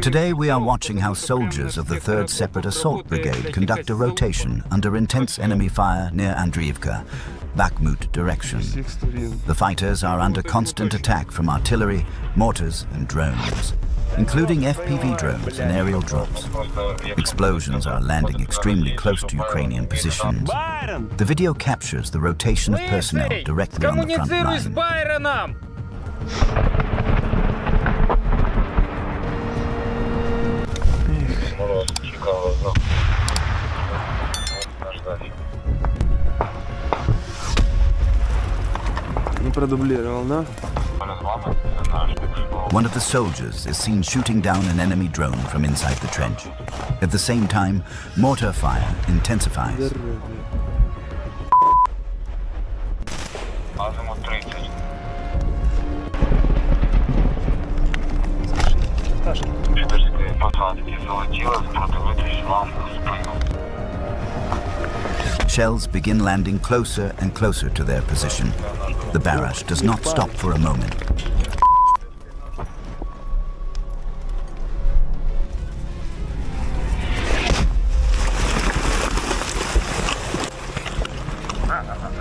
Today we are watching how soldiers of the 3rd Separate Assault Brigade conduct a rotation under intense enemy fire near Avdiivka, Bakhmut direction. The fighters are under constant attack from artillery, mortars and drones, including FPV drones and aerial drops. Explosions are landing extremely close to Ukrainian positions. The video captures the rotation of personnel directly on the front line. One of the soldiers is seen shooting down an enemy drone from inside the trench. At the same time, mortar fire intensifies. Shells begin landing closer and closer to their position. The barrage does not stop for a moment.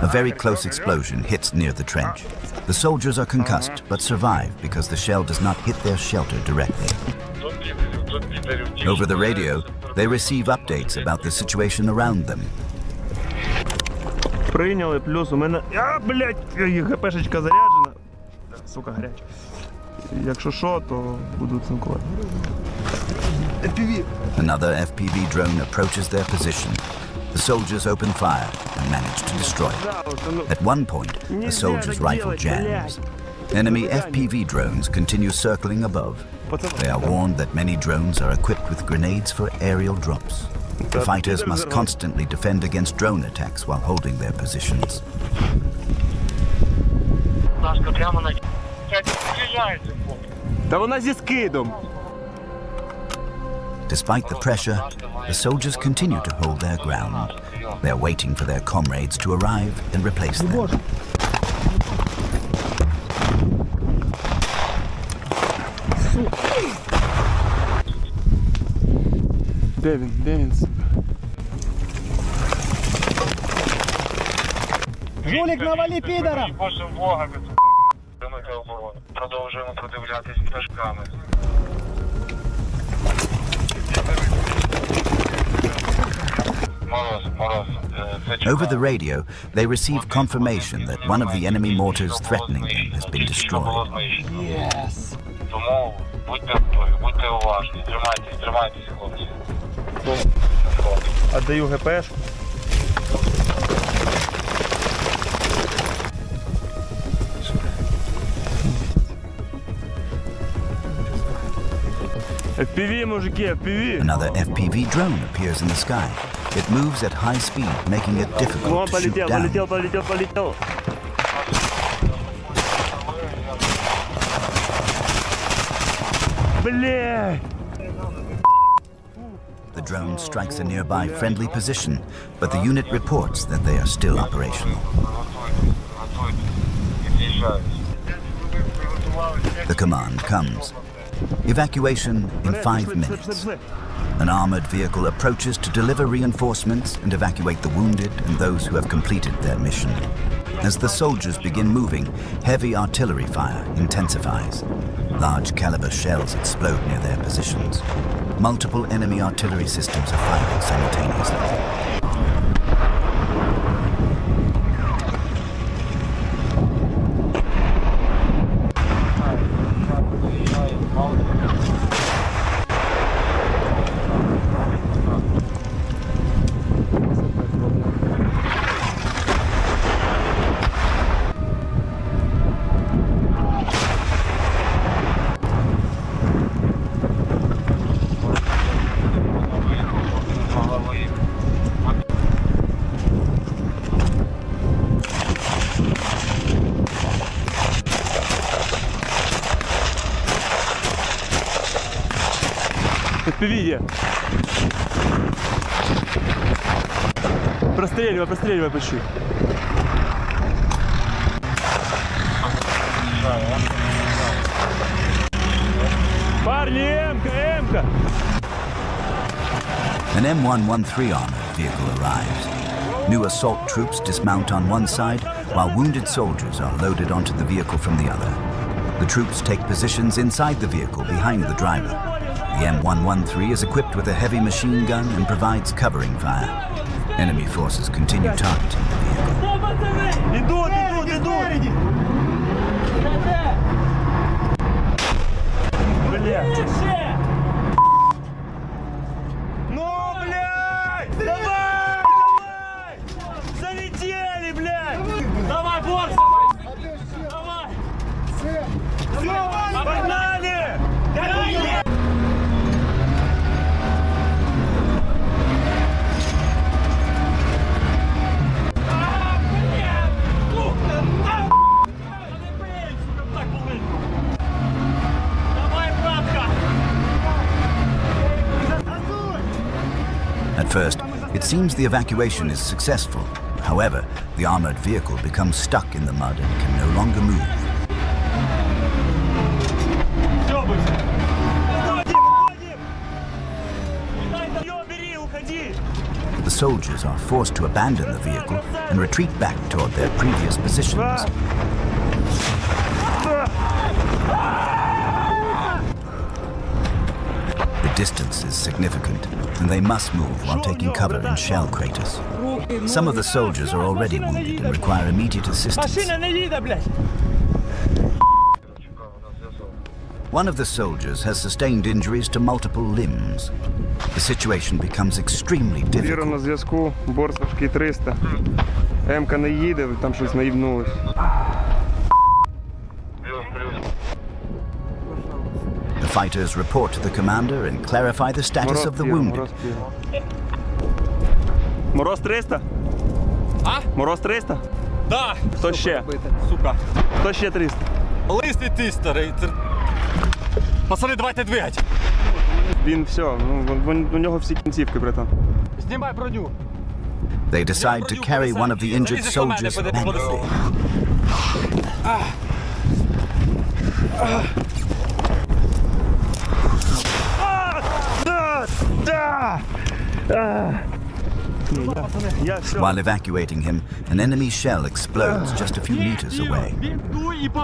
A very close explosion hits near the trench. The soldiers are concussed but survive because the shell does not hit their shelter directly. Over the radio, they receive updates about the situation around them. Прийняли, плюс у мене... ГПшечка заряджена. Сука, гаряча. Якщо що, то буду цинкувати. FPV! Another FPV drone approaches their position. The soldiers open fire and manage to destroy it. At one point, the soldier's rifle jams. Enemy FPV drones continue circling above. They are warned that many drones are equipped with grenades for aerial drops. The fighters must constantly defend against drone attacks while holding their positions. Despite the pressure, the soldiers continue to hold their ground. They are waiting for their comrades to arrive and replace them. Девин. Жулик, навали підара! Продовжуємо продивлятись флешками. Over the radio, they receive confirmation that one of the enemy mortars threatening them has been destroyed. Yes. Тому будьте уважні, тримайтесь, хлопці. Отдаю ГПшку. FPV, мужики, FPV. Another FPV drone appears in the sky. It moves at high speed, making it difficult to shoot down. Полетел. Бля! The drone strikes a nearby friendly position, but the unit reports that they are still operational. The command comes. Evacuation in 5 minutes. An armored vehicle approaches to deliver reinforcements and evacuate the wounded and those who have completed their mission. As the soldiers begin moving, heavy artillery fire intensifies. Large caliber shells explode near their positions. Multiple enemy artillery systems are firing simultaneously. FPV. Простреливай почти. Парни, М-ка! An M113 armored vehicle arrives. New assault troops dismount on one side, while wounded soldiers are loaded onto the vehicle from the other. The troops take positions inside the vehicle behind the driver. The M113 is equipped with a heavy machine gun and provides covering fire. Enemy forces continue targeting the vehicle. Идут! Блядь! Ну, блядь! Давай! Залетели, блядь! Давай, борт! Давай! Погнали! At first, it seems the evacuation is successful. However, the armored vehicle becomes stuck in the mud and can no longer move. The soldiers are forced to abandon the vehicle and retreat back toward their previous positions. The distance is significant, and they must move while taking cover in shell craters. Some of the soldiers are already wounded and require immediate assistance. One of the soldiers has sustained injuries to multiple limbs. The situation becomes extremely Віра difficult. на зв'язку, борт важкий 300. М-ка не їде, там щось наїбнулось. The fighters report to the commander and clarify the status of the wounded. Мороз 300? А? Мороз 300? Да! Хто ще? Сука. Хто ще 300? Лисий ти, старий. Пацани, давайте двигать. Він все, у нього всі кінцівки, братан. Знімай броню. They decide to carry one of the injured soldiers manually. While evacuating him, an enemy shell explodes just a few meters away.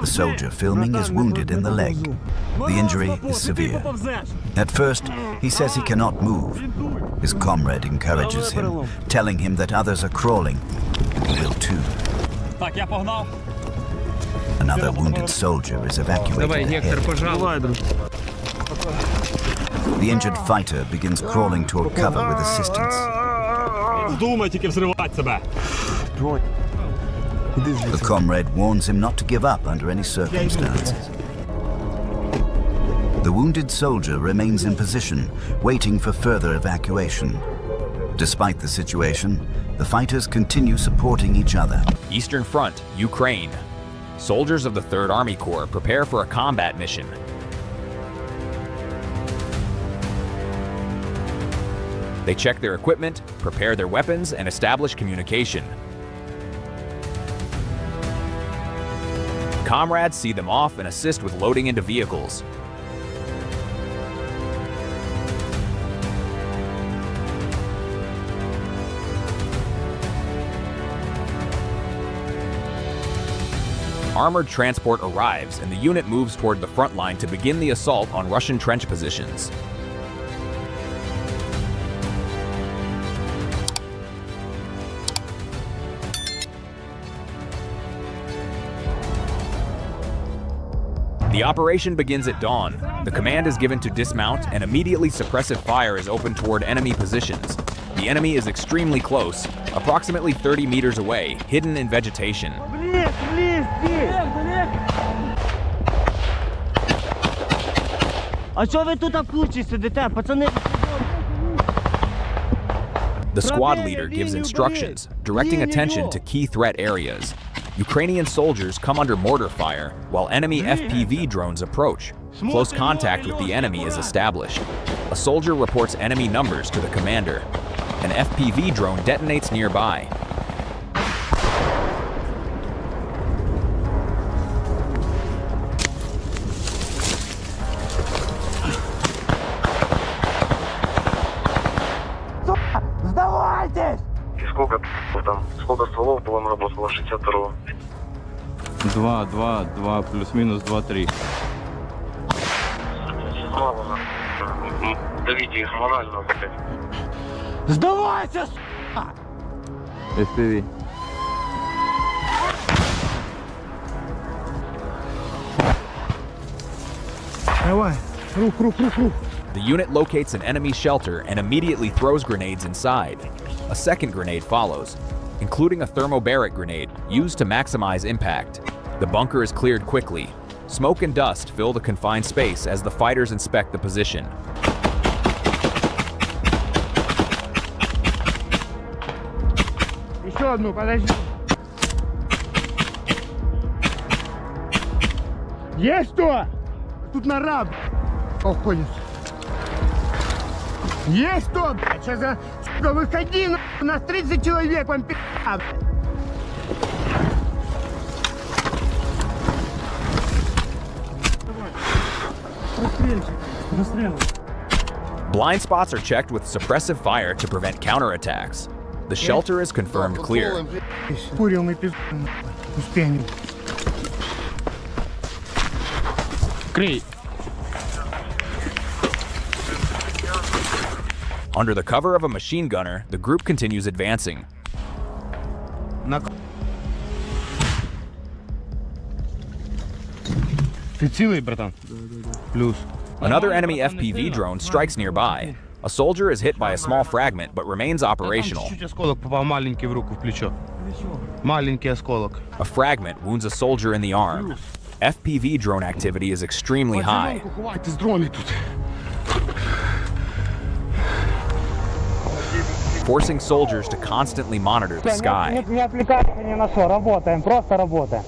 The soldier filming is wounded in the leg. The injury is severe. At first, he says he cannot move. His comrade encourages him, telling him that others are crawling. He will too. Так, я погнав. Another wounded soldier is evacuated ahead. The injured fighter begins crawling toward cover with assistance. Думай тільки взривати себе. The comrade warns him not to give up under any circumstances. The wounded soldier remains in position, waiting for further evacuation. Despite the situation, the fighters continue supporting each other. Eastern Front, Ukraine. Soldiers of the 3rd Army Corps prepare for a combat mission. They check their equipment, prepare their weapons, and establish communication. Comrades see them off and assist with loading into vehicles. Armored transport arrives and the unit moves toward the front line to begin the assault on Russian trench positions. The operation begins at dawn. The command is given to dismount and immediately suppressive fire is opened toward enemy positions. The enemy is extremely close, approximately 30 meters away, hidden in vegetation. А що ви тут в кучі сидите, пацани? The squad leader gives instructions, directing attention to key threat areas. Ukrainian soldiers come under mortar fire, while enemy FPV drones approach. Close contact with the enemy is established. A soldier reports enemy numbers to the commander. An FPV drone detonates nearby. вам работала 62. 2, 2, 2, плюс-мінус 2, 3. Слава на. Давите їх морально, блядь. Здавайся, FPV. Давай, рух. The unit locates an enemy shelter and immediately throws grenades inside. A second grenade follows, including a thermobaric grenade used to maximize impact. The bunker is cleared quickly. Smoke and dust fill the confined space as the fighters inspect the position. Еще одну, подожди. Есть что? Тут нора, уходит. Есть что, блядь? Сейчас я, сука, выходи, у нас 30 человек, вам пи***а, блядь. Blind spots are checked with suppressive fire to prevent counterattacks. The shelter is confirmed clear. Курил мы пизду, успеем. Крий! Under the cover of a machine gunner, the group continues advancing. Ти цілий, братан? Плюс. Another enemy FPV drone strikes nearby. A soldier is hit by a small fragment but remains operational. Чуть осколок попав маленький в руку, в плечо. Маленький осколок. A fragment wounds a soldier in the arm. FPV drone activity is extremely high. Ховайтесь, дрони тут. Forcing soldiers to constantly monitor the sky. Не отвлекайся ни на что, работаем, просто работаем.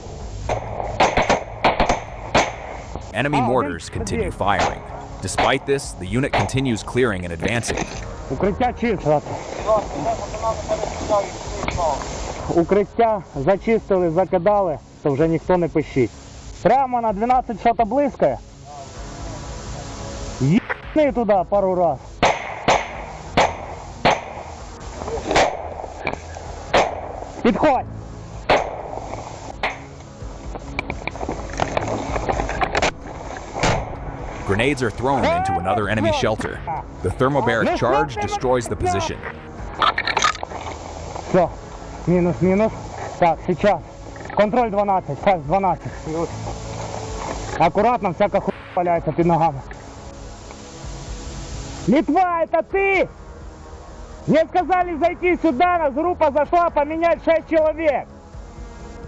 Enemy mortars continue firing. Despite this, the unit continues clearing and advancing. Укриття чисто. Укриття зачистили, закидали, то вже ніхто не пищить. Прямо на 12 що-то близько. Єбни туди пару раз. Підходь. Grenades are thrown into another enemy shelter. The thermobaric charge destroys the position. Все, мінус. Так, сейчас. Контроль 12, фаст 12. Аккуратно, всяка хуйня валяется під ногами. Литва, это ты! Мне сказали зайти сюда, нас группа зашла поменять 6 человек.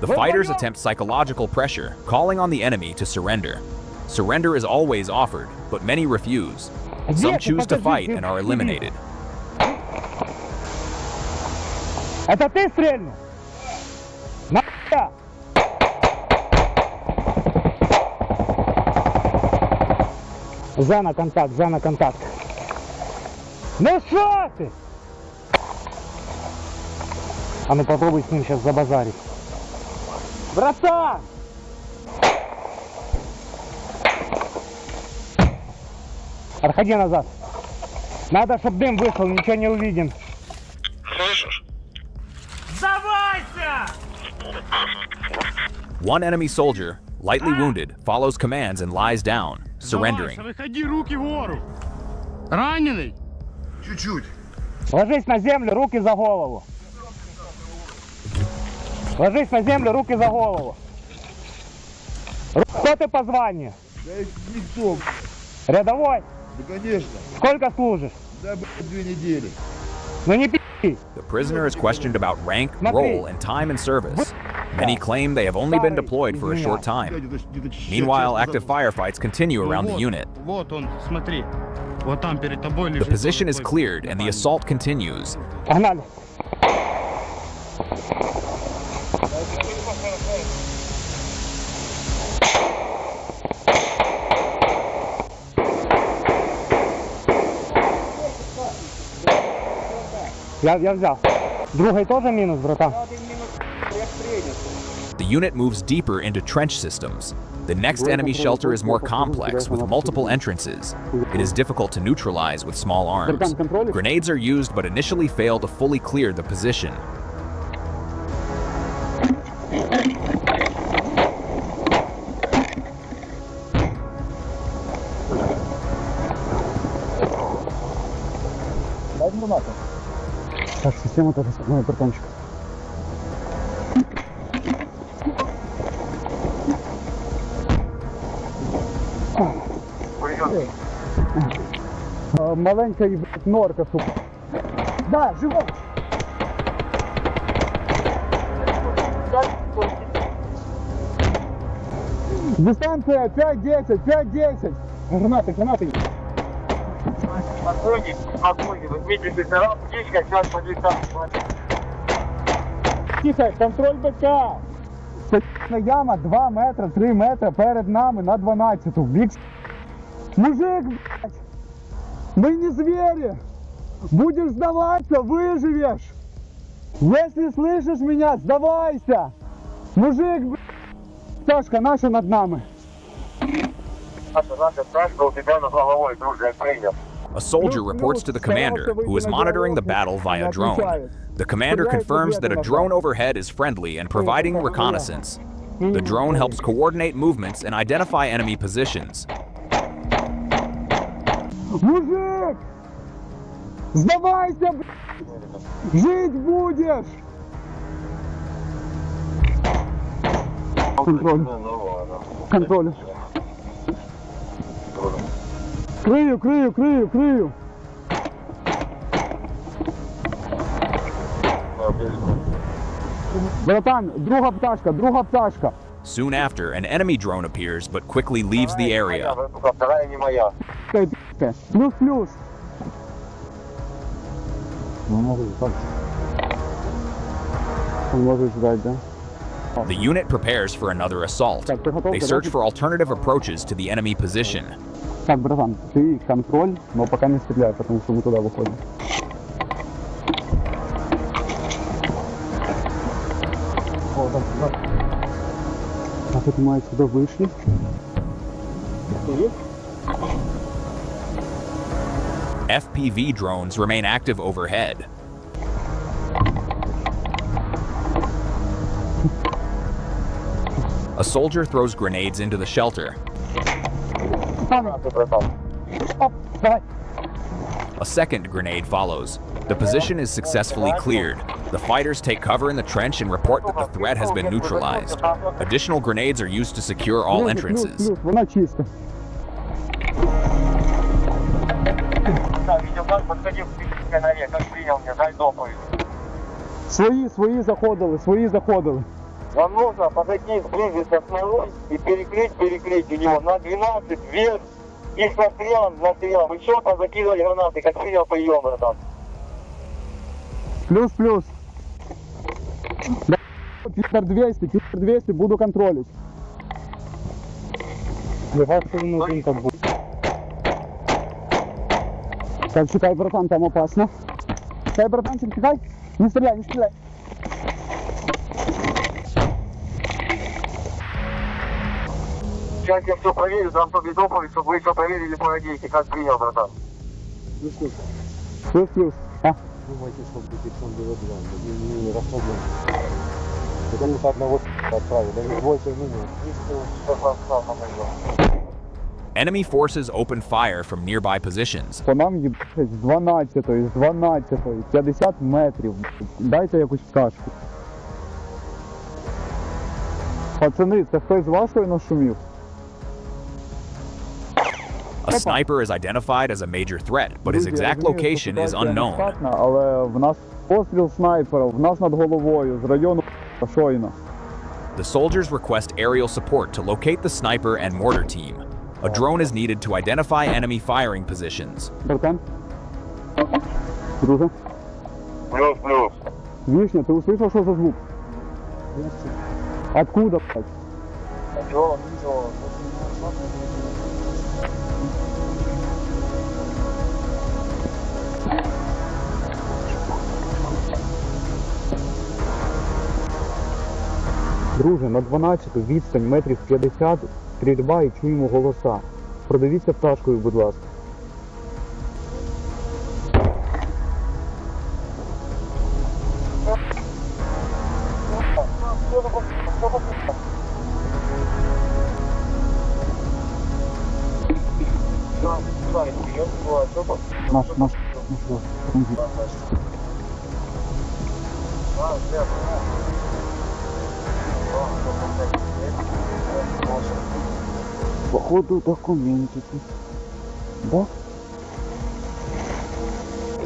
The fighters attempt psychological pressure, calling on the enemy to surrender. Surrender is always offered, but many refuse. Some choose to fight and are eliminated. Это ты стрельнул? На***я! За на контакт. Ну что ты? А ну попробуй с ним сейчас забазарить. Братан! Отходи назад. Надо, чтобы дым вышел, ничего не увидим. Слышишь? One enemy soldier, lightly wounded, follows commands and lies down, surrendering. Виходи, руки вгору. Ранений? Чуть-чуть. Ложись на землю, руки за голову. Ложись на землю, руки за голову. Кто ты по званию? Да никто, Рядовой? да конечно. Сколько служишь? Да, 2 недели. Ну не пи***. The prisoner is questioned about rank, role, and time in service. Many claim they have only been deployed for a short time. Meanwhile, active firefights continue around the unit. Вот он, смотри. Вот там перед тобой The лежит. position is cleared and the assault continues. Погнали. Я взял. Другой тоже минус, братан. The unit moves deeper into trench systems. The next enemy shelter is more complex with multiple entrances. It is difficult to neutralize with small arms. Grenades are used but initially fail to fully clear the position. Так, система тоже мой братанчик. Маленька і норка, сука. Да, живо! Дистанция 5-10, 5-10. Гранаты. Огонь, вы видите, раз, птичка, сейчас по дистанции. Тихо, контроль БК. Це яма 2 метри, 3 метри перед нами на 12-ту. Бік. Мужик, блядь, мы не звери. Будешь сдаваться, выживешь. Если слышишь меня, сдавайся. Мужик, блядь. Сашка, наша над нами. Наша Сашка, у тебя над головой, друже, я принял. A soldier reports to the commander, who is monitoring the battle via drone. The commander confirms that a drone overhead is friendly and providing reconnaissance. The drone helps coordinate movements and identify enemy positions. Мужик! Сдавайся, блядь! Жить будешь! Контроль. Крию. Братан, друга пташка. Soon after, an enemy drone appears but quickly leaves the area. Вторая не моя. Плюс. Можешь ждать, да? The unit prepares for another assault. They search for alternative approaches to the enemy position. Так, братан, ты контроль, но пока не стреляй, потому что мы туда выходим. А ты понимаешь, куда вышли? FPV drones remain active overhead. A soldier throws grenades into the shelter. A second grenade follows. The position is successfully cleared. The fighters take cover in the trench and report that the threat has been neutralized. Additional grenades are used to secure all entrances. Вона чиста. Подходи к канале, как принял мне, дай доповедь. Свої заходили. Вам нужно подойти, сблизиться с нулем и перекрыть у него на 12 вверх и с настрелом. Еще там закидывали гранаты, как принял прием, братан. Плюс. Питер 200, буду контролить. Так, чекай, братан, там опасно. Чекай, братанчик, чекай. Не стреляй. Сейчас я все проверю, дам тебе доповедь, чтобы вы еще проверили по радийке, как принял, братан. Плюс. А? Думайте, что будет он было не расслаблен. Потому что одного отправили, даже больше минут. Enemy forces open fire from nearby positions. По нам їбать з 12-ї, 50 метрів. Дайте якусь пташку. Пацани, це хтось з вашої нашумів? A sniper is identified as a major threat, but his exact location is unknown. Але в нас постріл снайпера, в нас над головою, з району шойно. The soldiers request aerial support to locate the sniper and mortar team. A drone is needed to identify enemy firing positions. Братан? Друже? Плюс. Вишня, ты услышал, что за звук? Откуда, блядь? Друже, на 12-ту відстань метрів 50, стрільба і чуємо голоса. Продивіться пташкою, будь ласка. Наш. Походу документики. Да?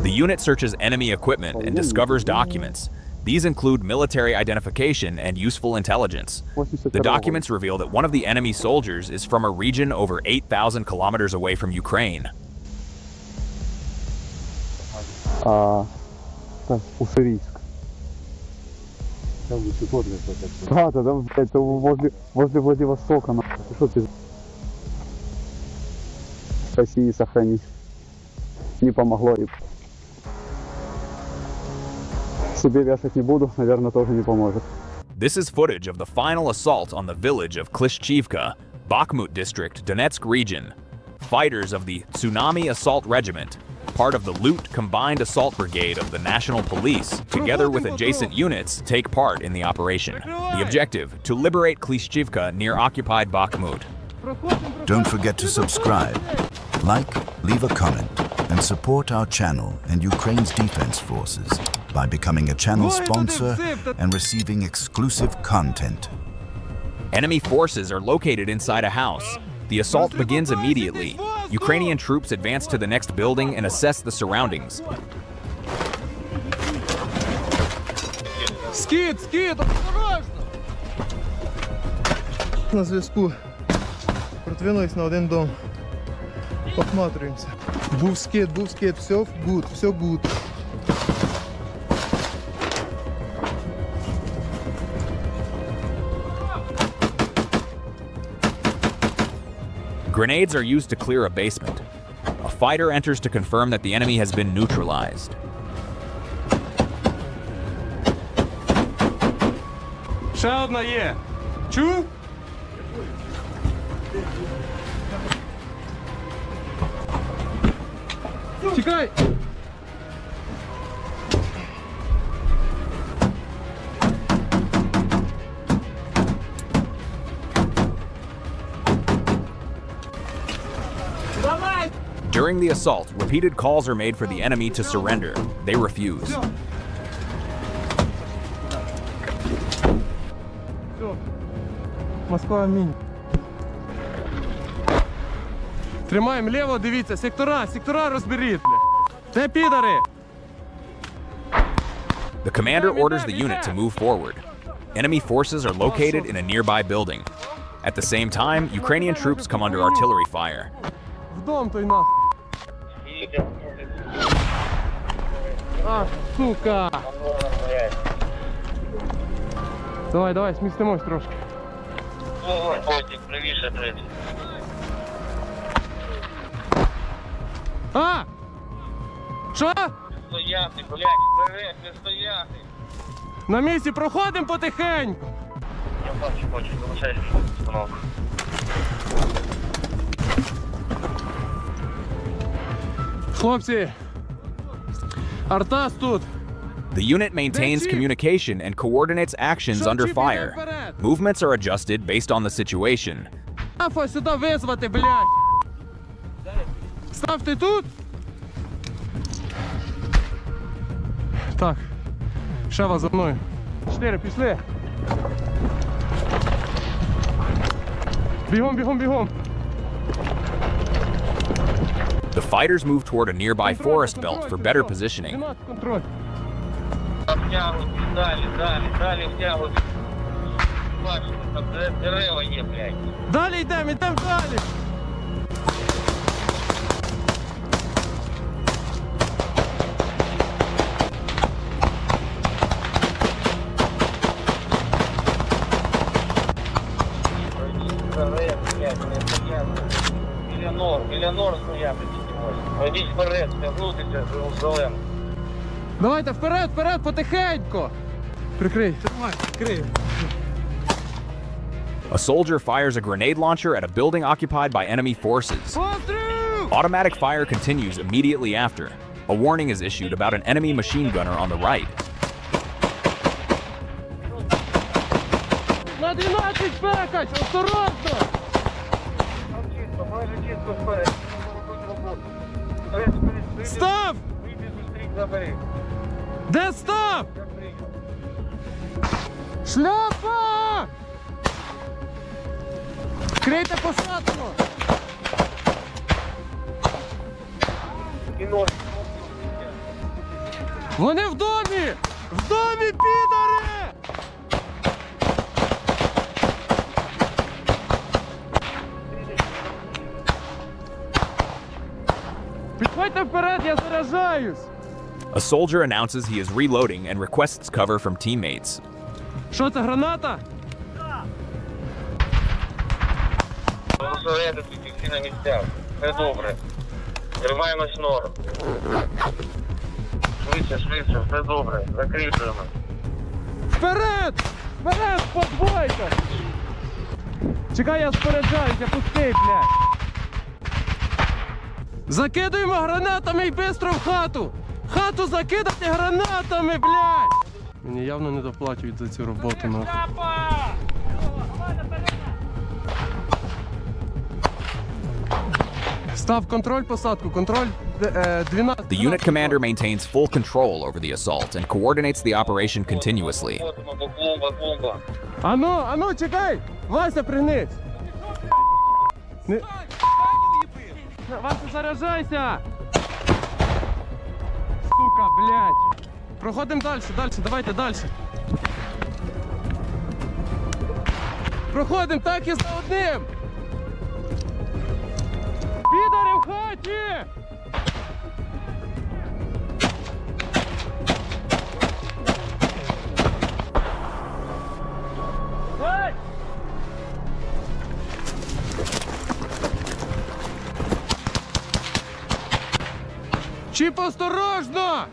The unit searches enemy equipment and discovers documents. These include military identification and useful intelligence. The documents reveal that one of the enemy soldiers is from a region over 8,000 kilometers away from Ukraine. Так, Уссурийск. Там высокотный хотят. Да, там, это возле Владивостока. Ты что ты? России сохранить. Не помогло. Себе вешать не буду, наверное, тоже не поможет. This is footage of the final assault on the village of Klishchiivka, Bakhmut district, Donetsk region. Fighters of the Tsunami Assault Regiment, part of the Loot Combined Assault Brigade of the National Police, together with adjacent units, take part in the operation. The objective, to liberate Klishchiivka near occupied Bakhmut. Don't forget to subscribe, like, leave a comment, and support our channel and Ukraine's defense forces by becoming a channel sponsor and receiving exclusive content. Enemy forces are located inside a house. The assault begins immediately. Ukrainian troops advance to the next building and assess the surroundings. Скид, осторожно! На зв'язку. Продвинулись на один дом. Осматриваемся. Був скид, все гуд. Grenades are used to clear a basement. A fighter enters to confirm that the enemy has been neutralized. Ще одна є. Чув? Тікай! During the assault, repeated calls are made for the enemy to surrender. They refuse. Все. Москва, амінь. Тримаємо ліво, дивіться, сектора розберіть, бля. Де підари? The commander orders the unit to move forward. Enemy forces are located in a nearby building. At the same time, Ukrainian troops come under artillery fire. В дом той нахуй. А, сука! Давай, смістимось трошки. Котик, правіше треба. А! Що? Стояти, блядь, вперед, не стояти. На місці проходимо потихеньку. Я бачу, залишайся установку. Хлопці, Артас тут. The unit maintains communication and coordinates actions under fire. Movements are adjusted based on the situation. Афа сюди визвати, блядь. Ставте тут. Так, Шева за мною. 4, пішли. Бігом. The fighters move toward a nearby forest belt for better positioning. Контроль. Втягуйте, далі втягуйте. Бачите, там дерева є, блядь. Далі йдемо далі. Біля нор стояти тільки. Ходіть вперед, тягнутися зелено. Давайте вперед, потихеньку. Прикрий. Прикрий. A soldier fires a grenade launcher at a building occupied by enemy forces. Automatic fire continues immediately after. A warning is issued about an enemy machine gunner on the right. На 12 пекать, осторожно! Чисто, майже чисто вперед. Став! Де став? Шляпа! Крийте посадку! Вони в домі! В домі, підари! Підходьте вперед, я заражаюсь! A soldier announces he is reloading and requests cover from teammates. Що це, граната? Зосередитися всі на місцях. Все добре. Тримаємось норм. Швидше, все добре. Закріплюємо. Вперед! Вперед, подбойка! Чекай, я споряджаюся, пусти, блядь! Закидуємо гранатами і бистро в хату! Хату закидати гранатами, блядь! Мені явно не доплачують за цю роботу, нахуй. Став контроль посадку, контроль 12. The unit commander maintains full control over the assault and coordinates the operation continuously. Бомба. Ану, чекай! Вася, пригнись! Не... Вася, заряджайся! Сука, блядь! Проходимо далі, давайте далі. Проходимо так і за одним! Підари в хаті! Чіп, осторожно!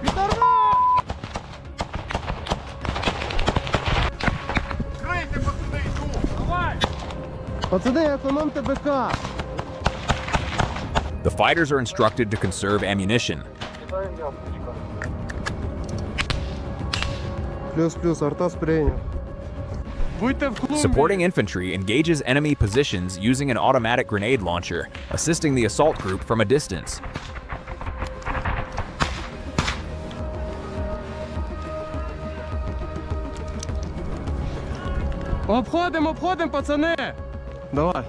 Підара! Крийте, пацани, йду! Давай! Пацани, економте БК! The fighters are instructed to conserve ammunition. Плюс, арта сприйняв. Будьте в клубі! Supporting infantry engages enemy positions using an automatic grenade launcher, assisting the assault group from a distance. Обходимо, пацани! Давай.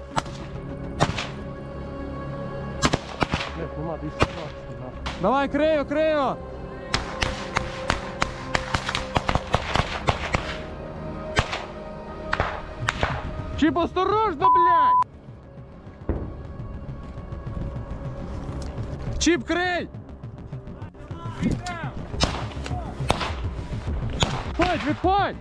Давай, крию! Чіп, осторожно, блядь! Чіп, крий! Відходь!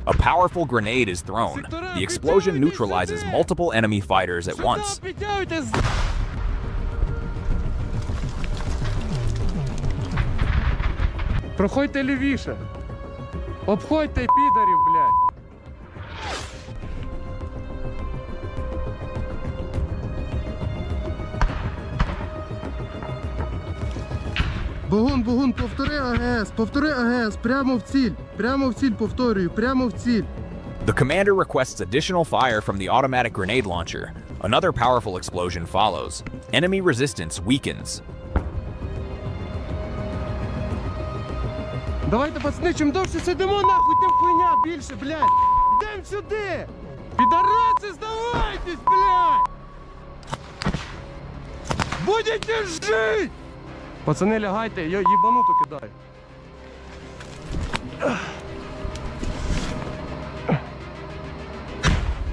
A powerful grenade is thrown. The explosion neutralizes multiple enemy fighters at once. Проходьте лівіше. Обходьте підарів, блядь. Бугун, повтори АГС, прямо в ціль, повторюю, прямо в ціль. The commander requests additional fire from the automatic grenade launcher. Another powerful explosion follows. Enemy resistance weakens. Давайте, пацани, чим довше сидимо, нахуй, тим хуйня більше, блядь. Йдем сюди! Підараси, здавайтесь, блядь! Будете жить! Пацани, лягайте, я їбануту кидаю.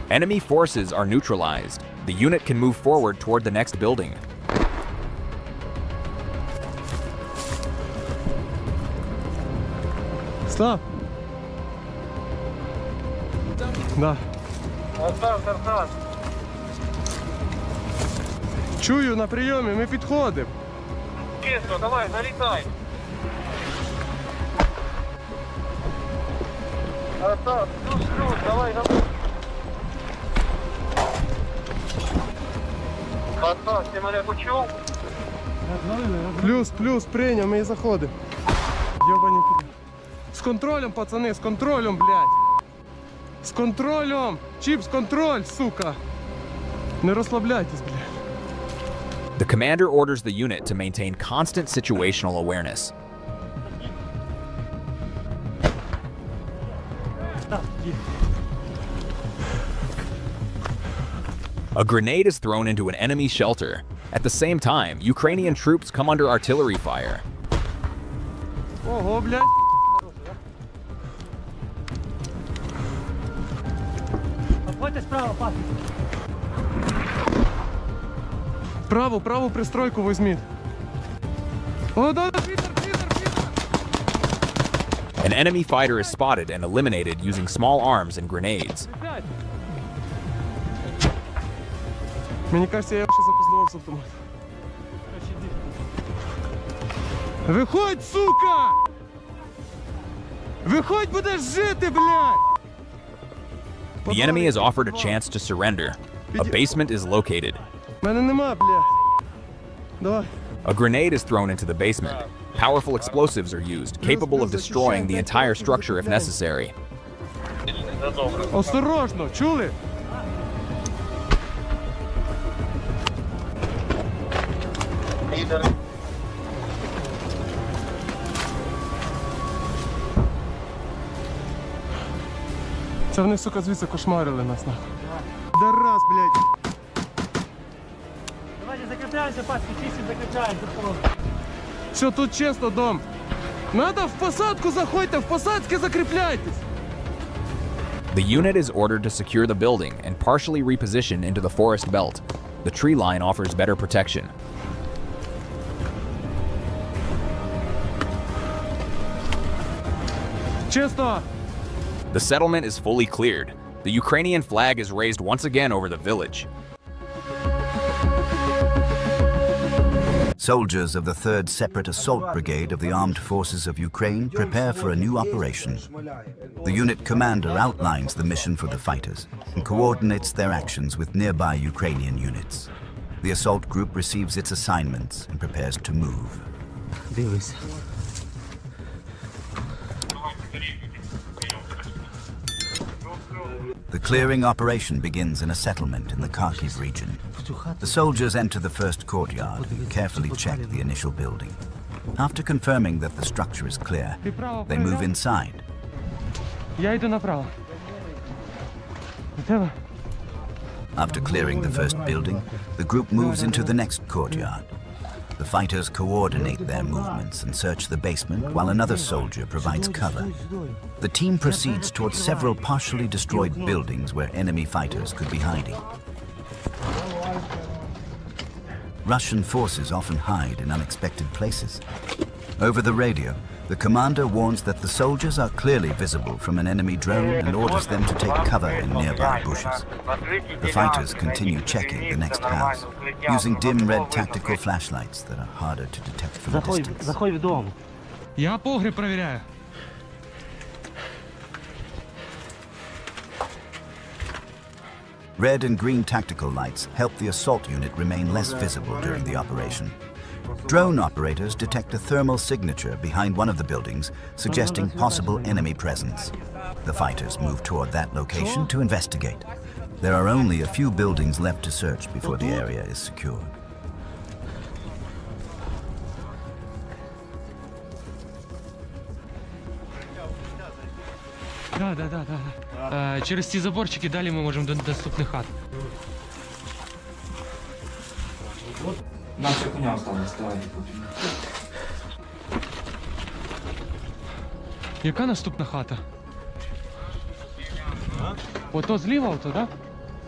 Enemy forces are neutralized. The unit can move forward toward the next building. Став! Да. Артан. Чую на прийомі, ми підходимо. Чесно, давай, налітай. Артан, плюс, давай. Плюс, прийняв, ми і заходимо. Йобані під... З контролем, пацани, з контролем, блядь. З контролем. Чіпс, контроль, сука. Не розслабляйтесь, блядь. The commander orders the unit to maintain constant situational awareness. A grenade is thrown into an enemy shelter. At the same time, Ukrainian troops come under artillery fire. Ого, блядь. Обходьте справа, пас. Праву пристройку візьміть. О, да, Пітер! An enemy fighter is spotted and eliminated using small arms and grenades. Мені кажеться, я ще запізнував з автомат. Виходь, сука! Виходь, будеш жити, блядь! The enemy is offered a chance to surrender. A basement is located. Мене нема, блядь. Давай. A grenade is thrown into the basement. Powerful explosives are used, capable of destroying the entire structure if necessary. Осторожно, чули? Це вони, сука, звідси кошмарили нас, нахуй. Да раз, блядь. Давайте закрепляемся, пас, чисто закрепляемся. Все, тут чесно, дом. Надо в посадку заходьте, в посадки закріпляйтесь. The unit is ordered to secure the building and partially reposition into the forest belt. The tree line offers better protection. Чесно. The settlement is fully cleared. The Ukrainian flag is raised once again over the village. Soldiers of the 3rd Separate Assault Brigade of the Armed Forces of Ukraine prepare for a new operation. The unit commander outlines the mission for the fighters and coordinates their actions with nearby Ukrainian units. The assault group receives its assignments and prepares to move. The clearing operation begins in a settlement in the Kharkiv region. The soldiers enter the first courtyard and carefully check the initial building. After confirming that the structure is clear, they move inside. Я йду направо. Тебе? After clearing the first building, the group moves into the next courtyard. The fighters coordinate their movements and search the basement while another soldier provides cover. The team proceeds towards several partially destroyed buildings where enemy fighters could be hiding. Russian forces often hide in unexpected places. Over the radio, the commander warns that the soldiers are clearly visible from an enemy drone and orders them to take cover in nearby bushes. The fighters continue checking the next house, using dim red tactical flashlights that are harder to detect from a distance. Заходь в дом. Я погріб перевіряю. Red and green tactical lights help the assault unit remain less visible during the operation. Drone operators detect a thermal signature behind one of the buildings, suggesting possible enemy presence. The fighters move toward that location to investigate. There are only a few buildings left to search before the area is secured. Да. Через ці заборчики далі ми можемо до доступних хат. Наша коня осталась, давайте поп'ємо. Яка наступна хата? Ото зліва, ото, так?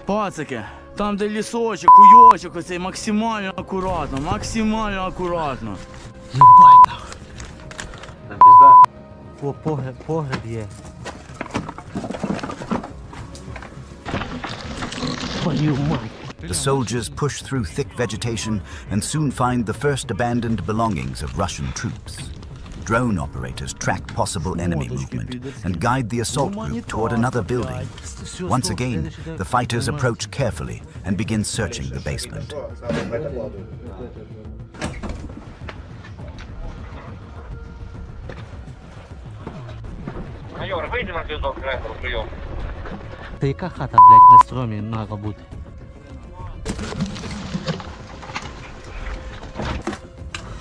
Пацики, там де лісочок, хуйочок оцей, максимально акуратно. Єбать нахуй. Там пізда. О, погреб є. Твою мать. The soldiers push through thick vegetation and soon find the first abandoned belongings of Russian troops. drone operators track possible enemy movement and guide the assault group toward another building. Once again, the fighters approach carefully and begin searching the basement. Майор, выйди на звездок, прием. Та яка хата, блядь, на стромі мала бути?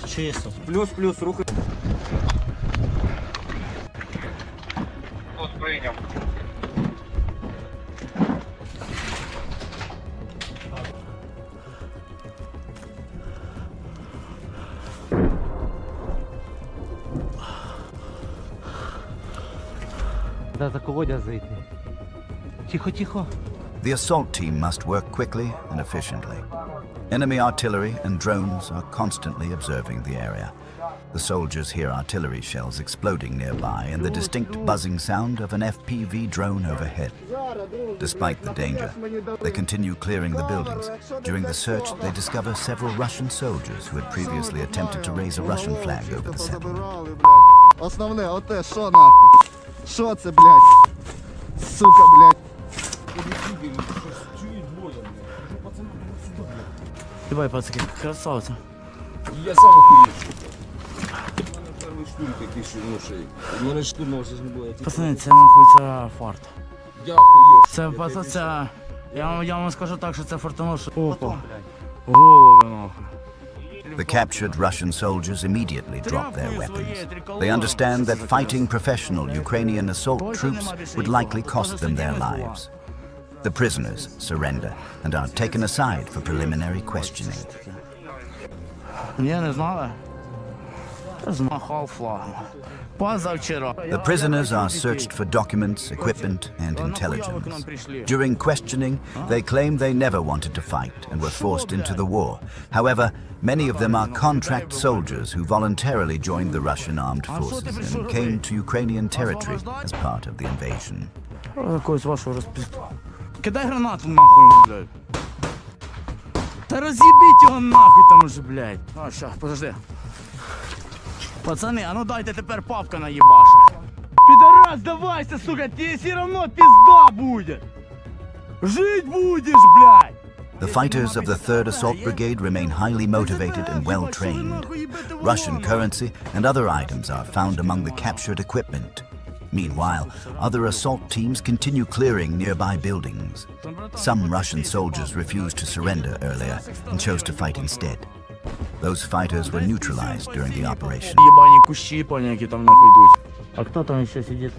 Чисто. Плюс, рухай. Тут прийняв. Да, за колодязь зайти. Тихо. The assault team must work quickly and efficiently. Enemy artillery and drones are constantly observing the area. The soldiers hear artillery shells exploding nearby and the distinct buzzing sound of an FPV drone overhead. Despite the danger, they continue clearing the buildings. During the search, they discover several Russian soldiers who had previously attempted to raise a Russian flag over the settlement. Основне, оте, що нахуй? Що це, блядь? Сука, блядь. Давай, пацаки, красавці. Я сам охуєв. Перший штурм такий, що внуший. У мене штурмов зараз не було. Пацани, це нахуй, це фарт. Я охуєв. Це, пацан, це... Я вам скажу так, що це фартоноше. Опа. Голови, нахуй. The captured Russian soldiers immediately drop their weapons. They understand that fighting professional Ukrainian assault troops would likely cost them their lives. The prisoners surrender and are taken aside for preliminary questioning. Я не знала. Змахав флагом. Позавчора. The prisoners are searched for documents, equipment, and intelligence. During questioning, they claim they never wanted to fight and were forced into the war. However, many of them are contract soldiers who voluntarily joined the Russian armed forces and came to Ukrainian territory as part of the invasion. Якось вашого розпісту. Кидай гранату нахуй, блядь. Та роз'їбіть його нахуй там уже, блядь. А, ща, подожди. Пацани, а ну дайте тепер папка наїбаша. Підарас, давайся, сука, тебе все равно пизда будет. Жить будешь, блядь. The fighters of the 3rd Assault Brigade remain highly motivated and well trained. Russian currency and other items are found among the captured equipment. Meanwhile, other assault teams continue clearing nearby buildings. Some Russian soldiers refused to surrender earlier and chose to fight instead. Those fighters were neutralized during the operation. Ебані кущі, понял, які там нахуй йдуть. А хто там ще сидить?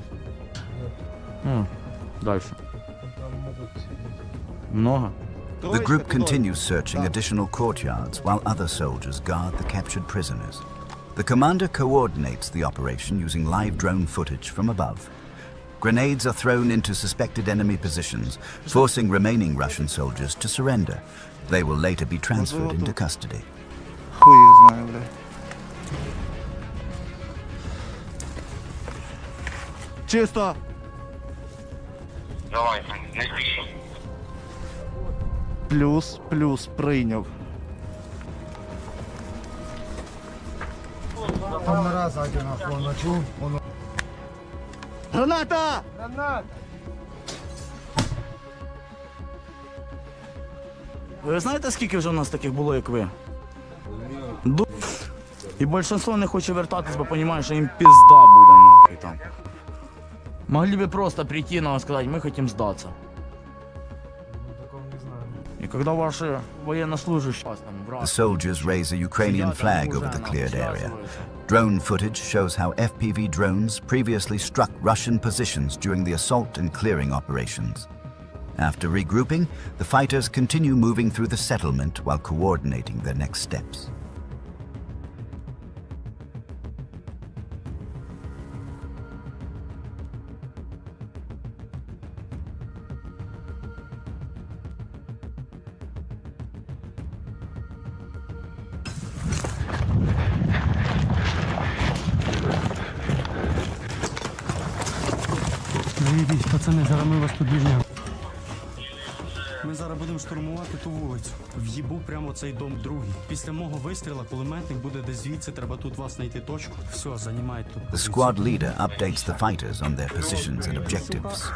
Дальше. Много? The group continues searching additional courtyards while other soldiers guard the captured prisoners. The commander coordinates the operation using live drone footage from above. Grenades are thrown into suspected enemy positions, forcing remaining Russian soldiers to surrender. They will later be transferred into custody. Хуй їх знає, блядь. Чисто. Давай, не бій. Плюс, прийняв. Там на раз один нахуй начув. Граната! Граната! Ви знаєте, скільки вже у нас таких було, як ви? І більшість не хоче вертатись, бо розуміє, що їм пизда буде нахуй там. Могли бы просто прийти нам и сказать, мы хотим сдаться. И когда ваши военнослужащие... The soldiers raise a Ukrainian flag over the cleared area. Drone footage shows how FPV drones previously struck Russian positions during the assault and clearing operations. After regrouping, the fighters continue moving through the settlement while coordinating their next steps. Заебись, пацаны, зараз ми вас тут біжнемо. Ми зараз зараз будемо штурмувати ту вулицю. В'їбу прямо цей дом другий. Після мого вистріла кулеметник буде десь звідси, треба тут вас знайти точку. Все, займайте тут. The squad leader updates the fighters on their positions and objectives.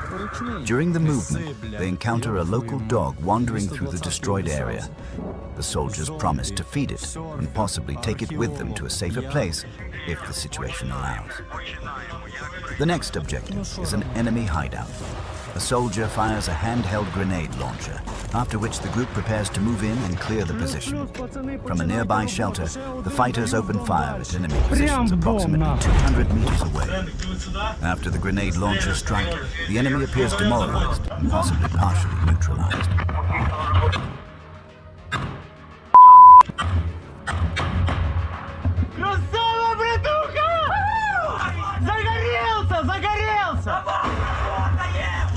During the movement, they encounter a local dog wandering through the destroyed area. The soldiers promise to feed it and possibly take it with them to a safer place if the situation allows. The next objective is an enemy hideout. A soldier fires a handheld grenade launcher, after which the group prepares to move in and clear the position. From a nearby shelter, the fighters open fire at enemy positions approximately 200 meters away. After the grenade launcher strike, the enemy appears demoralized and possibly partially neutralized.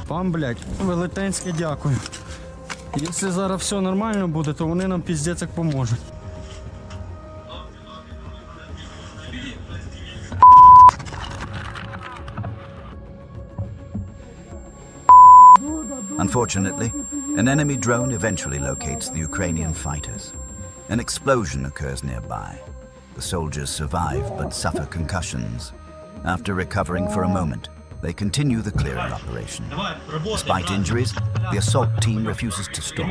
Вам, блядь, велетенське дякую. Якщо зараз все нормально буде, то вони нам піздець як поможуть. Unfortunately, an enemy drone eventually locates the Ukrainian fighters. An explosion occurs nearby. The soldiers survive but suffer concussions. After recovering for a moment, they continue the clearing operation. Despite injuries, the assault team refuses to stop.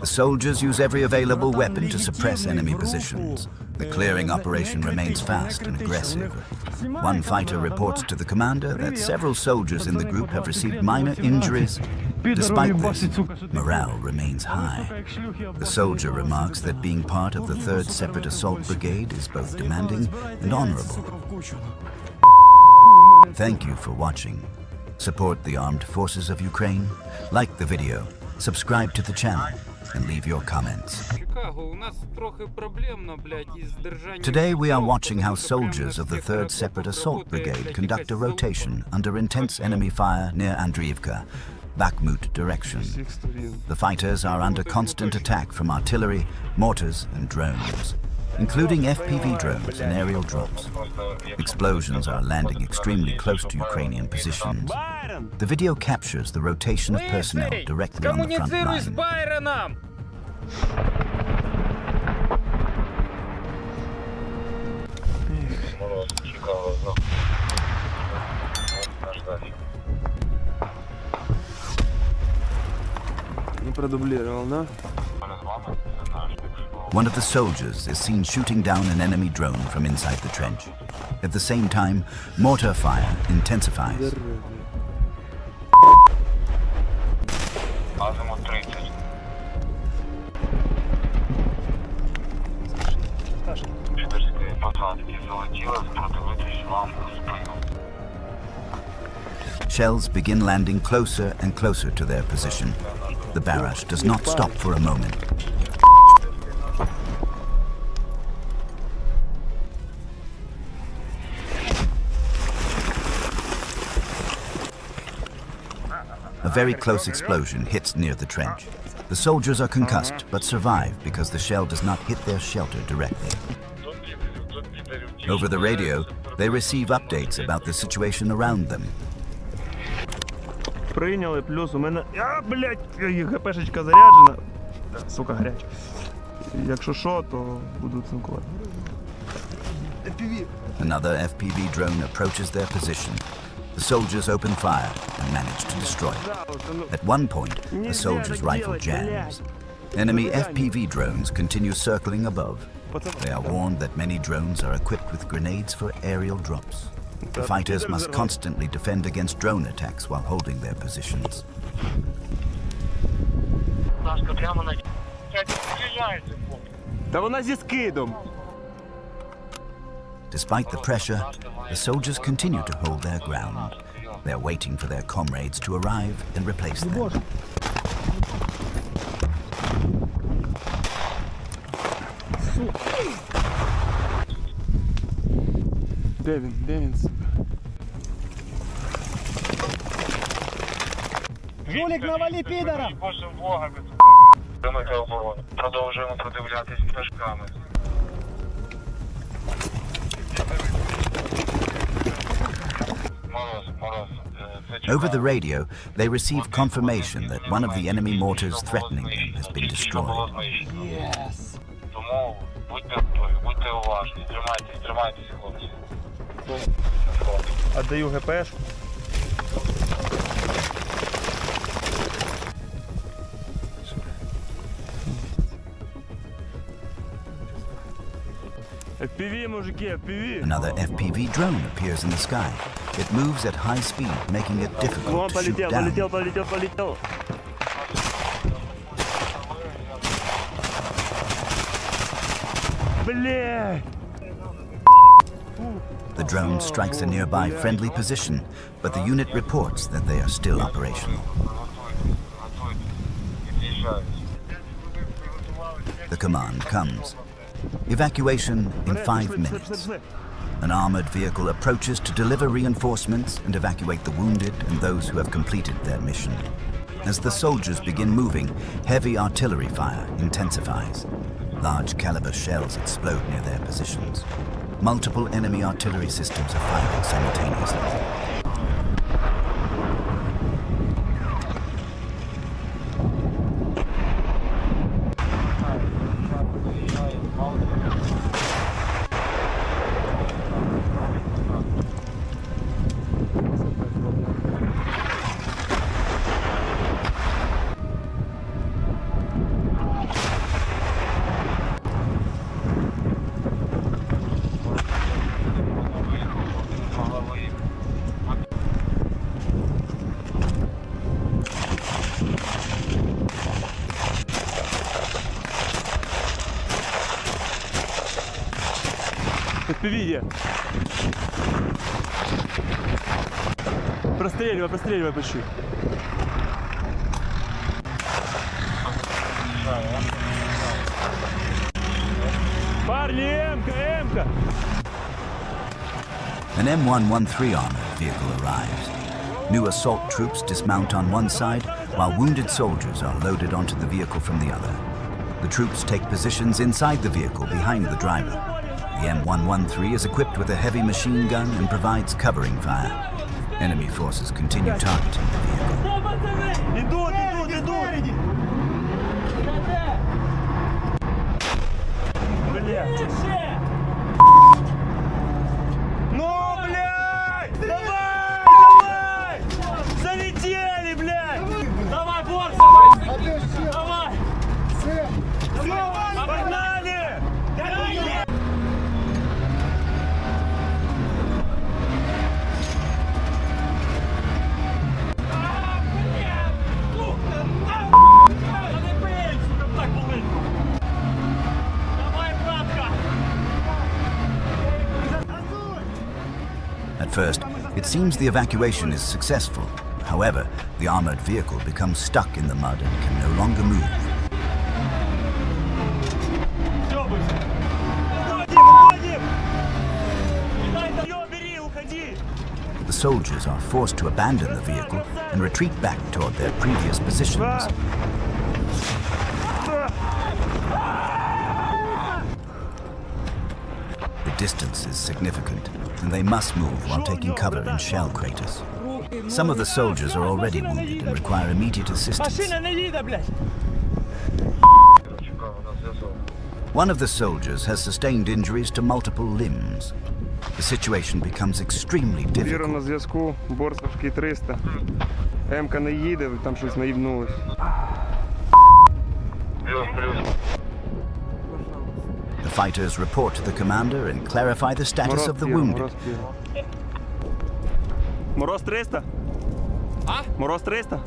The soldiers use every available weapon to suppress enemy positions. The clearing operation remains fast and aggressive. One fighter reports to the commander that several soldiers in the group have received minor injuries. Despite this, morale remains high. The soldier remarks that being part of the 3rd Separate Assault Brigade is both demanding and honorable. Thank you for watching. Support the armed forces of Ukraine, like the video, subscribe to the channel, and leave your comments. Today we are watching how soldiers of the 3rd Separate Assault Brigade conduct a rotation under intense enemy fire near Avdiivka, Bakhmut direction. The fighters are under constant attack from artillery, mortars and drones, including FPV drones and aerial drops. Explosions are landing extremely close to Ukrainian positions. The video captures the rotation of personnel directly on the front line. One of the soldiers is seen shooting down an enemy drone from inside the trench. At the same time, mortar fire intensifies. Shells begin landing closer and closer to their position. The barrage does not stop for a moment. A very close explosion hits near the trench. The soldiers are concussed but survive because the shell does not hit their shelter directly. Over the radio, they receive updates about the situation around them. Прийняли, плюс у мене... ГПшечка заряджена. Сука, гаряча. Якщо що, то буду цинкувати. Another FPV drone approaches their position. The soldiers open fire and manage to destroy it. At one point, a soldier's rifle jams. Enemy FPV drones continue circling above. They are warned that many drones are equipped with grenades for aerial drops. The fighters must constantly defend against drone attacks while holding their positions. Та вона зі скидом. Despite the pressure, the soldiers continue to hold their ground. They are waiting for their comrades to arrive and replace them. Де він, сука? Жулік, навалі підара! Продовжуємо продивлятись пташками. Over the radio, they receive confirmation that one of the enemy mortars threatening them has been destroyed. Тому будьте уважні, тримайтесь, хлопці. Отдаю ГПшку. FPV, мужики, FPV. Another FPV drone appears in the sky. It moves at high speed, making it difficult to shoot down. Полетел. Бля! The drone strikes a nearby friendly position, but the unit reports that they are still operational. The command comes. Evacuation in 5 minutes. An armored vehicle approaches to deliver reinforcements and evacuate the wounded and those who have completed their mission. As the soldiers begin moving, heavy artillery fire intensifies. Large caliber shells explode near their positions. Multiple enemy artillery systems are firing simultaneously. FPV є. Простреливай почти. Парни, М-ка! An M113 armored vehicle arrives. New assault troops dismount on one side, while wounded soldiers are loaded onto the vehicle from the other. The troops take positions inside the vehicle behind the driver. The M113 is equipped with a heavy machine gun and provides covering fire. Enemy forces continue targeting the vehicle. Идут! Бля! Ну, блядь! Давай! Залетели, блядь! Давай, борт, давай! Погнали! At first, it seems the evacuation is successful. However, the armored vehicle becomes stuck in the mud and can no longer move. The soldiers are forced to abandon the vehicle and retreat back toward their previous positions. The distance is significant, and they must move while taking cover in shell craters. Some of the soldiers are already wounded and require immediate assistance. One of the soldiers has sustained injuries to multiple limbs. The situation becomes extremely Віра difficult. на зв'язку, борт важкий 300. М-ка не їде, там щось наїбнулось. The fighters report to the commander and clarify the status of the wounded. Мороз 300? А? Мороз 300?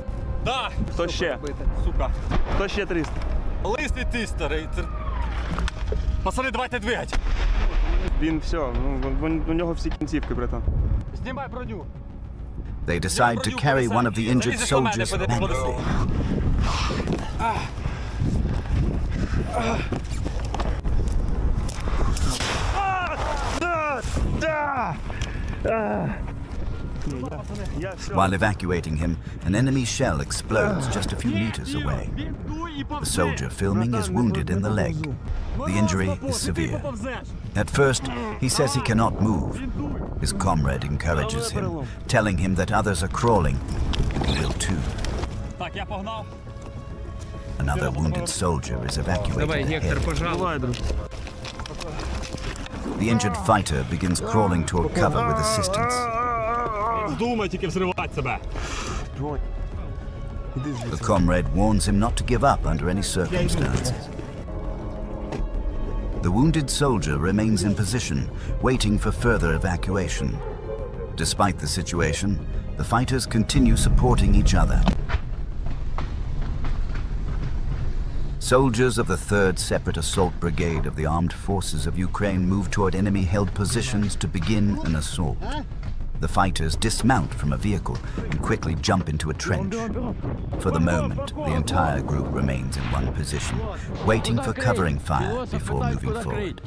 Да! Хто ще? Сука! Хто ще 300? Лист і ти, старий. Пацани, давайте двигать! Він все, у нього всі кінцівки, братан. Знімай броню! They decide to carry one of the injured soldiers manually. While evacuating him, an enemy shell explodes just a few meters away. The soldier filming is wounded in the leg. The injury is severe. At first, he says he cannot move. His comrade encourages him, telling him that others are crawling, and he will too. Another wounded soldier is evacuated ahead. The injured fighter begins crawling toward cover with assistance. The comrade warns him not to give up under any circumstances. The wounded soldier remains in position, waiting for further evacuation. Despite the situation, the fighters continue supporting each other. Soldiers of the 3rd Separate Assault Brigade of the Armed Forces of Ukraine move toward enemy-held positions to begin an assault. The fighters dismount from a vehicle and quickly jump into a trench. For the moment, the entire group remains in one position, waiting for covering fire before moving forward.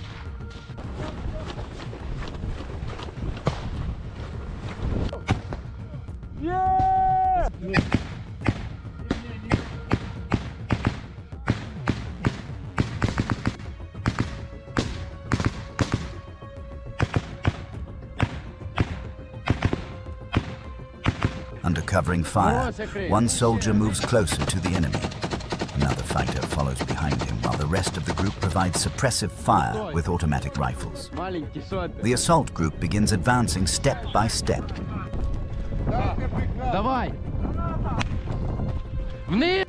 Under covering fire, one soldier moves closer to the enemy. Another fighter follows behind him while the rest of the group provides suppressive fire with automatic rifles. The assault group begins advancing step by step. Давай! Вниз!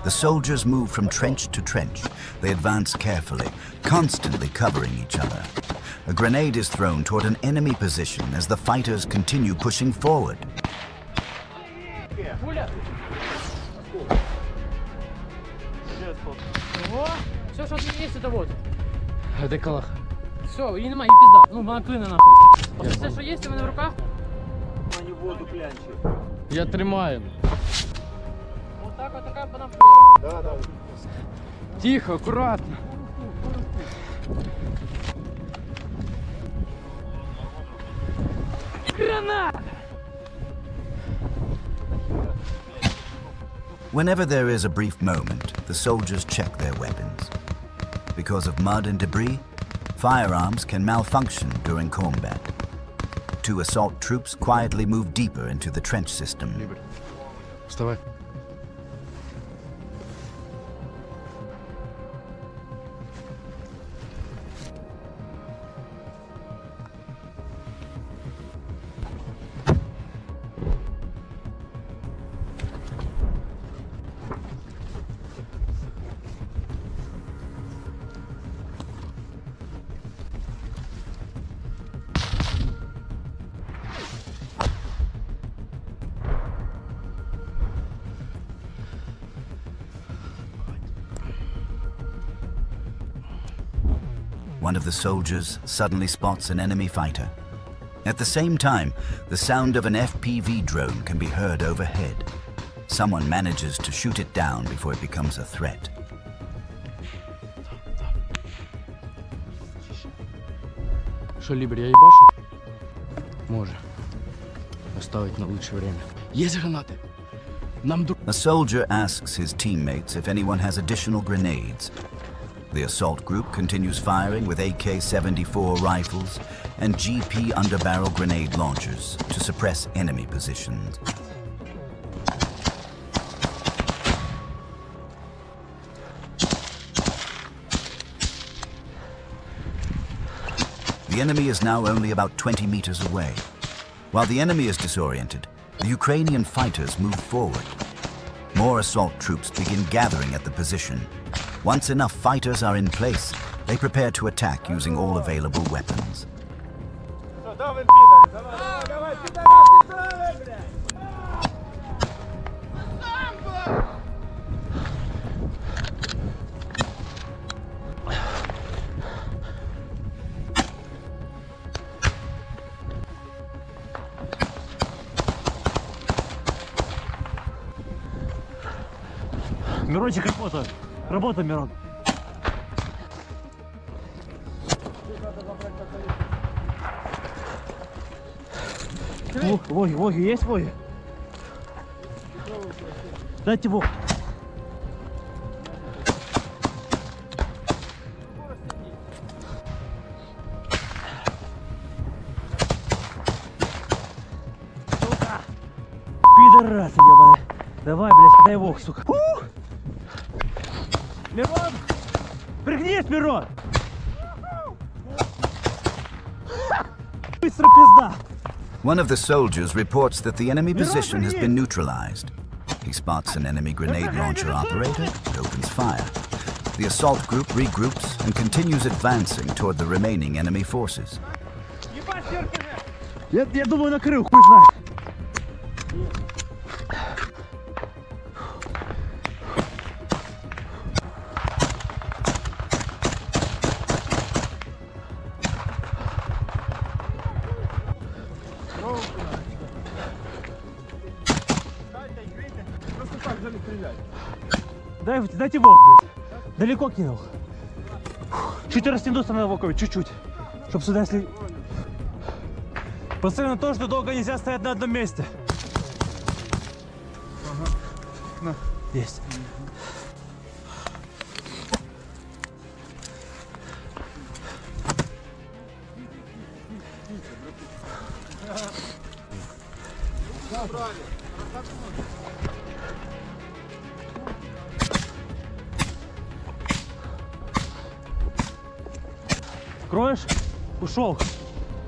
The soldiers move from trench to trench. They advance carefully, constantly covering each other. A grenade is thrown toward an enemy position as the fighters continue pushing forward. Все, що тут є, це вот. Де калаха? Все, її немає, її пізда. Ну, вона клине нахуй. Все, що є, у мене в руках. Мені воду клянчу. Я тримаю. Отак, отака, вона Да, да. Тихо, аккуратно. Граната! Whenever there is a brief moment, the soldiers check their weapons. Because of mud and debris, firearms can malfunction during combat. 2 assault troops quietly move deeper into the trench system. Вставай. One of the soldiers suddenly spots an enemy fighter. At the same time, the sound of an FPV drone can be heard overhead. Someone manages to shoot it down before it becomes a threat. Что, Либер, я ебашу? Може. Оставить на лучшее время. Есть гранаты? Нам A soldier asks his teammates if anyone has additional grenades. The assault group continues firing with AK-74 rifles and GP underbarrel grenade launchers to suppress enemy positions. The enemy is now only about 20 meters away. While the enemy is disoriented, the Ukrainian fighters move forward. More assault troops begin gathering at the position. Once enough fighters are in place, they prepare to attack using all available weapons. Мирончик работает. Работай, Мирон. Воги, есть воги? Дайте вог. Сука! Пидорасы, ебаные. Давай, блядь, дай вог, сука. Мирон! Пригнись, Мирон! Быстро пизда! One of the soldiers reports that the enemy position has been neutralized. He spots an enemy grenade launcher operator and opens fire. The assault group regroups and continues advancing toward the remaining enemy forces. Я думаю, накрыл, хуй знает. Дайте вок, блядь. Далеко кинул. Чуть растянулся на вокове, чуть-чуть. Чтоб сюда, если... Посмотри на то, что долго нельзя стоять на одном месте. Ага. На. Есть. Кроешь? Ушел.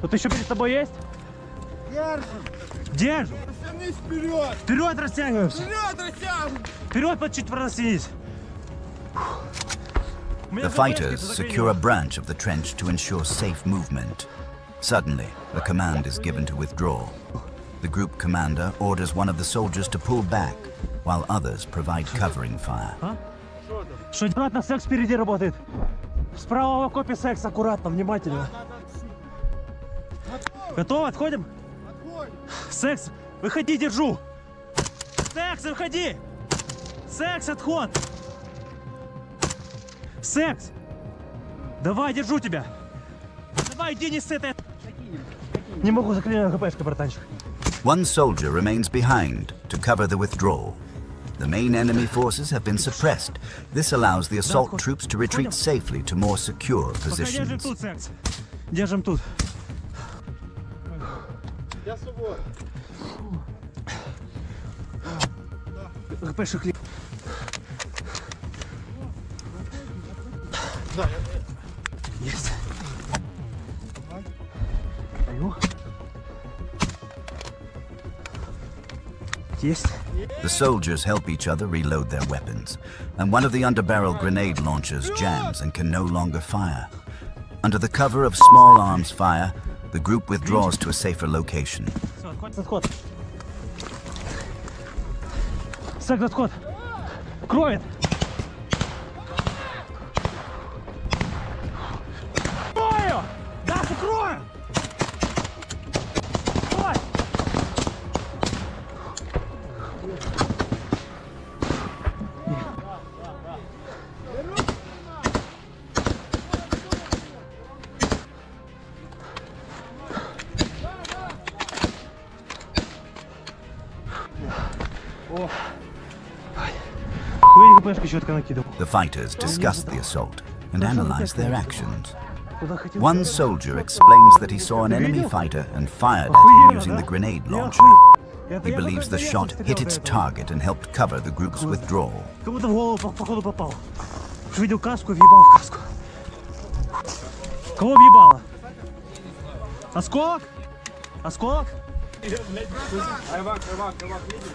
Тут еще перед тобой есть? Держим. Держим. Растянись вперед. Вперед растягиваемся. Вперед растягиваемся. Вперед под чуть растянись. The fighters secure a branch of the trench to ensure safe movement. Suddenly, a command is given to withdraw. The group commander orders one of the soldiers to pull back, while others provide covering fire. Что, аккуратно, секс впереди работает. Справа в окопе секс, аккуратно, внимательно. Готово? Отходим? Отходим. Секс, выходи, держу. Секс, выходи. Секс, отход. Секс. Давай, держу тебя. Давай, иди не с этой... Не могу, заклинаю ХПшка, братанчик. One soldier remains behind to cover the withdrawal. The main enemy forces have been suppressed. This allows the assault troops to retreat safely to more secure Держим positions. тут, секс. Держим тут. Я свободен. ХПшек ли... Есть. Даю. Есть. The soldiers help each other reload their weapons, and one of the underbarrel grenade launchers jams and can no longer fire. Under the cover of small arms fire, the group withdraws to a safer location. Отход. Секс, отход. Кроет. Крою! Дашу, крою! Крой! The fighters discuss the assault and analyze their actions. One soldier explains that he saw an enemy fighter and fired at him using the grenade launcher. He believes the shot hit its target and helped cover the group's withdrawal. Кому-то в голову, походу, попал. Видел каску, въебал в каску. Кого въебало? Осколок? Осколок? Айвак, видишь?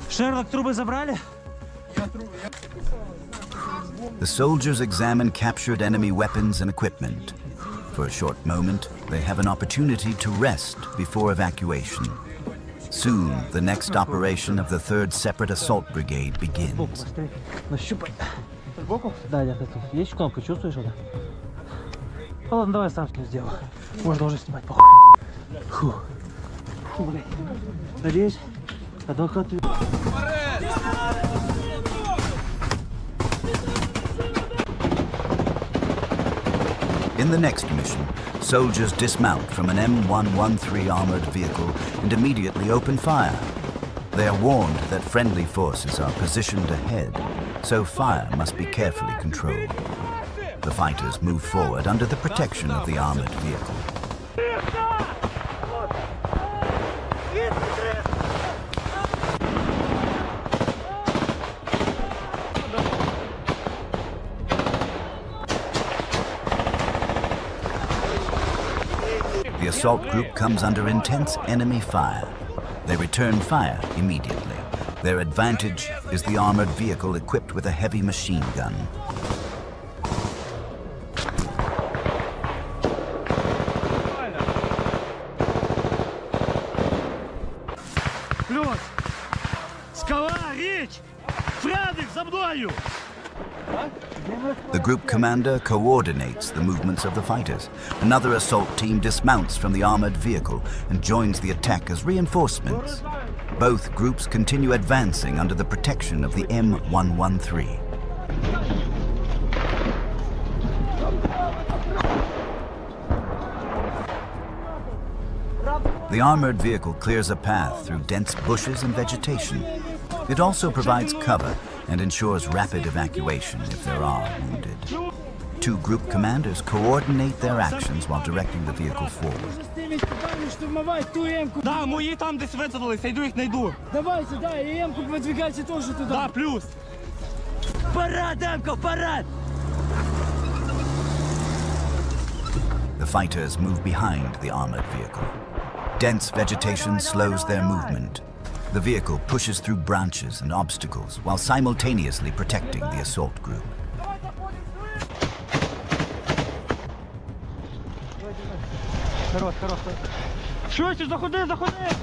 Шерлок, трубы забрали? The soldiers examine captured enemy weapons and equipment. For a short moment, they have an opportunity to rest before evacuation. Soon, the next operation of the 3rd Separate Assault Brigade begins. Нащупай. Сбоку? Да, я тут. Есть кнопку, чувствуешь это? Ладно, давай сам что сделаю. Можно уже снимать, похуй. Фу. Фу, блядь. Надеюсь, адвокат... In the next mission, soldiers dismount from an M113 armored vehicle and immediately open fire. They are warned that friendly forces are positioned ahead, so fire must be carefully controlled. The fighters move forward under the protection of the armored vehicle. The assault group comes under intense enemy fire. They return fire immediately. Their advantage is the armored vehicle equipped with a heavy machine gun. Плюс! Скала, речь! Фредик, за мною! The group commander coordinates the movements of the fighters. Another assault team dismounts from the armored vehicle and joins the attack as reinforcements. Both groups continue advancing under the protection of the M113. The armored vehicle clears a path through dense bushes and vegetation. It also provides cover and ensures rapid evacuation if there are wounded. Two group commanders coordinate their actions while directing the vehicle forward. Да, мої там десь висадилися, йду їх найду. Давай сюда, и М-ку подвигайся тоже туда. Да, плюс. Вперед, М-ка, вперед! The fighters move behind the armored vehicle. Dense vegetation slows their movement. The vehicle pushes through branches and obstacles while simultaneously protecting the assault group. Швидше, заходи, заходи!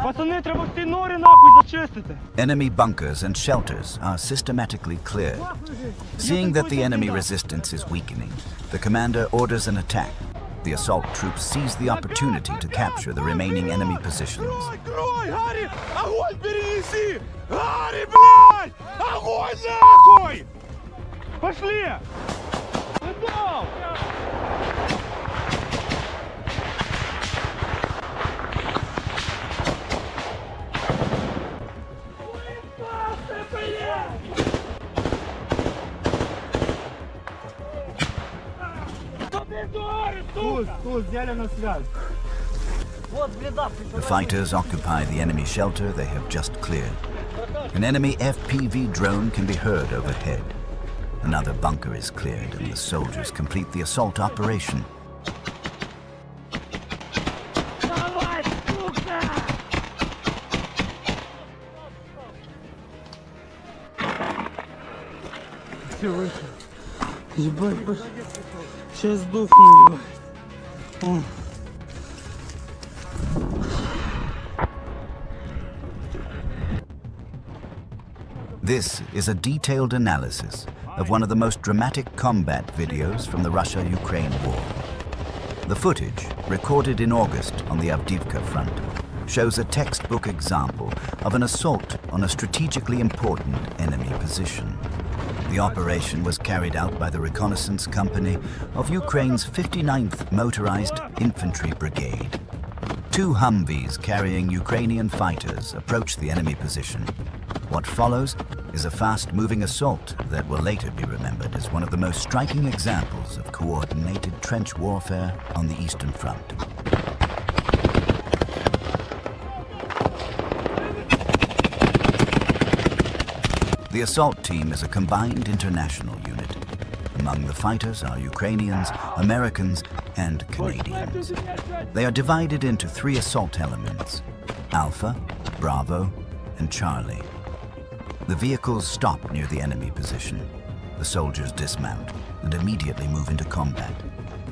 Пацани, треба ті нори нахуй зачистити. Enemy bunkers and shelters are systematically cleared. Seeing that the enemy resistance is weakening, the commander orders an attack. The assault troops seize the opportunity to capture the remaining enemy positions. Крой, Гарри! Огонь перенеси! Гарри, блядь! Огонь нахуй! Пошли! Готов! Тут, взяли на связь. The fighters occupy the enemy shelter they have just cleared. An enemy FPV drone can be heard overhead. Another bunker is cleared and the soldiers complete the assault operation. Ебать, сейчас сдохну, ебать. This is a detailed analysis of one of the most dramatic combat videos from the Russia-Ukraine war. The footage, recorded in August on the Avdiivka front, shows a textbook example of an assault on a strategically important enemy position. The operation was carried out by the reconnaissance company of Ukraine's 59th Motorized Infantry Brigade. Two Humvees carrying Ukrainian fighters approach the enemy position. What follows is a fast-moving assault that will later be remembered as one of the most striking examples of coordinated trench warfare on the Eastern Front. The assault team is a combined international unit. Among the fighters are Ukrainians, Americans, and Canadians. They are divided into three assault elements: Alpha, Bravo, and Charlie. The vehicles stop near the enemy position. The soldiers dismount and immediately move into combat.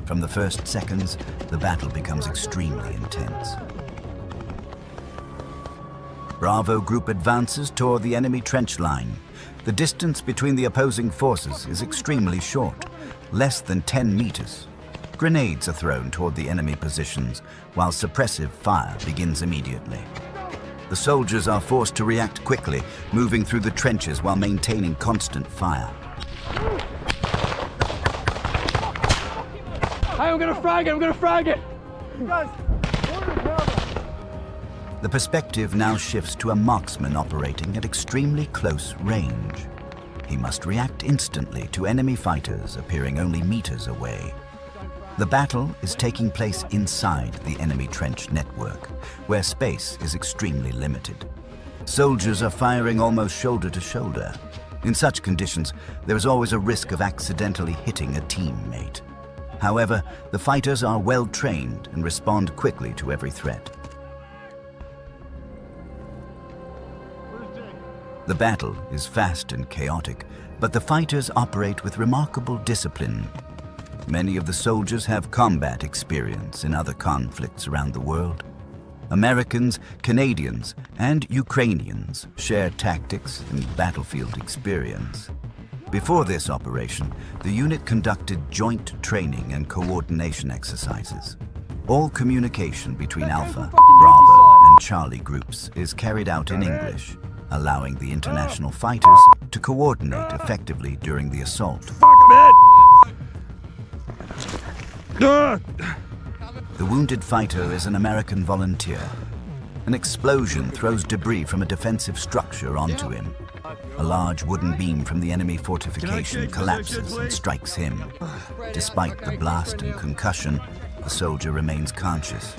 From the first seconds, the battle becomes extremely intense. Bravo Group advances toward the enemy trench line. The distance between the opposing forces is extremely short. less than 10 meters. Grenades are thrown toward the enemy positions, while suppressive fire begins immediately. The soldiers are forced to react quickly, moving through the trenches while maintaining constant fire. I'm gonna frag it! The perspective now shifts to a marksman operating at extremely close range. He must react instantly to enemy fighters appearing only meters away. The battle is taking place inside the enemy trench network, where space is extremely limited. Soldiers are firing almost shoulder to shoulder. In such conditions, there is always a risk of accidentally hitting a teammate. However, the fighters are well trained and respond quickly to every threat. The battle is fast and chaotic, but the fighters operate with remarkable discipline. Many of the soldiers have combat experience in other conflicts around the world. Americans, Canadians, and Ukrainians share tactics and battlefield experience. Before this operation, the unit conducted joint training and coordination exercises. All communication between Alpha, Bravo, and Charlie groups is carried out in English, allowing the international fighters to coordinate effectively during the assault. The wounded fighter is an American volunteer. An explosion throws debris from a defensive structure onto him. A large wooden beam from the enemy fortification collapses and strikes him. Despite the blast and concussion, the soldier remains conscious.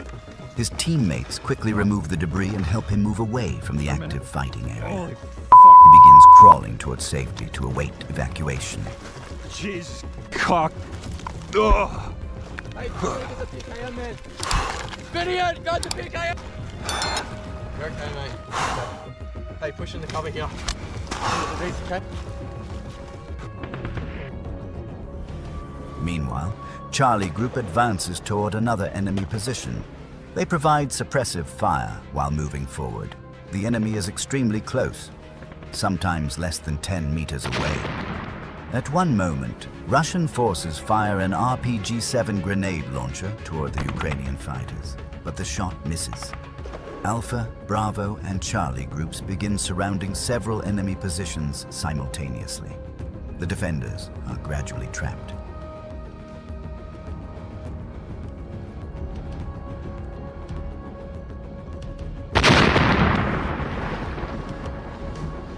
His teammates quickly remove the debris and help him move away from the active fighting area. He begins crawling towards safety to await evacuation. Jesus, cock. Ugh. Hey, pushing the cover here. Meanwhile, Charlie Group advances toward another enemy position. They provide suppressive fire while moving forward. The enemy is extremely close, sometimes less than 10 meters away. At one moment, Russian forces fire an RPG-7 grenade launcher toward the Ukrainian fighters, but the shot misses. Alpha, Bravo, and Charlie groups begin surrounding several enemy positions simultaneously. The defenders are gradually trapped.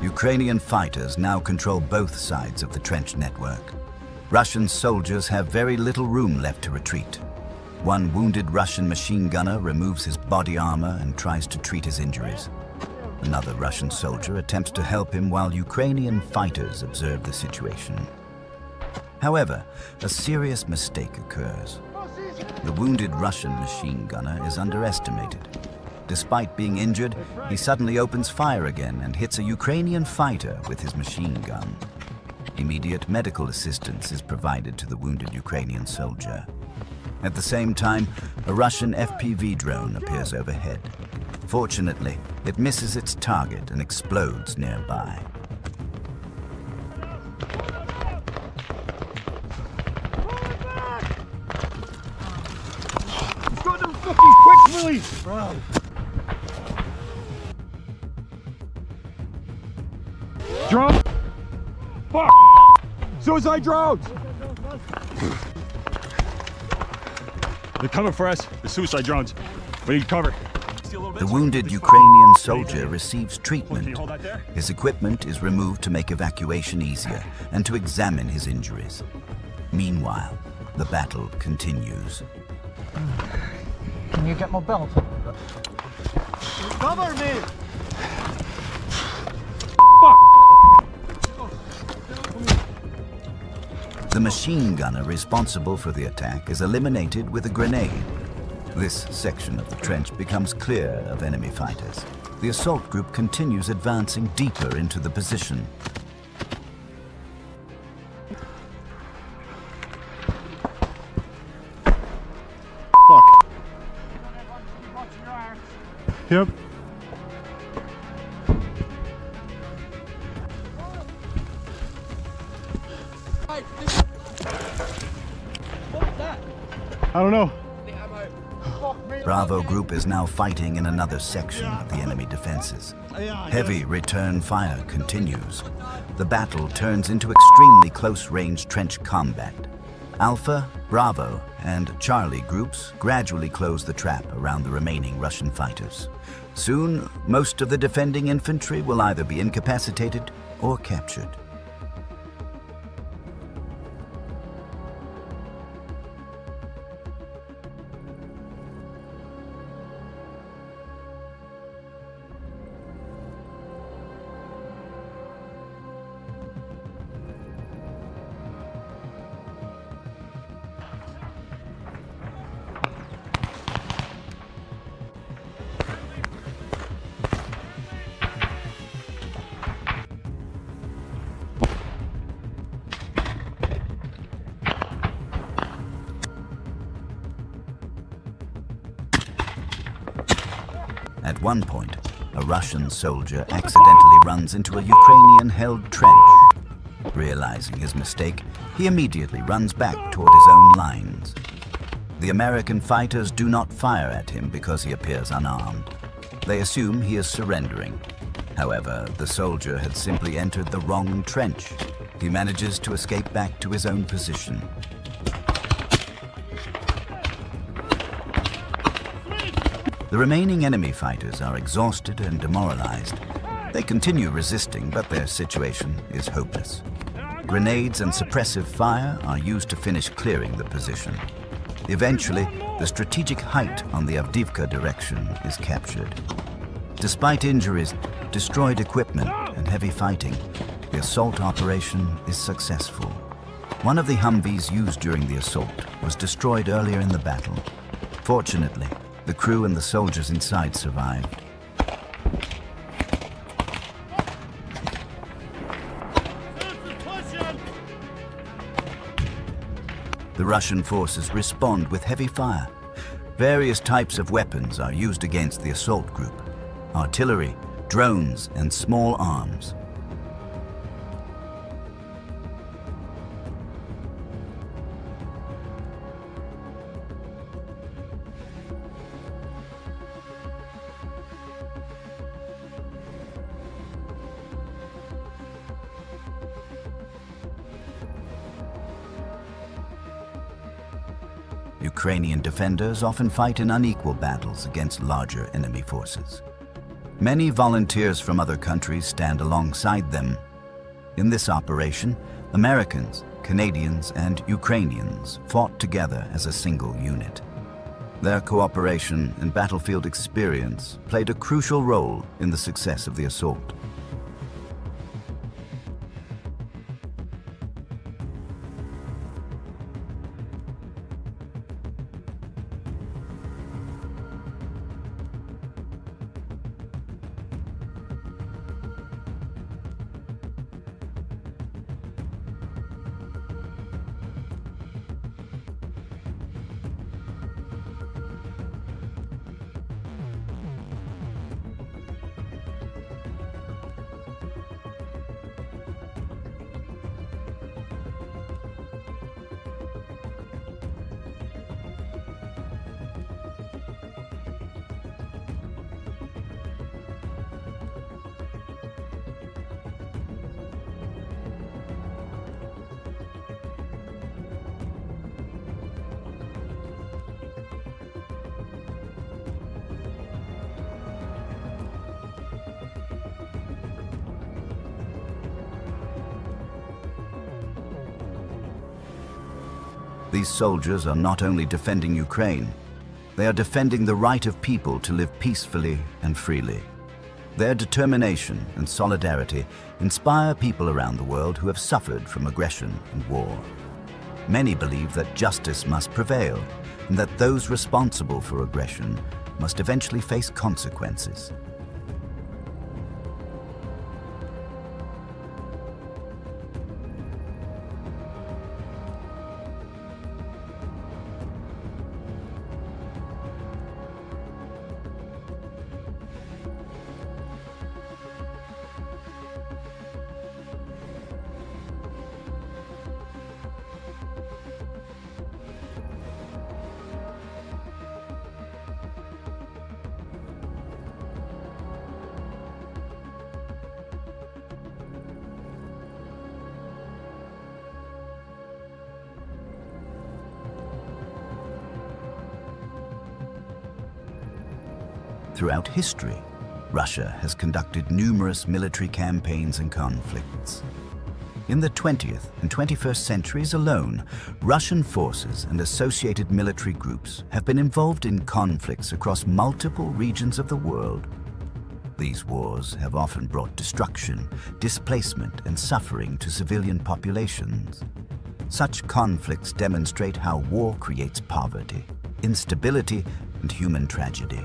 Ukrainian fighters now control both sides of the trench network. Russian soldiers have very little room left to retreat. One wounded Russian machine gunner removes his body armor and tries to treat his injuries. Another Russian soldier attempts to help him while Ukrainian fighters observe the situation. However, a serious mistake occurs. The wounded Russian machine gunner is underestimated. Despite being injured, he suddenly opens fire again and hits a Ukrainian fighter with his machine gun. Immediate medical assistance is provided to the wounded Ukrainian soldier. At the same time, a Russian FPV drone appears overhead. Fortunately, it misses its target and explodes nearby. Quick release! Bro. Drone! Fuck! Suicide drones! They're coming for us. The suicide drones. We need cover. The wounded Ukrainian soldier receives treatment. His equipment is removed to make evacuation easier and to examine his injuries. Meanwhile, the battle continues. Can you get my belt? Cover me! The machine gunner responsible for the attack is eliminated with a grenade. This section of the trench becomes clear of enemy fighters. The assault group continues advancing deeper into the position. Fuck. Yep. I don't know. Bravo Group is now fighting in another section of the enemy defenses. Heavy return fire continues. The battle turns into extremely close-range trench combat. Alpha, Bravo, and Charlie groups gradually close the trap around the remaining Russian fighters. Soon, most of the defending infantry will either be incapacitated or captured. At one point, a Russian soldier accidentally runs into a Ukrainian-held trench. Realizing his mistake, he immediately runs back toward his own lines. The American fighters do not fire at him because he appears unarmed. They assume he is surrendering. However, the soldier had simply entered the wrong trench. He manages to escape back to his own position. The remaining enemy fighters are exhausted and demoralized. They continue resisting, but their situation is hopeless. Grenades and suppressive fire are used to finish clearing the position. Eventually, the strategic height on the Avdiivka direction is captured. Despite injuries, destroyed equipment, and heavy fighting, the assault operation is successful. One of the Humvees used during the assault was destroyed earlier in the battle. Fortunately, the crew and the soldiers inside survived. The Russian forces respond with heavy fire. Various types of weapons are used against the assault group: artillery, drones, and small arms. Ukrainian defenders often fight in unequal battles against larger enemy forces. Many volunteers from other countries stand alongside them. In this operation, Americans, Canadians, and Ukrainians fought together as a single unit. Their cooperation and battlefield experience played a crucial role in the success of the assault. These soldiers are not only defending Ukraine, they are defending the right of people to live peacefully and freely. Their determination and solidarity inspire people around the world who have suffered from aggression and war. Many believe that justice must prevail and that those responsible for aggression must eventually face consequences. Throughout history, Russia has conducted numerous military campaigns and conflicts. In the 20th and 21st centuries alone, Russian forces and associated military groups have been involved in conflicts across multiple regions of the world. These wars have often brought destruction, displacement, and suffering to civilian populations. Such conflicts demonstrate how war creates poverty, instability, and human tragedy.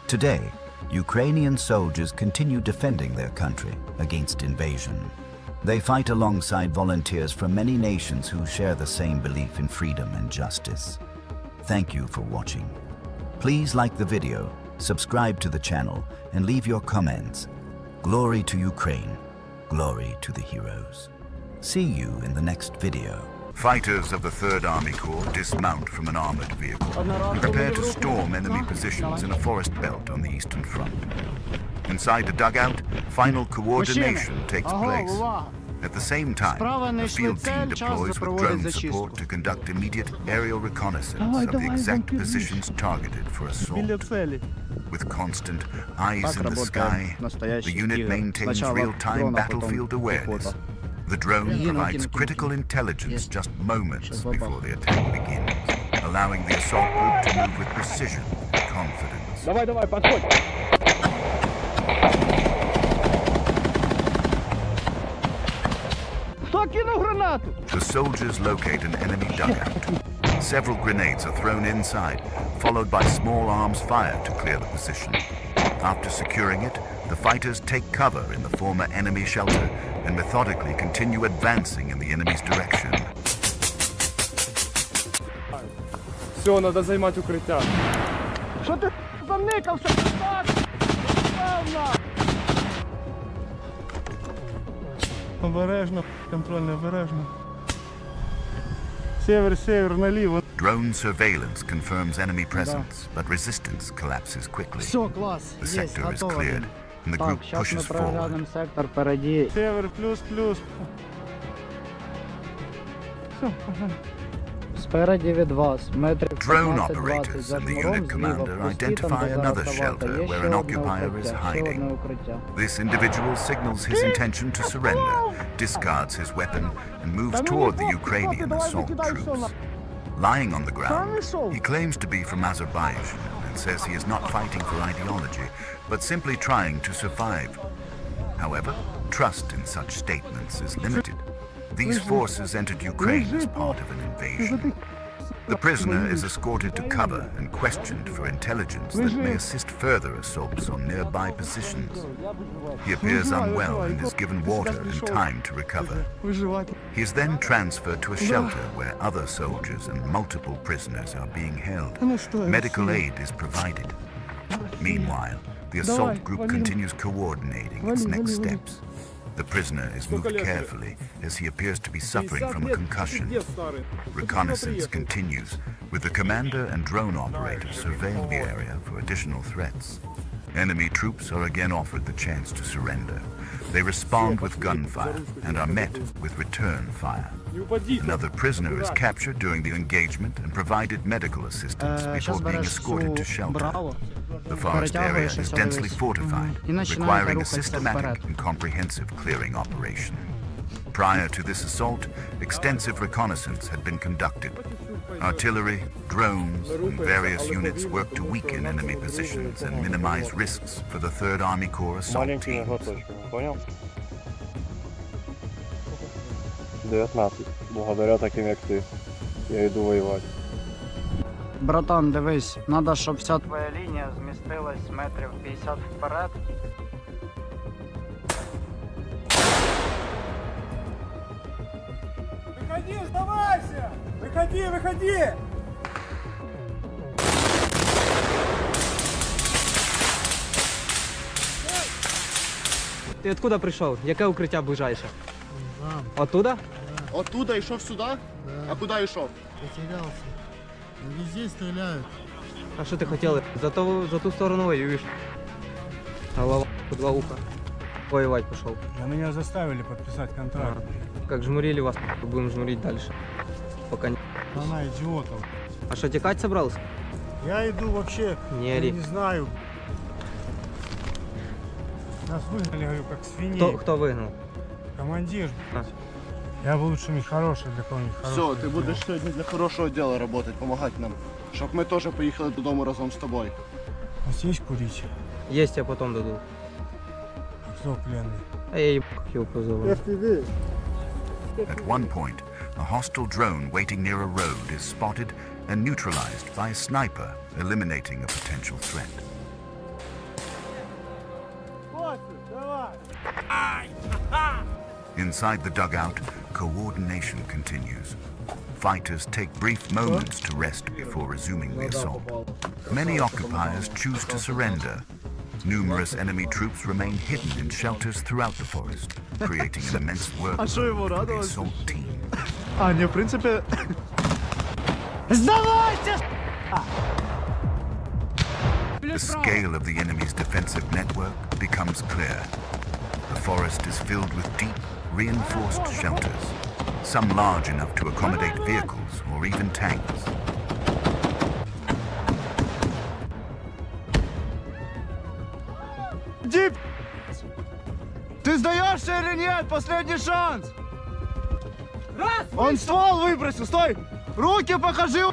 Today, Ukrainian soldiers continue defending their country against invasion. They fight alongside volunteers from many nations who share the same belief in freedom and justice. Thank you for watching. Please like the video, subscribe to the channel, and leave your comments. Glory to Ukraine. Glory to the heroes. See you in the next video. Fighters of the 3rd Army Corps dismount from an armored vehicle and prepare to storm enemy positions in a forest belt on the Eastern Front. Inside the dugout, final coordination takes place. At the same time, a field team deploys with drone support to conduct immediate aerial reconnaissance of the exact positions targeted for assault. With constant eyes in the sky, the unit maintains real-time battlefield awareness. The drone provides critical intelligence just moments before the attack begins, allowing the assault group to move with precision and confidence. Давай, подходь! Кто кинул гранату? The soldiers locate an enemy dugout. Several grenades are thrown inside, followed by small arms fire to clear the position. After securing it, the fighters take cover in the former enemy shelter and methodically continue advancing in the enemy's direction. Все, надо займать укриття. Що ти заникався? Обережно, контрольно, обережно. Север, наліво. Drone surveillance confirms enemy presence, but resistance collapses quickly. Все, класс. The sector is cleared, and the group pushes forward. Сектор впереди. Север, плюс. Все, погнали. Спереді від вас, метрів 15-20 Drone operators за and the шнуром unit зліва, commander пусті, identify там, де another зараз shelter тавалка. Є where ще an одне occupier is укриття, ще одне hiding. укриття. This individual signals his intention to surrender, discards his weapon, and moves toward the Ukrainian assault troops. Lying on the ground, he claims to be from Azerbaijan and says he is not fighting for ideology, but simply trying to survive. However, trust in such statements is limited. These forces entered Ukraine as part of an invasion. The prisoner is escorted to cover and questioned for intelligence that may assist further assaults on nearby positions. He appears unwell and is given water and time to recover. He is then transferred to a shelter where other soldiers and multiple prisoners are being held. Medical aid is provided. Meanwhile, the assault group continues coordinating its next steps. The prisoner is moved carefully as he appears to be suffering from a concussion. Reconnaissance continues, with the commander and drone operator surveying the area for additional threats. Enemy troops are again offered the chance to surrender. They respond with gunfire and are met with return fire. Another prisoner is captured during the engagement and provided medical assistance before being escorted to shelter. The forest area is densely fortified, requiring a systematic and comprehensive clearing operation. Prior to this assault, extensive reconnaissance had been conducted. Artillery, drones, and various units worked to weaken enemy positions and minimize risks for the 3rd Army Corps assault teams. 19. Благодаря таким як ти. Я йду воювати. Братан, дивись, треба, щоб вся твоя лінія змістилась метрів 50 вперед. Выходи, сдавайся! Выходи, выходи! Ти откуда прийшов? Яке укриття ближайше? Оттуда? Оттуда йшов сюди? А куди йшов? Потерялся. Везде стреляют. А що ти хотів? За ту сторону воюєш. Голова, два уха. Воевать пошел. Да меня заставили подписать контракт. Как жмурили вас, будем жмурить дальше. Пока не... Она идиотов. А что, текать собрался? Я иду вообще, Не я ори. не знаю. Нас выгнали, говорю, как свиней. Кто выгнал? Командир. Я бы лучше не хороший для кого-нибудь хорошого. Все, ти будеш сьогодні для хорошого діла працювати, допомагати нам. Щоб ми теж поїхали додому разом з тобою. У вас есть курить? Есть, я потом дадут. Кто пленный? А я ебать его позову. At one point, a hostile drone waiting near a road is spotted and neutralized by a sniper, eliminating a potential threat. Inside the dugout, coordination continues. Fighters take brief moments to rest before resuming the assault. Many occupiers choose to surrender. Numerous enemy troops remain hidden in shelters throughout the forest, creating an immense workload for the assault team. А, не, в принципі... Сдавайся! The scale of the enemy's defensive network becomes clear. The forest is filled with deep, reinforced shelters, some large enough to accommodate vehicles or even tanks. Дип! Ты сдаешься или нет? Последний шанс! Он ствол выбросил! Стой! Руки покажи!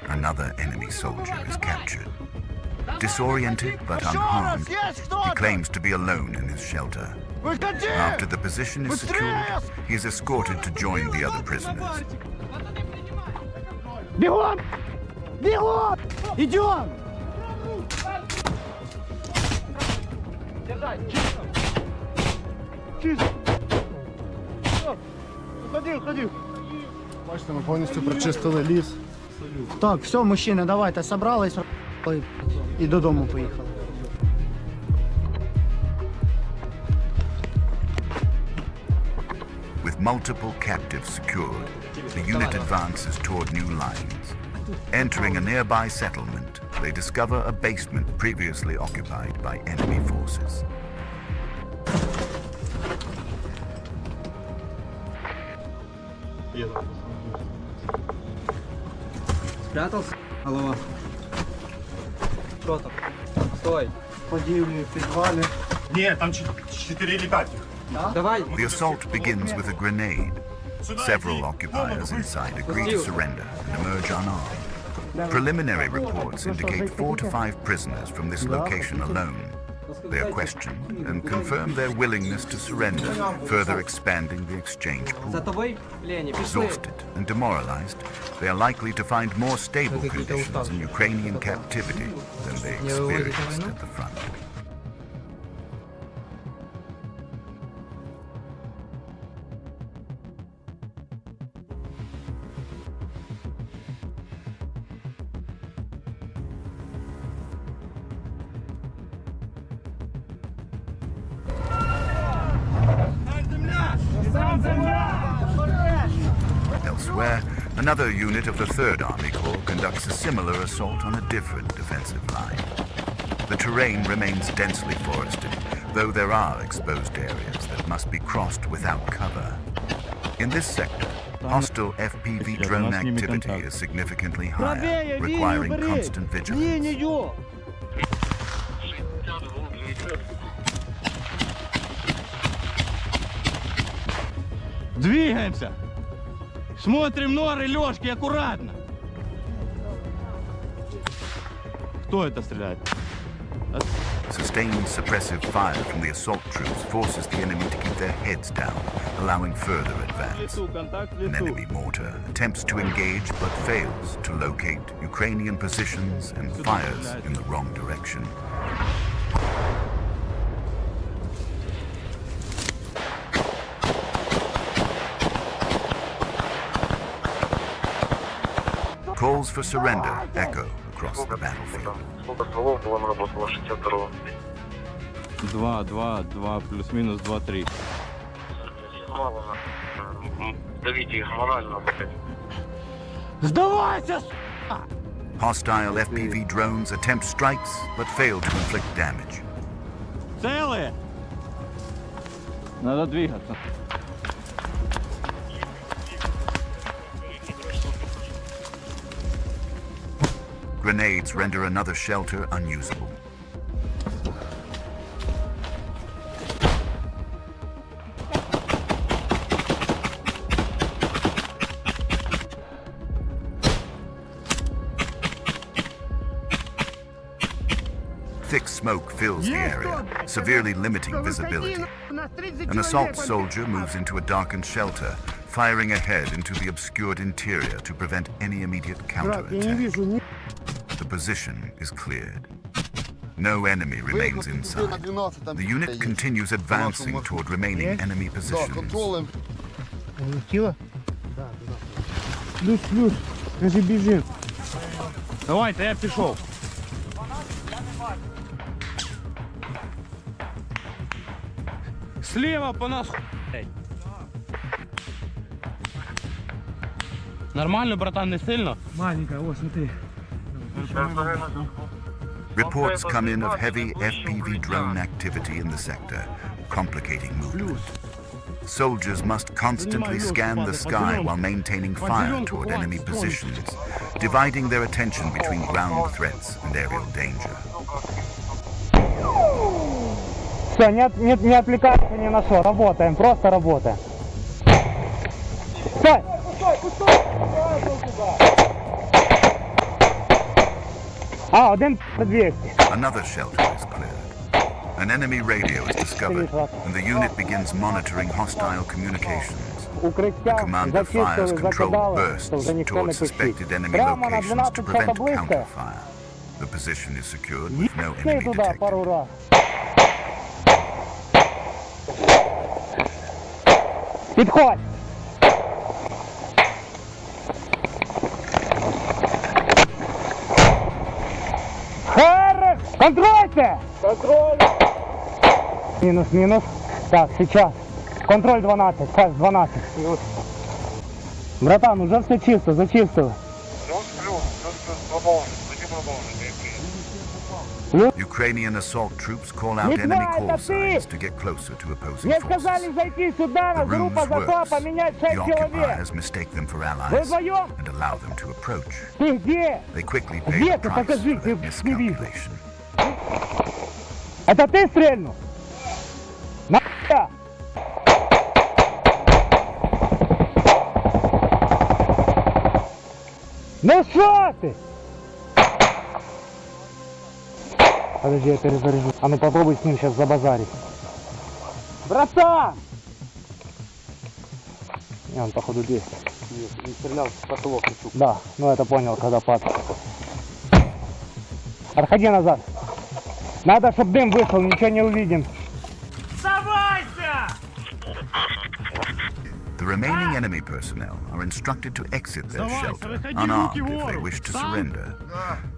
Another enemy soldier is captured. Disoriented but unharmed, he claims to be alone in his shelter. After the position is secured, he is escorted to join the other prisoners. Бегом! Бегом! Идем! Уходи. Бачите, ми повністю прочистили ліс. Так, все, мужчини, давайте, собрались і додому поїхали. With multiple captives secured, the unit advances toward new lines. Entering a nearby settlement, they discover a basement previously occupied by enemy forces. Спрятался? Голова. Что там? Стой. Подівлі, підвалі. Нет, там 4 или 5. Давай. The assault begins with a grenade. Several occupiers inside agree to surrender and emerge unarmed. Preliminary reports indicate 4 to 5 prisoners from this location alone. They are questioned and confirm their willingness to surrender, further expanding the exchange За pool. тобой, Лени, пішли. Exhausted and demoralized, they are likely to find more stable conditions in Ukrainian captivity than they experienced at the front. Elsewhere, another unit of the 3rd Army Corps conducts a similar assault on a different defensive line. The terrain remains densely forested, though there are exposed areas that must be crossed without cover. In this sector, Hostile FPV drone activity is significantly higher, requiring constant vigilance. Двигаемся! Смотрим норы, лёжки, аккуратно! Кто это стреляет? Sustained suppressive fire from the assault troops forces the enemy to keep their heads down, allowing further advance. An enemy mortar attempts to engage but fails to locate Ukrainian positions and fires in the wrong direction. Calls for surrender echo across the battlefield. 2 плюс-минус 2-3. Сдавайся, с***а! Hostile FPV drones attempt strikes but fail to inflict damage. Целые? Надо двигаться. Grenades render another shelter unusable. Thick smoke fills the area, severely limiting visibility. An assault soldier moves into a darkened shelter, firing ahead into the obscured interior to prevent any immediate counterattack. The position is cleared. No enemy remains inside. The unit continues advancing toward remaining enemy positions. Плюс, скажи, бежим. Давайте, я пішов. Слева по нас. Нормально, братан, не сильно? Маленькая, вот смотри. Reports come in of heavy FPV drone activity in the sector, complicating movement. Soldiers must constantly scan the sky while maintaining fire toward enemy positions, dividing their attention between ground threats and aerial danger. Все, не отвлекайся ни на что, работаем, просто работаем. Стой! Another shelter is cleared. An enemy radio is discovered, and the unit begins monitoring hostile communications. The commander fires controlled bursts towards suspected enemy locations to prevent counterfire. The position is secured with no enemy detected. Підходь! Контрольте! Контроль! Минус. Так, сейчас. Контроль 12, сейчас 12. Братан, уже все чисто, зачистил. Ukrainian assault troops call out enemy call signs to get closer to opposing forces. The ruse works. The occupiers mistake them for allies and allow them to approach. They quickly pay the price for their miscalculation. Это ты стрельнул? На***я! Ну что ты? Подожди, я перезаряжу. А ну попробуй с ним сейчас забазарить. Братан! Не, он походу здесь. Не стрелял, потолок. Да, ну это понял, когда падал. Отходи назад. Надо, чтобы дым вышел, ничего не увидим. The remaining enemy personnel are instructed to exit their shelter, unarmed if they wish to surrender.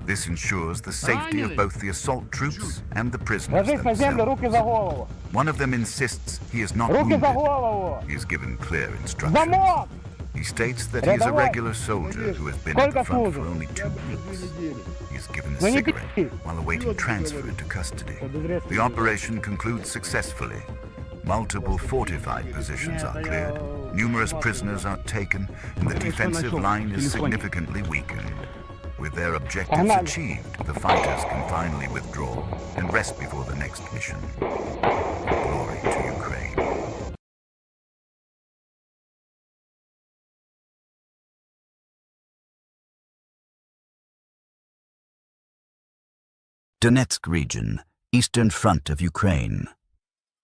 This ensures the safety of both the assault troops and the prisoners themselves. One of them insists he is not wounded. He is given clear instructions. He states that he is a regular soldier who has been at the front for only 2 weeks. He is given a cigarette while awaiting transfer into custody. The operation concludes successfully. Multiple fortified positions are cleared. Numerous prisoners are taken, and the defensive line is significantly weakened. With their objectives achieved, the fighters can finally withdraw and rest before the next mission. Glory to Ukraine. Donetsk region, eastern front of Ukraine.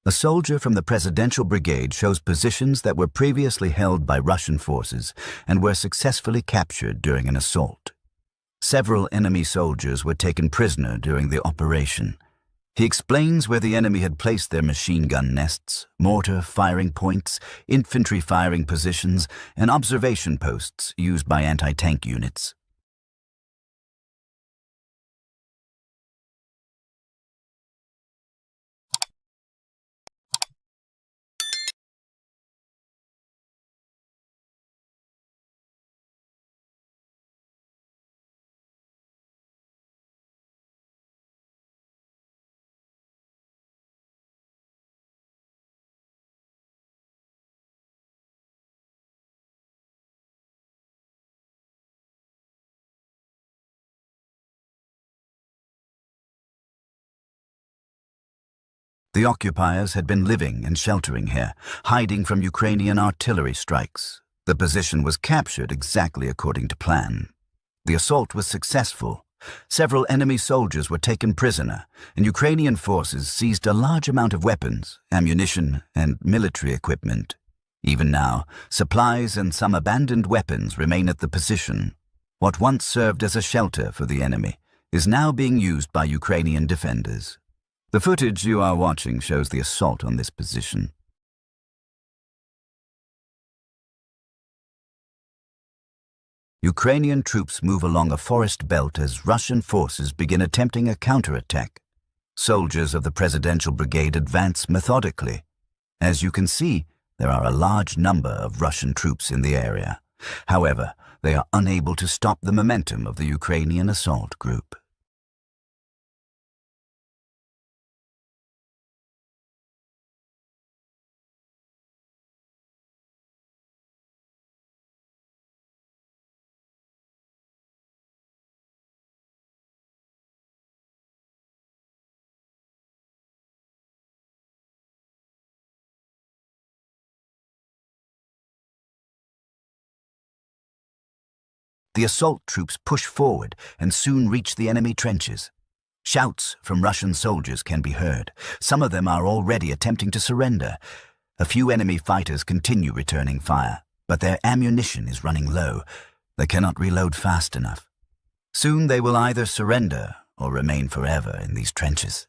A soldier from the Presidential Brigade shows positions that were previously held by Russian forces and were successfully captured during an assault. Several enemy soldiers were taken prisoner during the operation. He explains where the enemy had placed their machine gun nests, mortar firing points, infantry firing positions, and observation posts used by anti-tank units. The occupiers had been living and sheltering here, hiding from Ukrainian artillery strikes. The position was captured exactly according to plan. The assault was successful. Several enemy soldiers were taken prisoner, and Ukrainian forces seized a large amount of weapons, ammunition, and military equipment. Even now, supplies and some abandoned weapons remain at the position. What once served as a shelter for the enemy is now being used by Ukrainian defenders. The footage you are watching shows the assault on this position. Ukrainian troops move along a forest belt as Russian forces begin attempting a counterattack. Soldiers of the Presidential Brigade advance methodically. As you can see, there are a large number of Russian troops in the area. However, they are unable to stop the momentum of the Ukrainian assault group. The assault troops push forward and soon reach the enemy trenches. Shouts from Russian soldiers can be heard. Some of them are already attempting to surrender. A few enemy fighters continue returning fire, but their ammunition is running low. They cannot reload fast enough. Soon they will either surrender or remain forever in these trenches.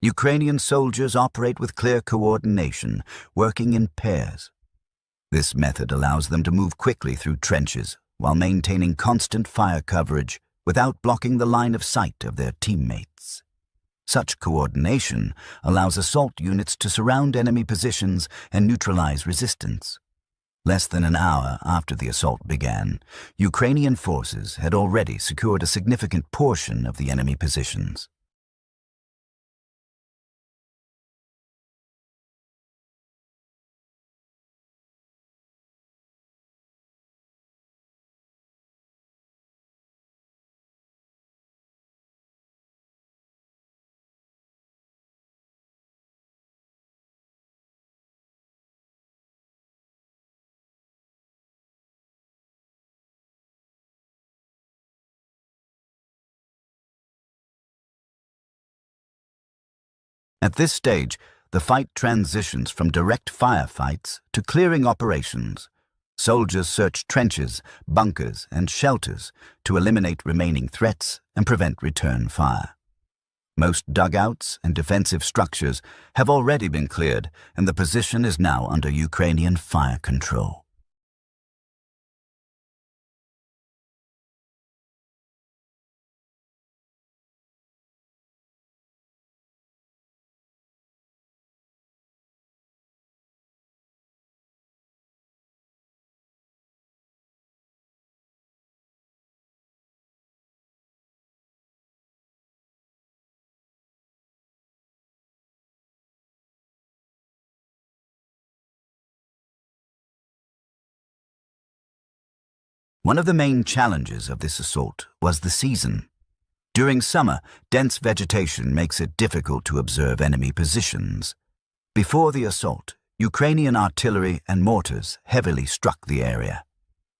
Ukrainian soldiers operate with clear coordination, working in pairs. This method allows them to move quickly through trenches while maintaining constant fire coverage without blocking the line of sight of their teammates. Such coordination allows assault units to surround enemy positions and neutralize resistance. Less than an hour after the assault began, Ukrainian forces had already secured a significant portion of the enemy positions. At this stage, the fight transitions from direct firefights to clearing operations. Soldiers search trenches, bunkers, and shelters to eliminate remaining threats and prevent return fire. Most dugouts and defensive structures have already been cleared, and the position is now under Ukrainian fire control. One of the main challenges of this assault was the season. During summer, dense vegetation makes it difficult to observe enemy positions. Before the assault, Ukrainian artillery and mortars heavily struck the area.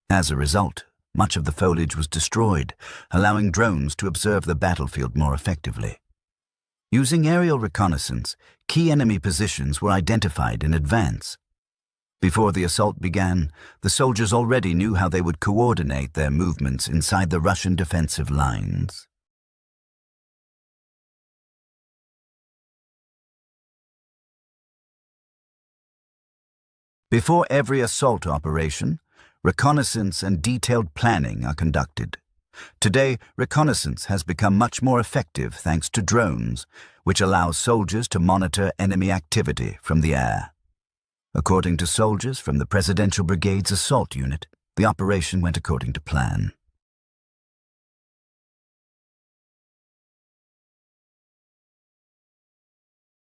As a result, much of the foliage was destroyed, allowing drones to observe the battlefield more effectively. Using aerial reconnaissance, key enemy positions were identified in advance. Before the assault began, the soldiers already knew how they would coordinate their movements inside the Russian defensive lines. Before every assault operation, reconnaissance and detailed planning are conducted. Today, reconnaissance has become much more effective thanks to drones, which allow soldiers to monitor enemy activity from the air. According to soldiers from the Presidential Brigade's assault unit, the operation went according to plan.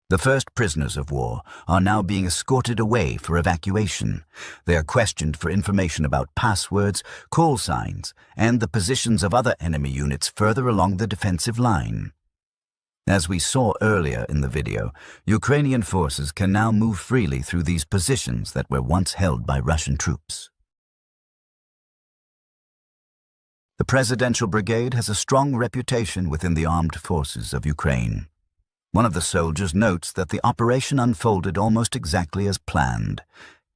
The first prisoners of war are now being escorted away for evacuation. They are questioned for information about passwords, call signs, and the positions of other enemy units further along the defensive line. As we saw earlier in the video, Ukrainian forces can now move freely through these positions that were once held by Russian troops. The Presidential Brigade has a strong reputation within the armed forces of Ukraine. One of the soldiers notes that the operation unfolded almost exactly as planned.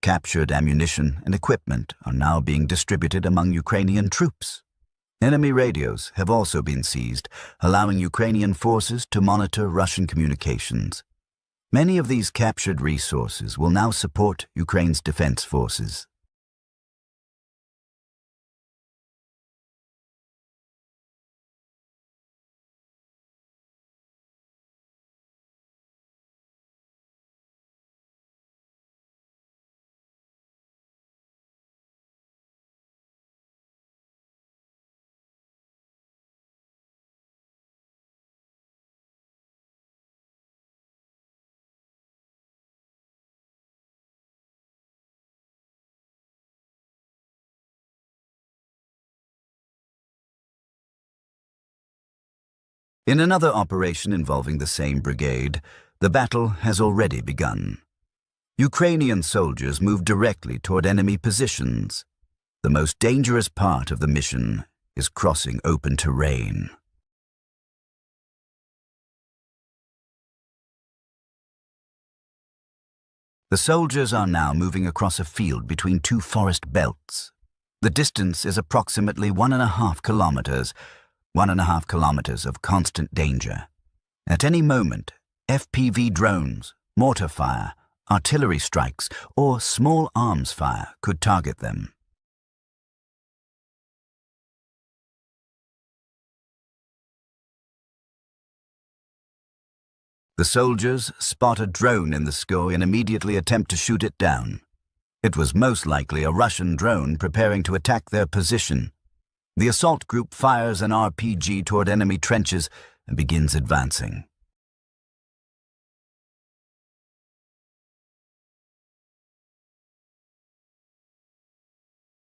Captured ammunition and equipment are now being distributed among Ukrainian troops. Enemy radios have also been seized, allowing Ukrainian forces to monitor Russian communications. Many of these captured resources will now support Ukraine's defense forces. In another operation involving the same brigade, the battle has already begun. Ukrainian soldiers move directly toward enemy positions. The most dangerous part of the mission is crossing open terrain. The soldiers are now moving across a field between two forest belts. The distance is approximately 1.5 kilometers, 1.5 kilometers of constant danger. At any moment, FPV drones, mortar fire, artillery strikes, or small arms fire could target them. The soldiers spot a drone in the sky and immediately attempt to shoot it down. It was most likely a Russian drone preparing to attack their position. The assault group fires an RPG toward enemy trenches and begins advancing.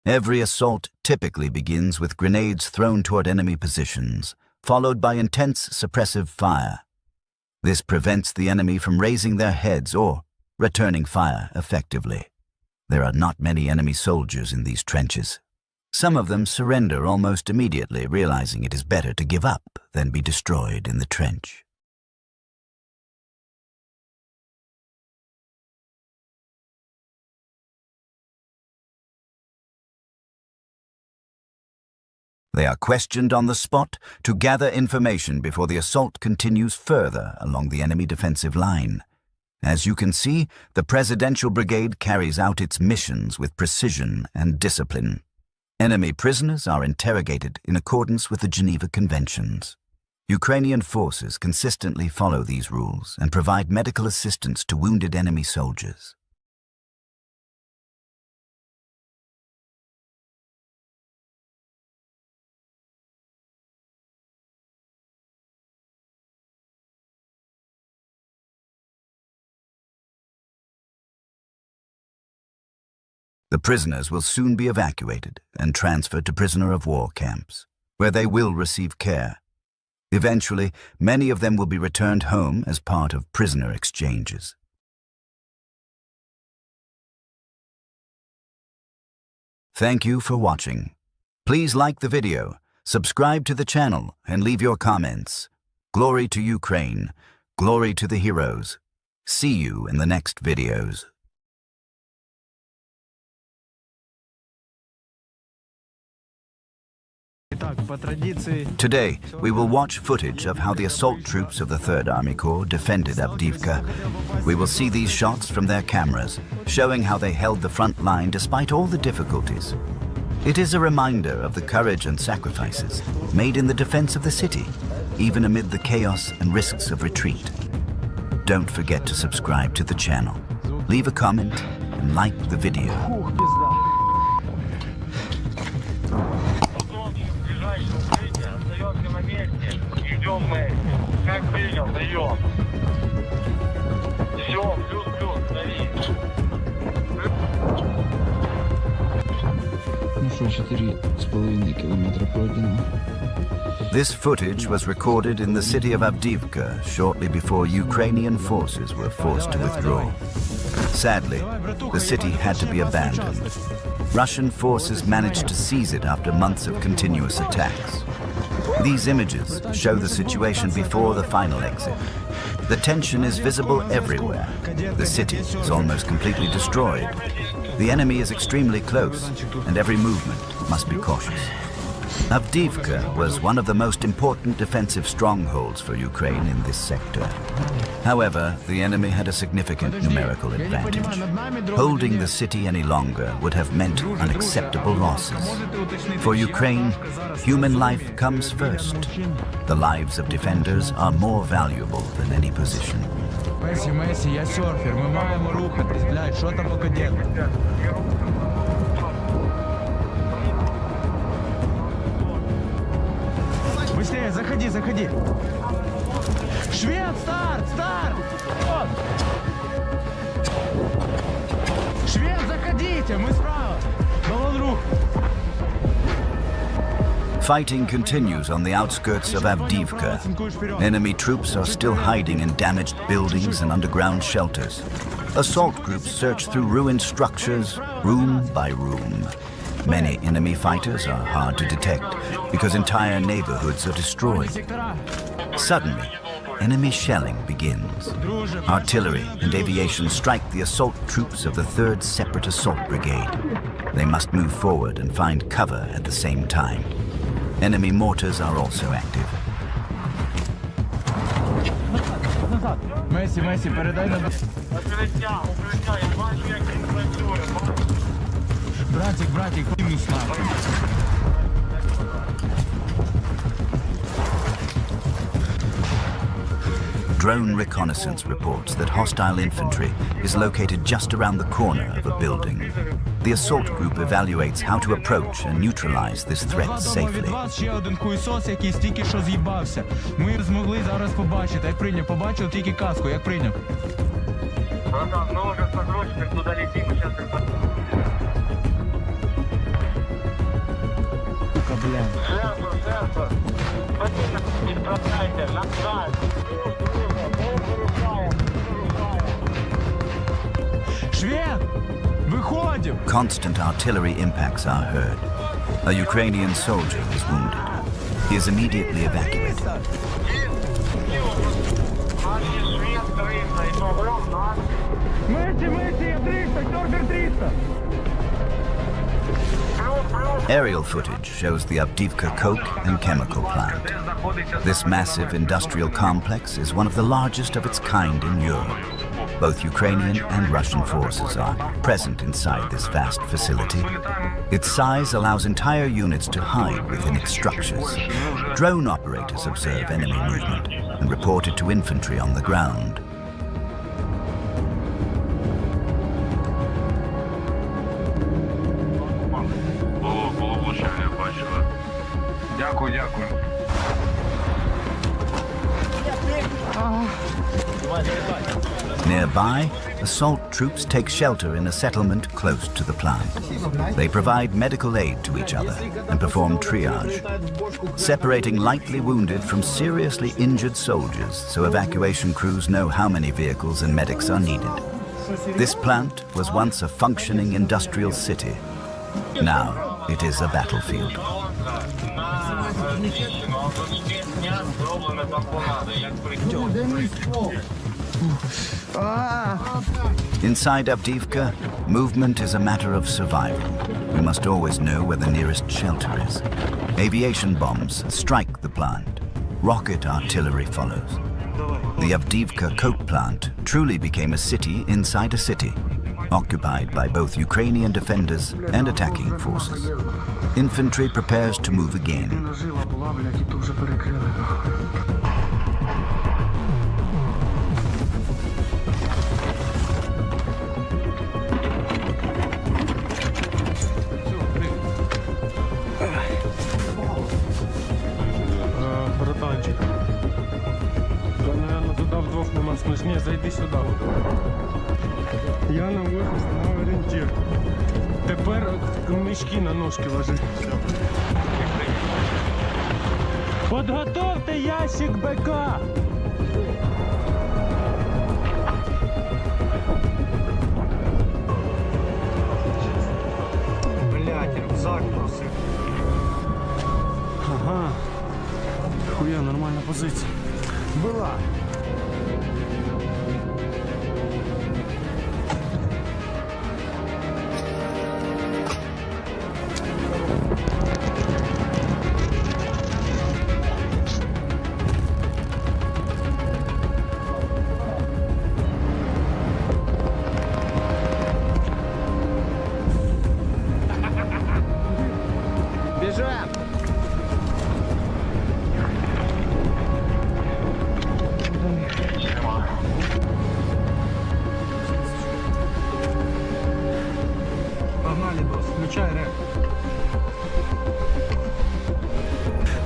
Every assault typically begins with grenades thrown toward enemy positions, followed by intense suppressive fire. This prevents the enemy from raising their heads or returning fire effectively. There are not many enemy soldiers in these trenches. Some of them surrender almost immediately, realizing it is better to give up than be destroyed in the trench. They are questioned on the spot to gather information before the assault continues further along the enemy defensive line. As you can see, the Presidential Brigade carries out its missions with precision and discipline. Enemy prisoners are interrogated in accordance with the Geneva Conventions. Ukrainian forces consistently follow these rules and provide medical assistance to wounded enemy soldiers. The prisoners will soon be evacuated and transferred to prisoner of war camps, where they will receive care. Eventually, many of them will be returned home as part of prisoner exchanges. Thank you for watching. Please like the video, subscribe to the channel, and leave your comments. Glory to Ukraine. Glory to the heroes. See you in the next videos. Today, we will watch footage of how the assault troops of the 3rd Army Corps defended Avdiivka. We will see these shots from their cameras, showing how they held the front line despite all the difficulties. It is a reminder of the courage and sacrifices made in the defense of the city, even amid the chaos and risks of retreat. Don't forget to subscribe to the channel, leave a comment, and like the video. This footage was recorded in the city of Avdiivka shortly before Ukrainian forces were forced to withdraw. Sadly, the city had to be abandoned. Russian forces managed to seize it after months of continuous attacks. These images show the situation before the final exit. The tension is visible everywhere. The city is almost completely destroyed. The enemy is extremely close, and every movement must be cautious. Avdiivka was one of the most important defensive strongholds for Ukraine in this sector. However, the enemy had a significant numerical advantage. Holding the city any longer would have meant unacceptable losses. For Ukraine, human life comes first. The lives of defenders are more valuable than any position. Месі, я серфер, ми маємо рухатись, блядь, що там по кадету? Быстрее, заходи. Швед, старт! Вот. Швед, заходите, мы справа. Баллон рух. Fighting continues on the outskirts of Avdiivka. Enemy troops are still hiding in damaged buildings and underground shelters. Assault groups search through ruined structures, room by room. Many enemy fighters are hard to detect because entire neighborhoods are destroyed. Suddenly, enemy shelling begins. Artillery and aviation strike the assault troops of the 3rd Separate Assault Brigade. They must move forward and find cover at the same time. Enemy mortars are also active. Месі, передай на... Братик, минус нахуй. Drone reconnaissance reports that hostile infantry is located just around the corner of a building. The assault group evaluates how to approach and neutralize this threat safely. Ще один хуйсос, який стільки що з'їбався. Ми змогли зараз побачити, як прийняв. Побачив тільки каску, як прийняв. Братан, мы уже с погрузчиком туда летим, сейчас... Сука, блядь. Сенсор. Не бросайте, назад. Швед! Выходим! Constant artillery impacts are heard. A Ukrainian soldier is wounded. He is immediately evacuated. Месі, 300, серфер 300! Aerial footage shows the Avdiivka coke and chemical plant. This massive industrial complex is one of the largest of its kind in Europe. Both Ukrainian and Russian forces are present inside this vast facility. Its size allows entire units to hide within its structures. Drone operators observe enemy movement and report it to infantry on the ground. Дякую. Nearby, assault troops take shelter in a settlement close to the plant. They provide medical aid to each other and perform triage, separating lightly wounded from seriously injured soldiers so evacuation crews know how many vehicles and medics are needed. This plant was once a functioning industrial city. Now it is a battlefield. Inside Avdiivka, movement is a matter of survival. We must always know where the nearest shelter is. Aviation bombs strike the plant. Rocket artillery follows. The Avdiivka coke plant truly became a city inside a city, occupied by both Ukrainian defenders and attacking forces. Infantry prepares to move again. Братанчик. Да, наверное, туда вдвох нема смысла. Не, зайди сюда. Я на вихід на орієнтир. Тепер мішки на ножки ложи. Подготовте ящик БК. Блять, рюкзак просив. Ага. Хуя, нормальна позиція. Була. Бежим! Погнали, бос, включай реп.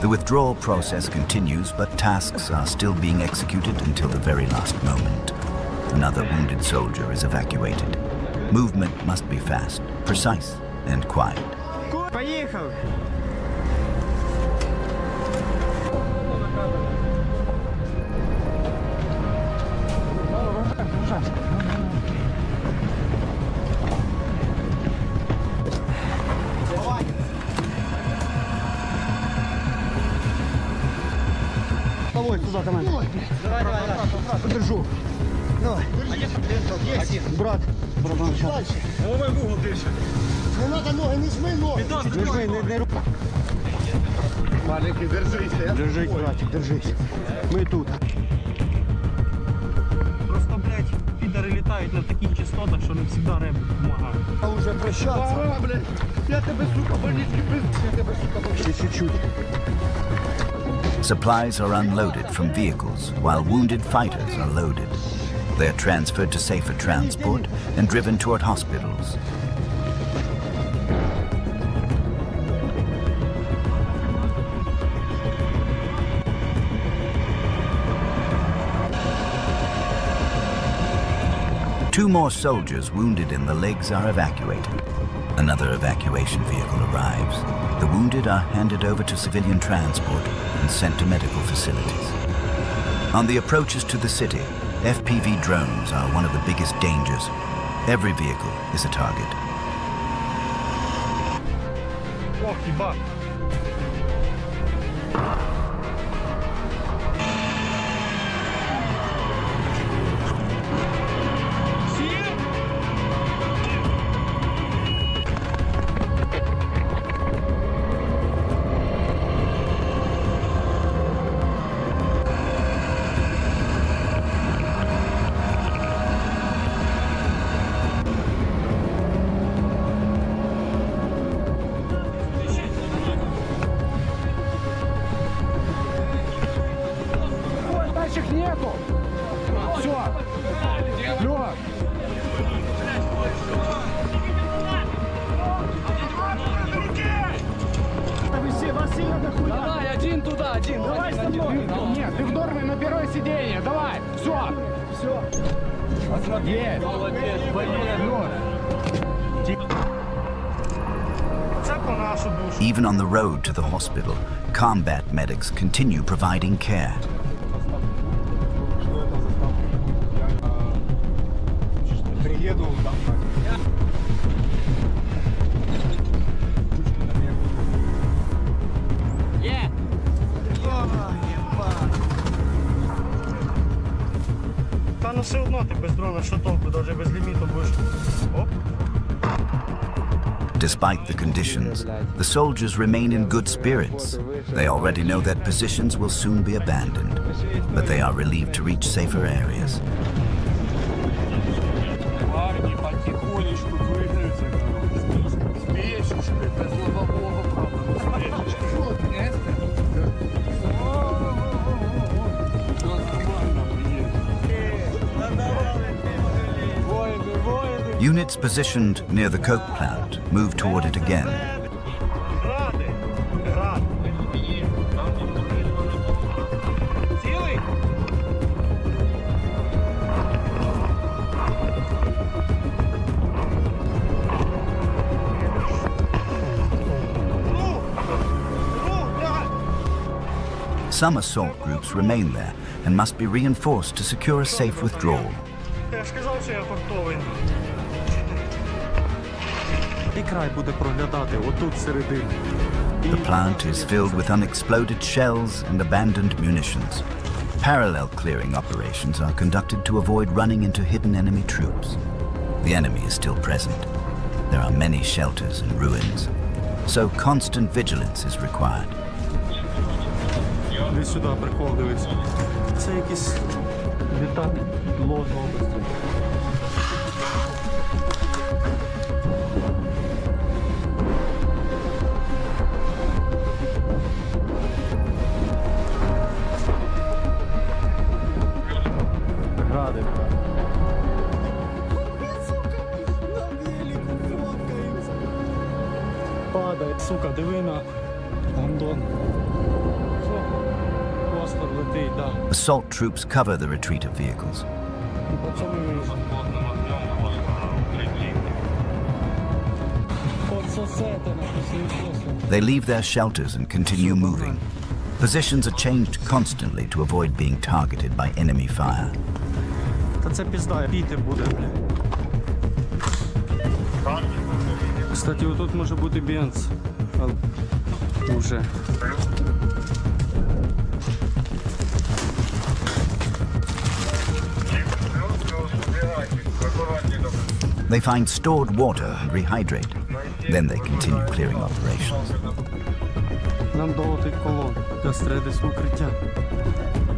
The withdrawal process continues, but tasks are still being executed until the very last moment. Another wounded soldier is evacuated. Movement must be fast, precise, and quiet. Поехал! Давай, туда, давай. Давай. Подержу. Давай. Есть. Брат. Братан, сейчас. Головой в угол дальше. Не надо ноги, не жми ноги. Не жми, не рука. Маленький, держись. Держись, братик, держись. Мы тут. Просто, блять, підари літають на таких частотах, що не завжди реп допомагає. А уже прощаться. Ага, блядь. Я тебе, сука, больнички пиздец. Я тебе, сука, больнички. Еще чуть-чуть. Supplies are unloaded from vehicles, while wounded fighters are loaded. They are transferred to safer transport and driven toward hospitals. Two more soldiers wounded in the legs are evacuated. Another evacuation vehicle arrives. The wounded are handed over to civilian transport and sent to medical facilities. On the approaches to the city, FPV drones are one of the biggest dangers. Every vehicle is a target. Ох, їбать. Нету! Все! Лёва! Давай, один туда, один. Давай со мной. Нет, ты в норме на первое сиденье. Давай, все. Even on the road to the hospital, combat medics continue providing care. Та ну все одно ти без дрона, що толку, навіть без ліміту будеш. Оп. Despite the conditions, the soldiers remain in good spirits. They already know that positions will soon be abandoned, but they are relieved to reach safer areas. Units positioned near the coke plant move toward it again. Some assault groups remain there and must be reinforced to secure a safe withdrawal. Я ж сказав, що я фартовий. І край буде проглядати отут середини. The plant is filled with unexploded shells and abandoned munitions. Parallel clearing operations are conducted to avoid running into hidden enemy troops. The enemy is still present. There are many shelters and ruins, so constant vigilance is required. Дивись сюди, прикол, дивись. Це якийсь літак лодного обстрілу. Гради. Падає, сука, диви на гондон. Assault troops cover the retreat of vehicles. They leave their shelters and continue moving. Positions are changed constantly to avoid being targeted by enemy fire. Та це пізда, піти буде, бля. Кстати, отут може бути бенз. Уже. They find stored water and rehydrate. Then they continue clearing operations. Нам долотить колон. Десь в укриття.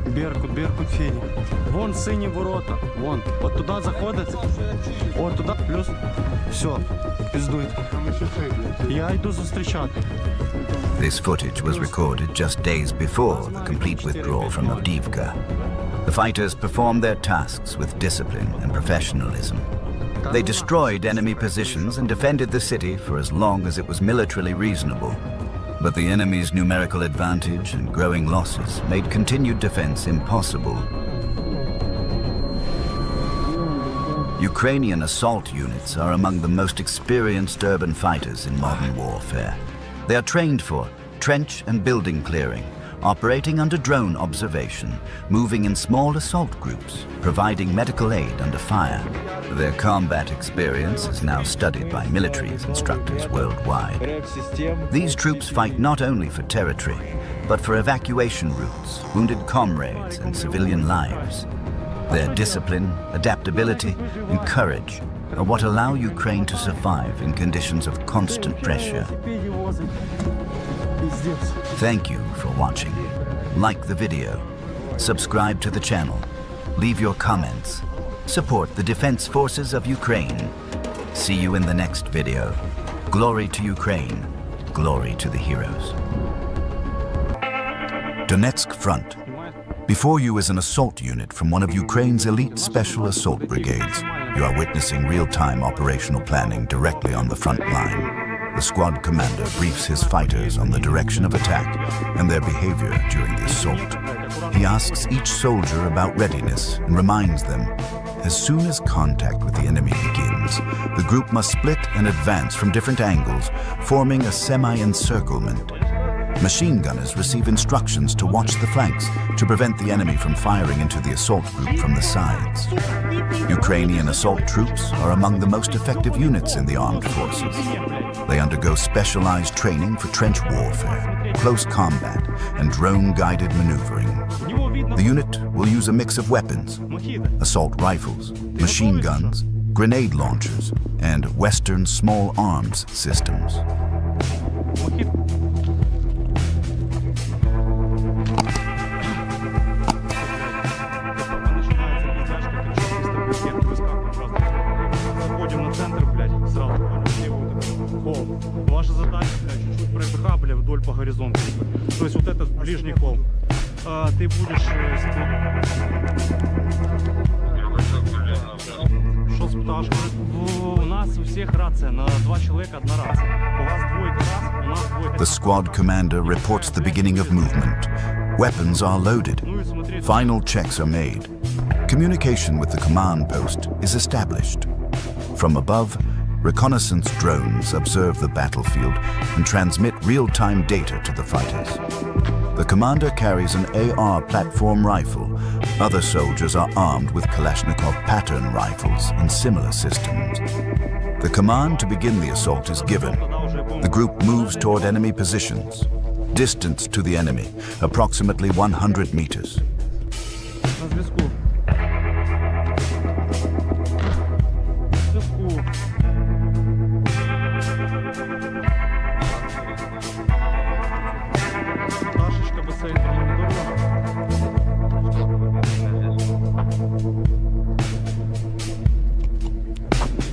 Беркут, Фені. Вон сині ворота. Вон. От туди заходить. От туди. Плюс. Все. Піздуйте. Я йду зустрічати. This footage was recorded just days before the complete withdrawal from Avdiivka. The fighters performed their tasks with discipline and professionalism. They destroyed enemy positions and defended the city for as long as it was militarily reasonable. But the enemy's numerical advantage and growing losses made continued defense impossible. Ukrainian assault units are among the most experienced urban fighters in modern warfare. They are trained for trench and building clearing, operating under drone observation, moving in small assault groups, providing medical aid under fire. Their combat experience is now studied by militaries instructors worldwide. These troops fight not only for territory, but for evacuation routes, wounded comrades, and civilian lives. Their discipline, adaptability, and courage are what allow Ukraine to survive in conditions of constant pressure. Thank you for watching. Like the video, subscribe to the channel, leave your comments, support the Defense Forces of Ukraine. See you in the next video. Glory to Ukraine, glory to the heroes. Donetsk Front. Before you is an assault unit from one of Ukraine's elite special assault brigades. You are witnessing real-time operational planning directly on the front line. the squad commander briefs his fighters on the direction of attack and their behavior during the assault. He asks each soldier about readiness and reminds them, as soon as contact with the enemy begins, the group must split and advance from different angles, forming a semi-encirclement. Machine gunners receive instructions to watch the flanks to prevent the enemy from firing into the assault group from the sides. Ukrainian assault troops are among the most effective units in the armed forces. They undergo specialized training for trench warfare, close combat, and drone-guided maneuvering. The unit will use a mix of weapons: assault rifles, machine guns, grenade launchers, and Western small arms systems. Ваша задача, чуть-чуть пробега, вдоль по горизонту. То есть вот этот ближний холм. Ты будешь... Что с пташкой? У нас у всех рация, на 2 человека 1 рация. У вас двойка раз, у нас двойка. The squad commander reports the beginning of movement. Weapons are loaded. Final checks are made. Communication with the command post is established. From above, reconnaissance drones observe the battlefield and transmit real-time data to the fighters. The commander carries an AR platform rifle. Other soldiers are armed with Kalashnikov pattern rifles and similar systems. The command to begin the assault is given. The group moves toward enemy positions. Distance to the enemy, approximately 100 meters.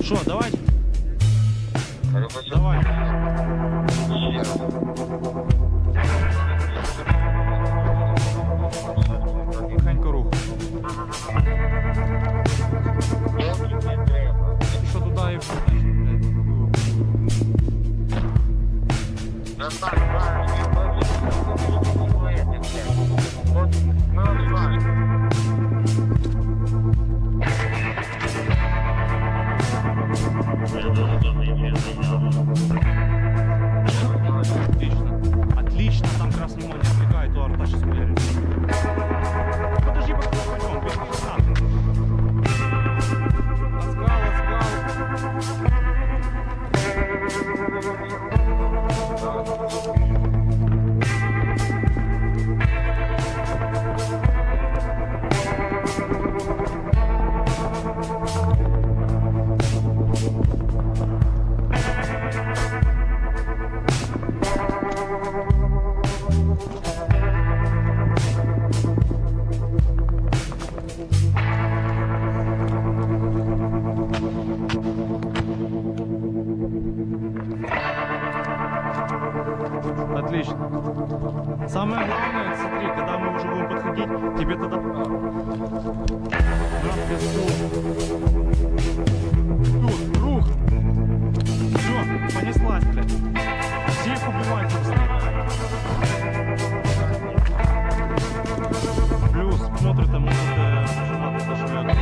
Что, давай? Давай. Тихонько рух. Что туда и... Отлично, там как раз внимание отвлекает, то арта сейчас ударит. Подожди, пока пойдем, без гранат. Отлично. Самое главное, смотри, когда мы уже будем подходить, тебе тогда... Рух! Все, понеслась, блядь. Всех убивать быстрее. Плюс смотрит, там может зажмет.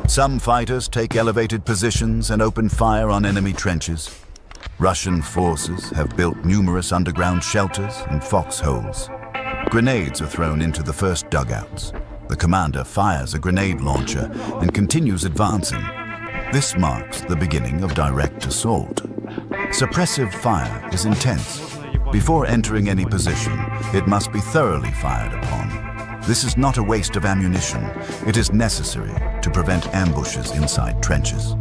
Some fighters take elevated positions and open fire on enemy trenches. Russian forces have built numerous underground shelters and foxholes. Grenades are thrown into the first dugouts. The commander fires a grenade launcher and continues advancing. This marks the beginning of direct assault. Suppressive fire is intense. Before entering any position, it must be thoroughly fired upon. This is not a waste of ammunition. It is necessary to prevent ambushes inside trenches.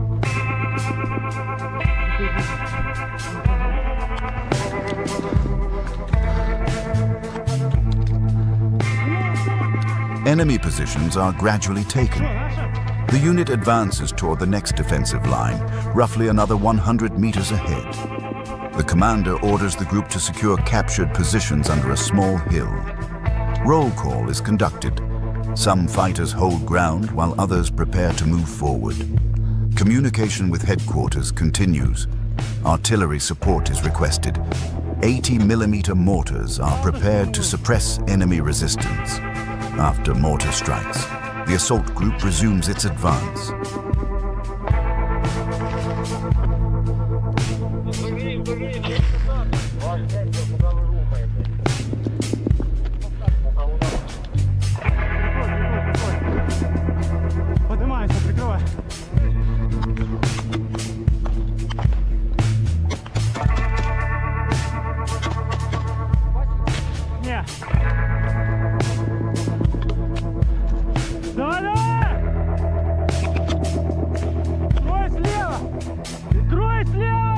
Enemy positions are gradually taken. The unit advances toward the next defensive line, roughly another 100 meters ahead. The commander orders the group to secure captured positions under a small hill. Roll call is conducted. Some fighters hold ground while others prepare to move forward. Communication with headquarters continues. Artillery support is requested. 80mm mortars are prepared to suppress enemy resistance. After mortar strikes, the assault group resumes its advance. Поднимайся, прикрывай. Не. Давай, давай! Трой слева! Трой слева!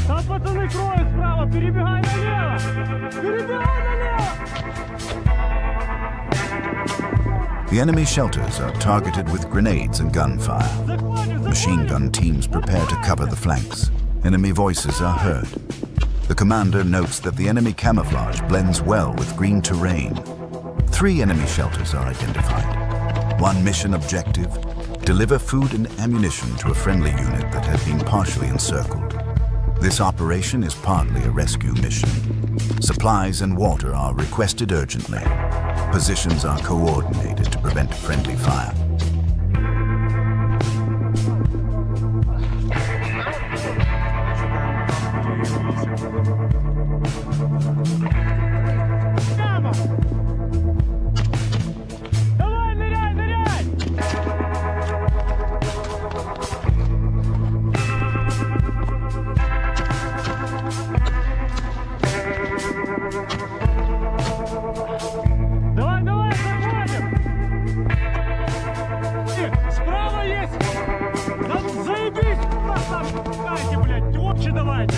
Там пацаны кроют справа, перебегай налево! Перебегай налево! The enemy shelters are targeted with grenades and gunfire. Machine gun teams prepare to cover the flanks. Enemy voices are heard. The commander notes that the enemy camouflage blends well with green terrain. 3 enemy shelters are identified. One mission objective: deliver food and ammunition to a friendly unit that had been partially encircled. This operation is partly a rescue mission. Supplies and water are requested urgently. Positions are coordinated to prevent friendly fire. Давай, ныряй, ныряй! Давай, давай, заходим! Справа есть! Да заебись! Нас там пускайте, блядь! Тёпче давайте!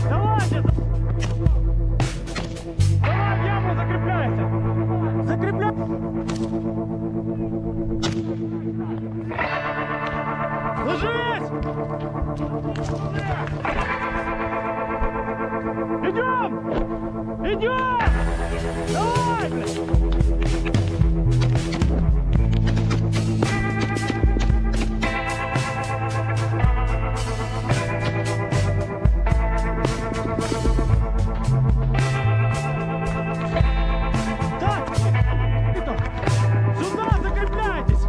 Давайте! Давай в яму закрепляйся! Закрепляй! Ложись! Идем! Идем! Давай! Так! Сюда закрепляйтесь!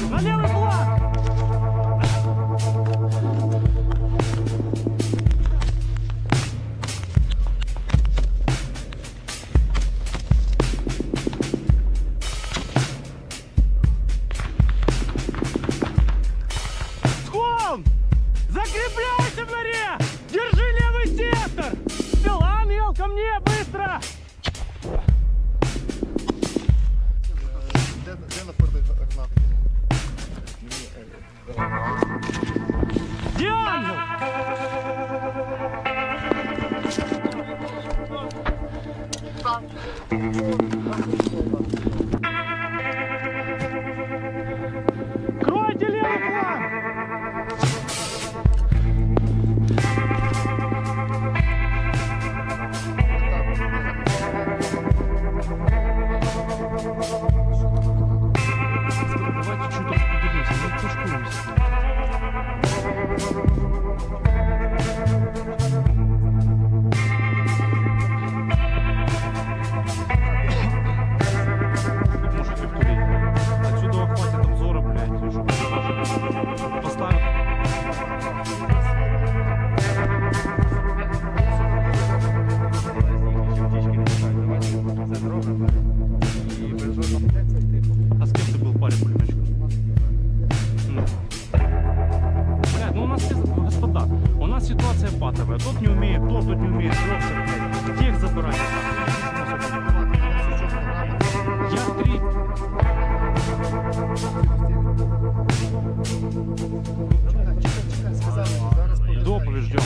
На левый фланг! Схом! Закрепляйся в норе! Держи левый сектор! Стрела, Ангел, ко мне, быстро! Где Ангел? Кройте левый фланг! Давайте чуть распределимся, мы пушкуемся. захватывает. Тот не умеет, тот тут не умеет. Хлопцы, блядь. Тех забирать. Я 3. Доповедь ждем.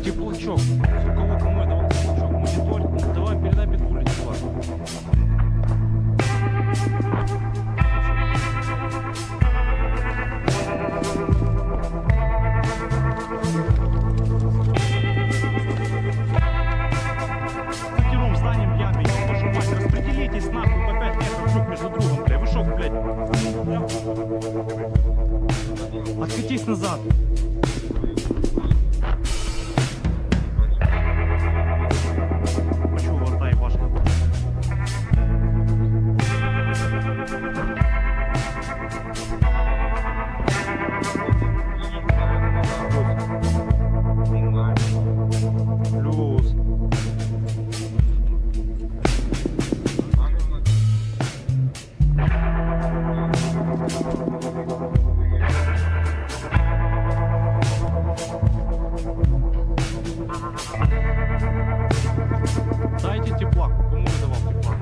Теплачок. Кого я давал теплачок? Монитор. Давай передай питбулю теплак. Пятером станем яме, вашу мать, распределитесь нахуй по 5 метров друг между другом, бля. Вы шо, блядь? Откатись назад. Почему ворта и башня? Плюс. Дайте теплак. Кому я давал теплак?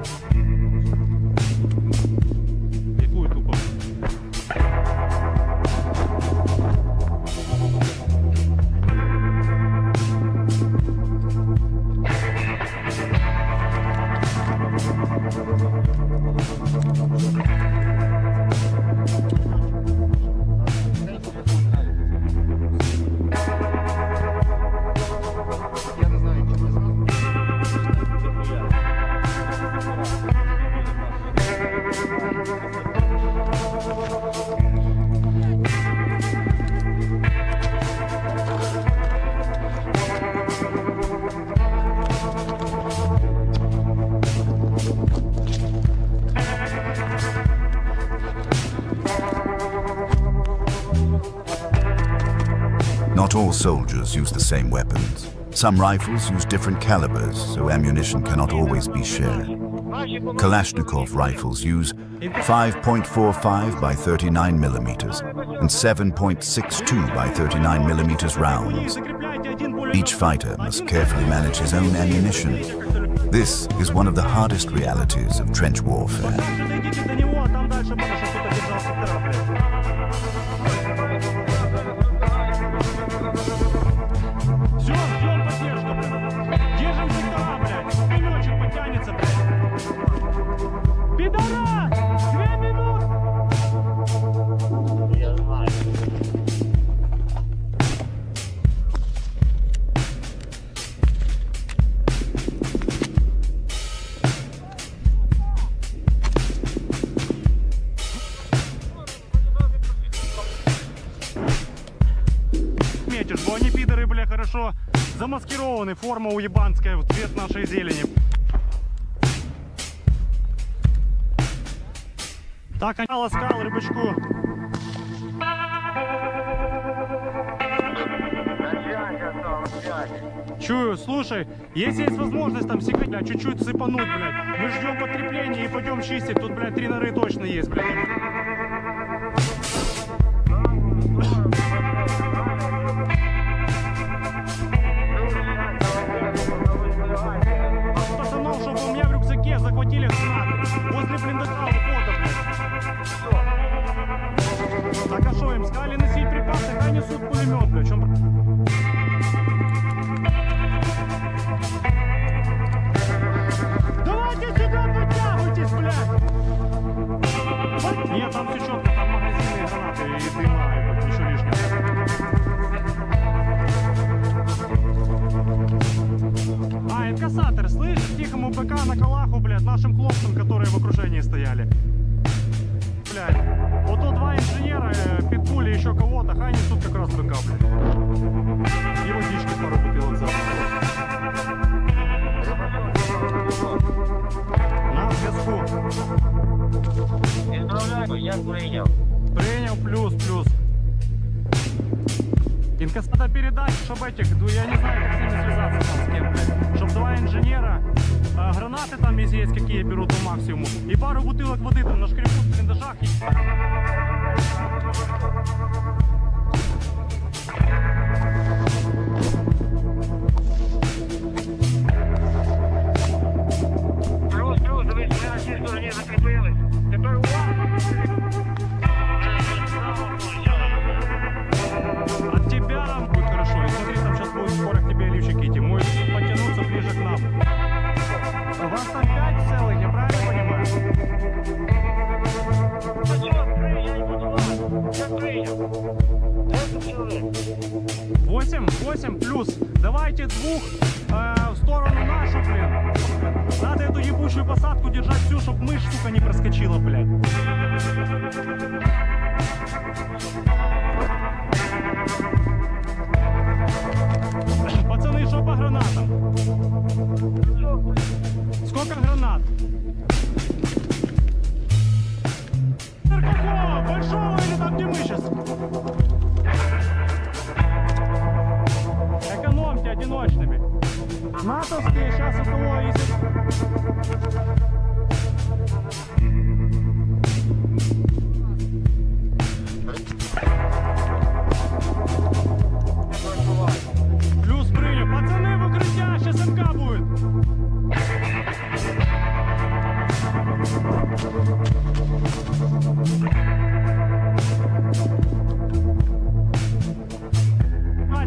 Якую тупо? Not all soldiers use the same weapons. Some rifles use different calibers, so ammunition cannot always be shared. Kalashnikov rifles use 5.45 by 39 millimeters and 7.62 by 39 millimeters rounds. Each fighter must carefully manage his own ammunition. This is one of the hardest realities of trench warfare. Все, ждем поддержку, блядь. Держим сектора, блядь. Пулеметчик подтянется, блядь. Пидорас! 2 минуты! Я знаю. Метишь, бо они пидоры, бля, хорошо замаскированы, форма уебанская в цвет нашей зелени. Так, они ласкал рыбачку. Чую, слушай, если есть возможность там секрет, бля, чуть-чуть сыпануть, блядь. Мы ждем подкрепления и пойдем чистить. Тут, блядь, 3 норы точно есть, блядь. Пацанов, чтобы у меня в рюкзаке захватили гранаты. Возле блиндажа ухода, блядь. Так, а что им сказали носить припасы, хай несут пулемет, блядь. Чем... Давайте сюда подтягивайтесь, блядь! Нет, там все четко, там магазины и гранаты и дыма, и ничего лишнего. А, это кассатор, слышишь? Тихому БК на Калаху, блядь, нашим хлопцам, которые в окружении стояли. Блядь, вот тут 2 инженера, питбули, еще кого-то, хай несут как раз БК, блядь. И водички пару бутылок за. На зв'язку. Я принял. Принял, плюс. Инкассата передать, чтобы этих, я не знаю, как с ними связаться там, с кем, блядь. Чтоб два инженера, гранаты там, если есть какие, берут по максимуму. И пару бутылок воды там нашкребут в блиндажах. Плюс, дивись, ми на цій стороні закріпились. Тепер увага! От тебя нам будет хорошо. И смотри, там сейчас будет скоро к тебе лифчик идти. Может потянуться ближе к нам. У вас там 5 целых, я правильно понимаю? Восемь плюс. Давайте двух в сторону нашу, блин. Надо эту ебучую посадку держать всю, чтобы мышь, сука, не проскочила, блядь. Пацаны, что по гранатам? Сколько гранат? Какого? Большого или там, где мы сейчас? Экономьте одиночными. НАТОвские сейчас у кого есть? Плюс принял. Пацаны, в укрытие, сейчас МК будет.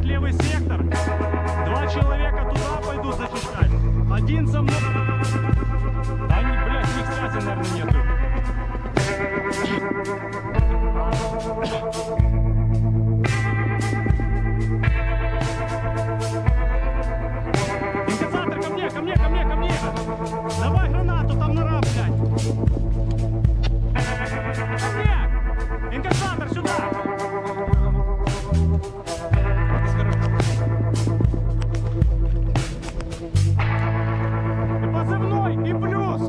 Левый сектор. 2 человека туда пойдут защищать. Один со мной. Они, блядь, у них связи, наверное, нету. Инкассатор, ко мне! Давай гранату, там нора, блядь. Ко мне! Инкассатор, сюда! Позывной и плюс!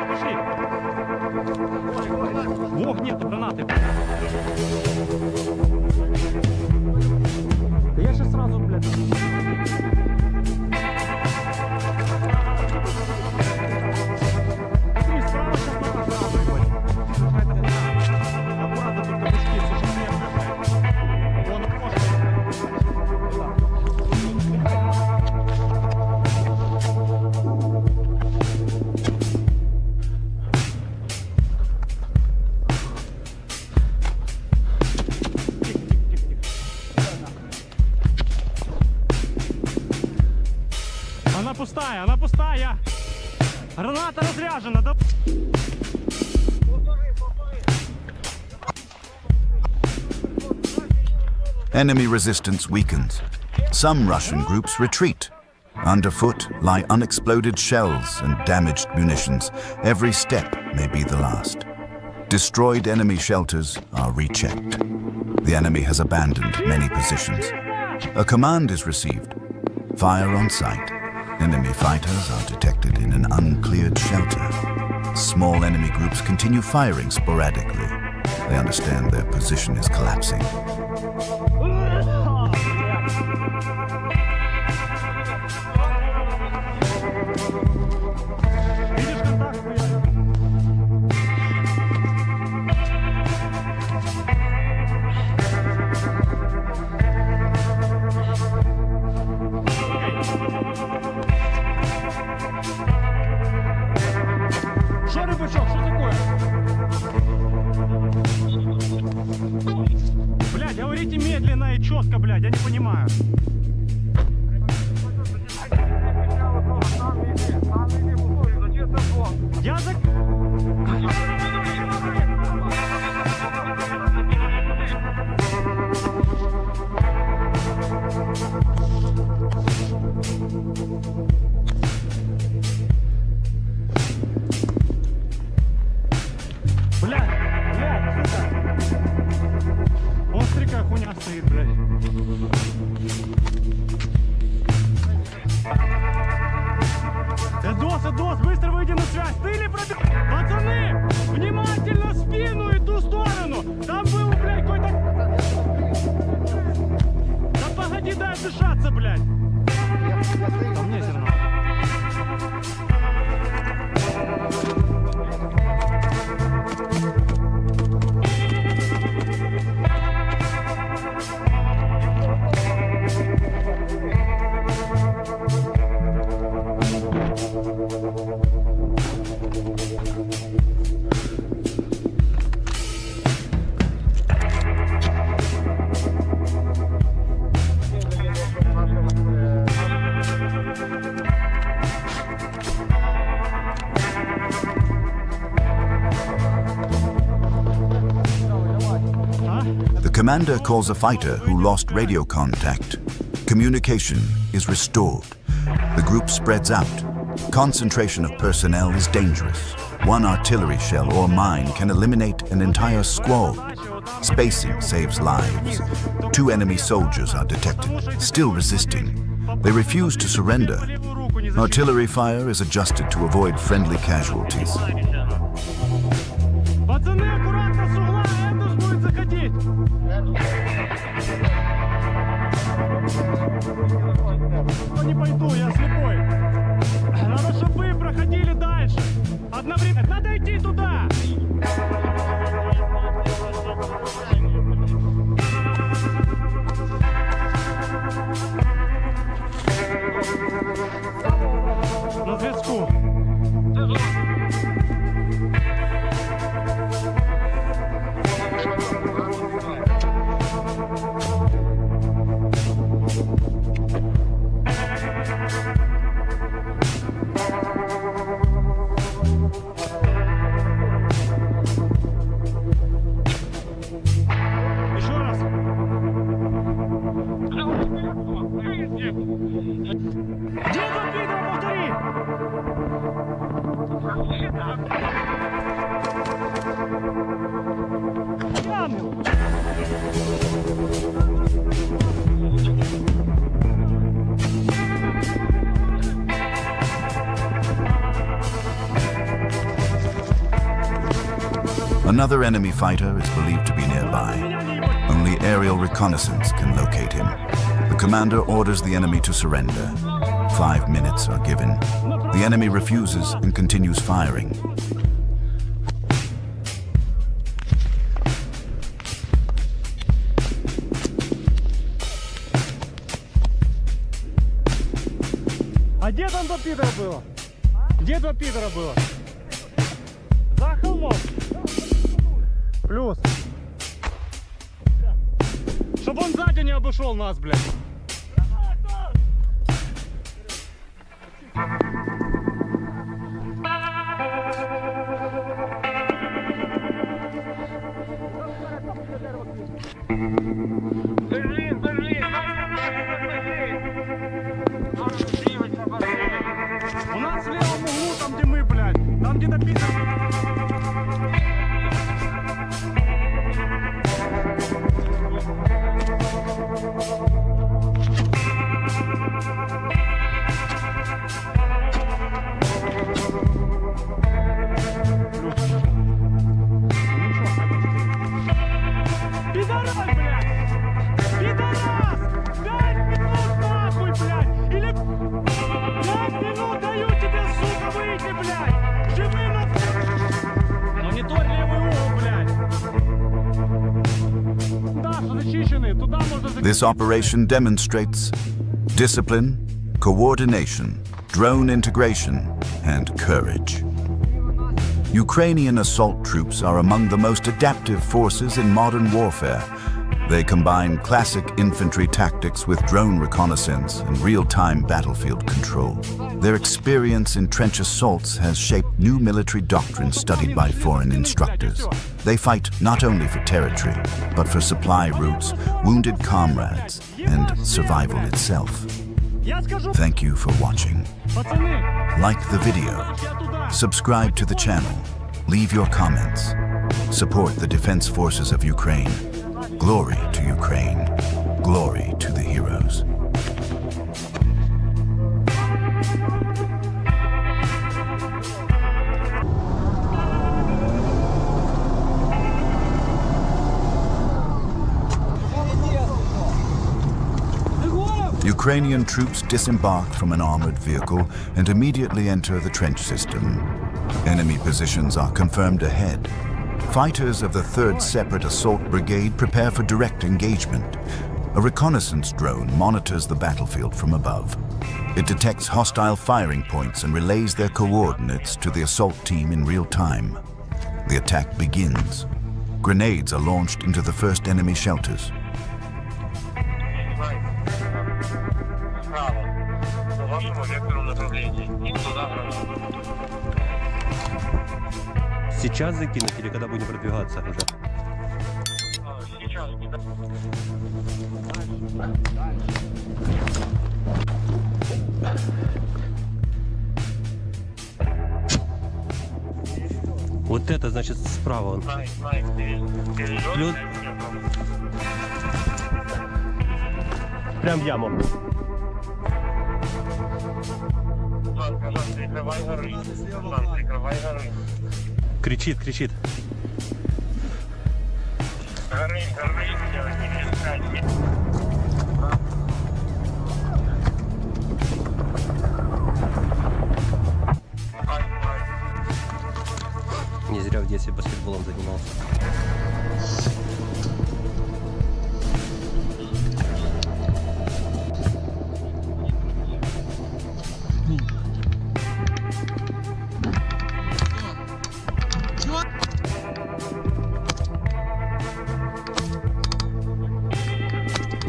Пошли! Вов, нету гранаты! Да я сейчас сразу, блядь... Она пустая! Граната разряжена! Да... Enemy resistance weakens. Some Russian groups retreat. Underfoot lie unexploded shells and damaged munitions. Every step may be the last. Destroyed enemy shelters are rechecked. The enemy has abandoned many positions. A command is received. Fire on sight. Enemy fighters are detected in an uncleared shelter. Small enemy groups continue firing sporadically. They understand their position is collapsing. Что, рыбачок, что такое? Блядь, говорите мне, обыденную связь. Ты или пробил? Пацаны, внимательно в спину и ту сторону. Там был, блядь, какой-то... Да погоди, дай дышаться, блядь. Там мне все равно. The commander calls a fighter who lost radio contact. Communication is restored. The group spreads out. Concentration of personnel is dangerous. One artillery shell or mine can eliminate an entire squad. Spacing saves lives. 2 enemy soldiers are detected, still resisting. They refuse to surrender. Artillery fire is adjusted to avoid friendly casualties. Пацаны, аккуратно с угла, Эндус будет заходить. Не пойду, я слепой. Надо, чтобы вы проходили дальше. Одновременно. Надо идти туда. На зв'язку. Еще раз. Где этот пидор, повтори? Яму. Another enemy fighter is believed to be nearby. Only aerial reconnaissance can locate him. The commander orders the enemy to surrender. 5 minutes are given. The enemy refuses and continues firing. А где там 2 пидора было? Где 2 пидора было? За холмом. Плюс. Чтобы он сзади не обошел нас, блядь. У нас в левом углу, там где мы, блядь. Там где-то пидор. Пидорас, блядь! Пидорас! 5 минут нахуй, блядь! Или 5 минут даю тебе, сука, выйти, блядь! Живым на... Монитор левый угол, блядь! Да, зачищенный, туда можно... This operation demonstrates discipline, coordination, drone integration, and courage. Ukrainian assault troops are among the most adaptive forces in modern warfare. They combine classic infantry tactics with drone reconnaissance and real-time battlefield control. Their experience in trench assaults has shaped new military doctrine studied by foreign instructors. They fight not only for territory, but for supply routes, wounded comrades, and survival itself. Thank you for watching. Like the video, subscribe to the channel, leave your comments, support the Defense Forces of Ukraine. Glory to Ukraine, glory to the heroes. Ukrainian troops disembark from an armored vehicle and immediately enter the trench system. Enemy positions are confirmed ahead. Fighters of the 3rd Separate Assault Brigade prepare for direct engagement. A reconnaissance drone monitors the battlefield from above. It detects hostile firing points and relays their coordinates to the assault team in real time. The attack begins. Grenades are launched into the first enemy shelters. Сейчас закинуть или когда будем продвигаться уже? Сейчас. Вот это значит справа он. Плюс. Прям в яму. Кричит, кричит. Не зря в детстве баскетболом занимался.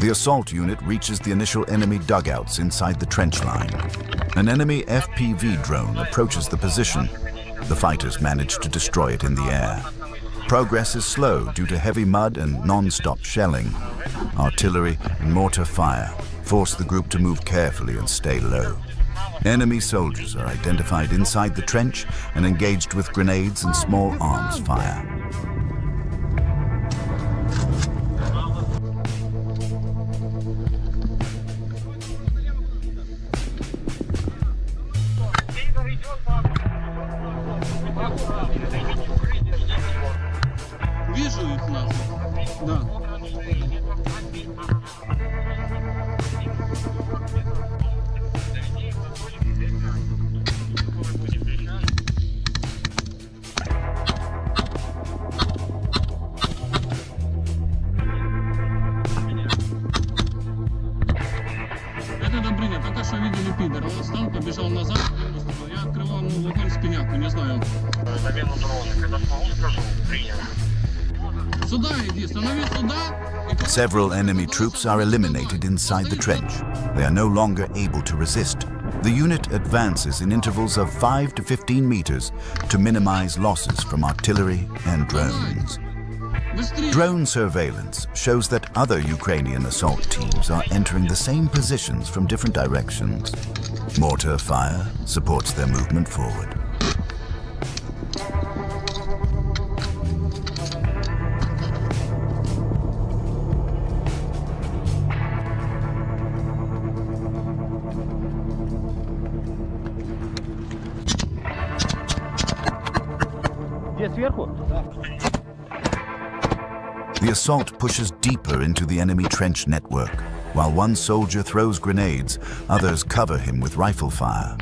The assault unit reaches the initial enemy dugouts inside the trench line. An enemy FPV drone approaches the position. The fighters manage to destroy it in the air. Progress is slow due to heavy mud and non-stop shelling. Artillery and mortar fire force the group to move carefully and stay low. Enemy soldiers are identified inside the trench and engaged with grenades and small arms fire. Вижу их нахуй. Да. Это Добрыня, только что видели пидора. Он встал, побежал назад. Я открывал ему вагон спиняку, не знаю. Замену дрона, когда смогу, скажу, принял. Сюда иди, становись сюда. Several enemy troops are eliminated inside the trench. They are no longer able to resist. The unit advances in intervals of 5 to 15 meters to minimize losses from artillery and drones. Drone surveillance shows that other Ukrainian assault teams are entering the same positions from different directions. Mortar fire supports their movement forward. The assault pushes deeper into the enemy trench network. While one soldier throws grenades, others cover him with rifle fire.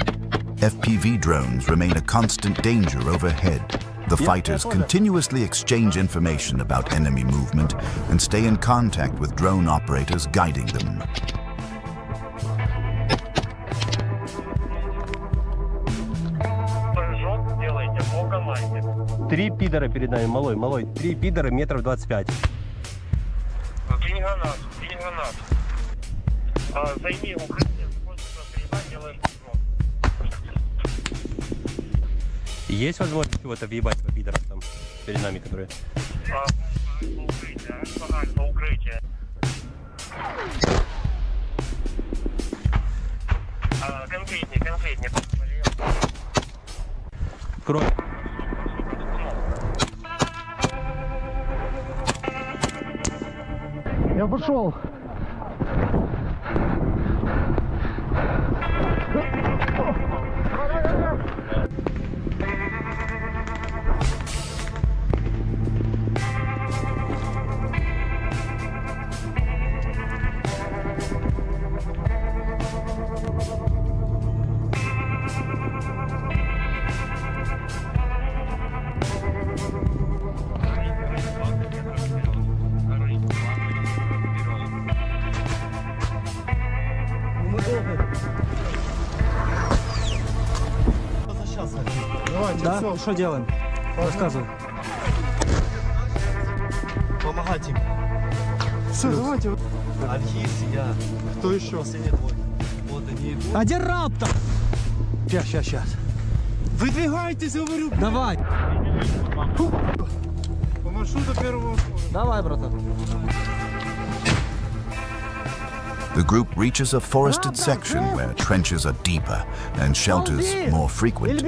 FPV drones remain a constant danger overhead. The fighters continuously exchange information about enemy movement and stay in contact with drone operators guiding them. Три пидора перед нами, малой. Три пидора метров 25. Кинь гранат, кинь гранат. Займи укрытие, делаешь прыжок. Есть возможность чего-то въебать по пидорам там перед нами, которые... Укрытие. Конкретнее. Кровь. Я пошел. Да? Что делаем? Рассказывай. Помогать им. Все, давайте. Архиз, я. Кто еще? Последний двое. Вот они идут. Один раптор! Сейчас. Выдвигайтесь, говорю. Давай. По маршруту первого. Давай, братан. The group reaches a forested section where trenches are deeper and shelters more frequent.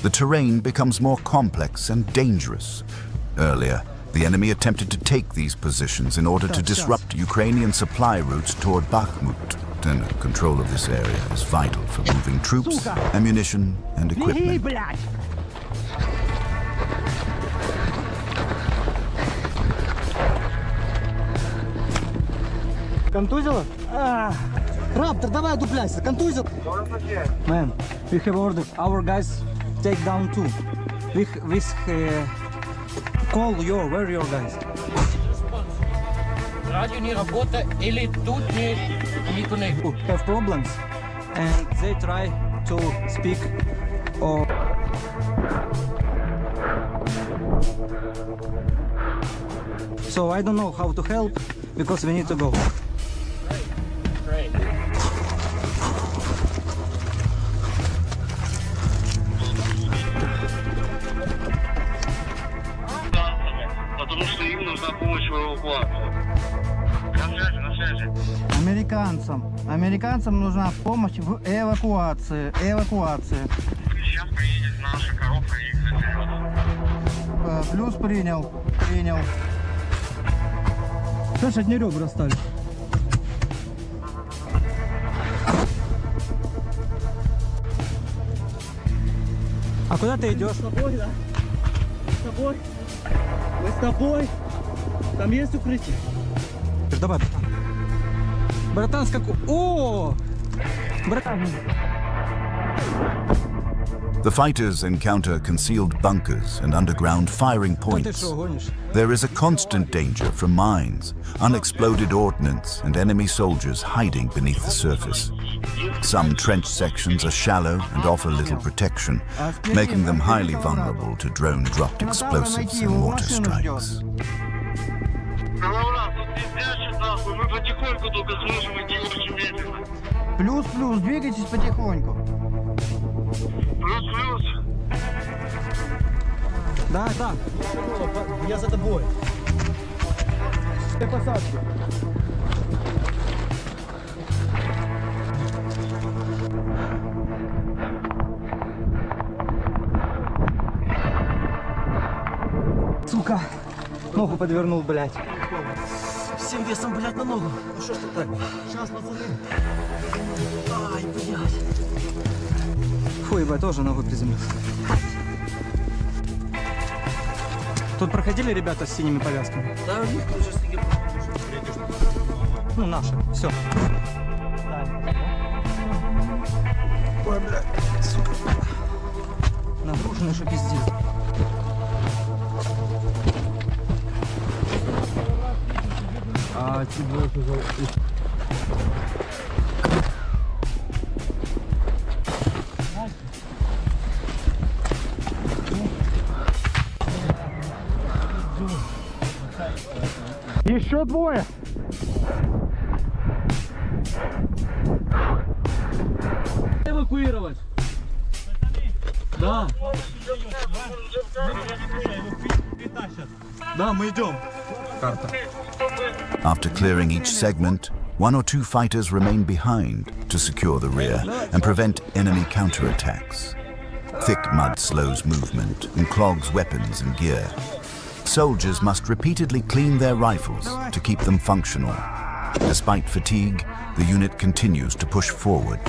The terrain becomes more complex and dangerous. Earlier, the enemy attempted to take these positions in order to disrupt Ukrainian supply routes toward Bakhmut, and control of this area is vital for moving troops, ammunition, and equipment. Контузило? Раптор, давай дупляйся, контузил. Man, we have ordered our guys take down two. We call where your guys? Радио не работает или тут не connect. Have problems and they try to speak or so I don't know how to help because we need to go. Потому что им нужна помощь в эвакуации. На связи. Американцам нужна помощь в эвакуации. Сейчас приедет наша коробка и их заберет. Плюс принял. Слышь, одни ребра стали. А куда ты идешь? С тобой, да? С тобой. Мы с тобой. Там есть укрытие? Давай, братан, скаку. О! Братан. The fighters encounter concealed bunkers and underground firing points. There is a constant danger from mines, unexploded ordnance, and enemy soldiers hiding beneath the surface. Some trench sections are shallow and offer little protection, making them highly vulnerable to drone-dropped explosives and mortar strikes. Мы потихоньку только сможем идти очень медленно. Плюс, двигайтесь потихоньку. Плюс. Да. Я за тобой. Посадки. Сука, ногу подвернул, блядь. Всем весом, блядь, на ногу. Ну что ж ты так? Сейчас, пацаны. Ай, блядь. Фу, ебать, тоже ногу приземлился. Тут проходили ребята с синими повязками? Да, у них уже снеги. Ну, наши. Все. Ой, блядь, сука. Нагруженный, что пиздец. А тебе уже... Еще двое. Эвакуировать. Да. Да, мы идем. Карта. After clearing each segment, one or two fighters remain behind to secure the rear and prevent enemy counterattacks. Thick mud slows movement and clogs weapons and gear. Soldiers must repeatedly clean their rifles to keep them functional. Despite fatigue, the unit continues to push forward.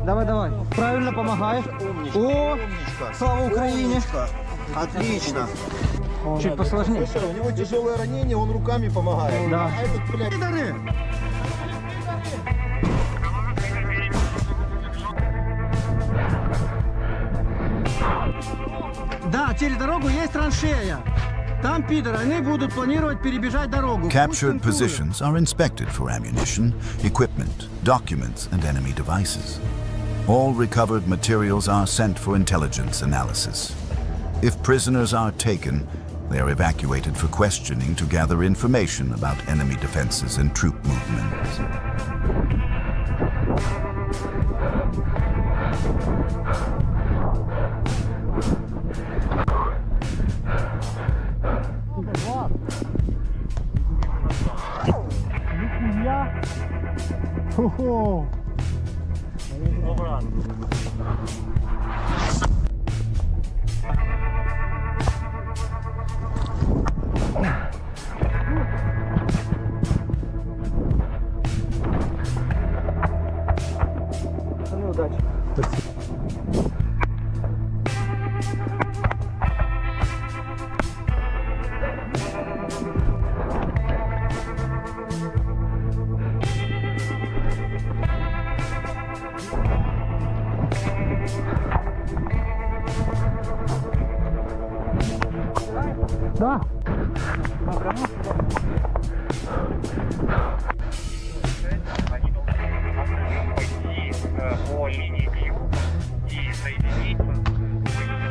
Давай. Правильно помогаешь. О, слава Украине. Отлично. Чуть посложнее. У него тяжелое ранение, он руками помогает. Да. А этот, блядь, Да, через дорогу есть траншея. Там пидоры, они будут планировать перебежать дорогу. Captured positions are inspected for ammunition, equipment, documents, and enemy devices. All recovered materials are sent for intelligence analysis. If prisoners are taken, they are evacuated for questioning to gather information about enemy defenses and troop movements. Да.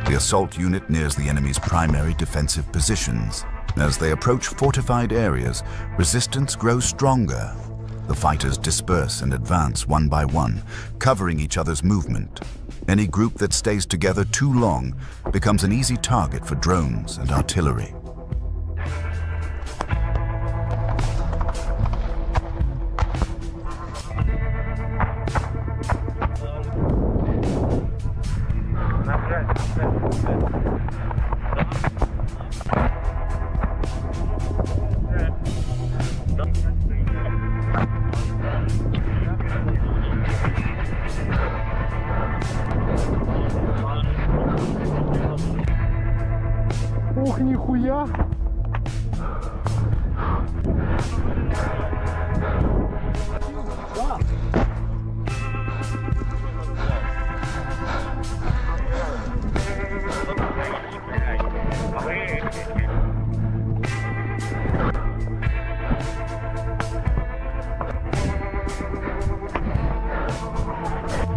The assault unit nears the enemy's primary defensive positions. As they approach fortified areas, resistance grows stronger. The fighters disperse and advance one by one, covering each other's movement. Any group that stays together too long becomes an easy target for drones and artillery. Ух, нихуя!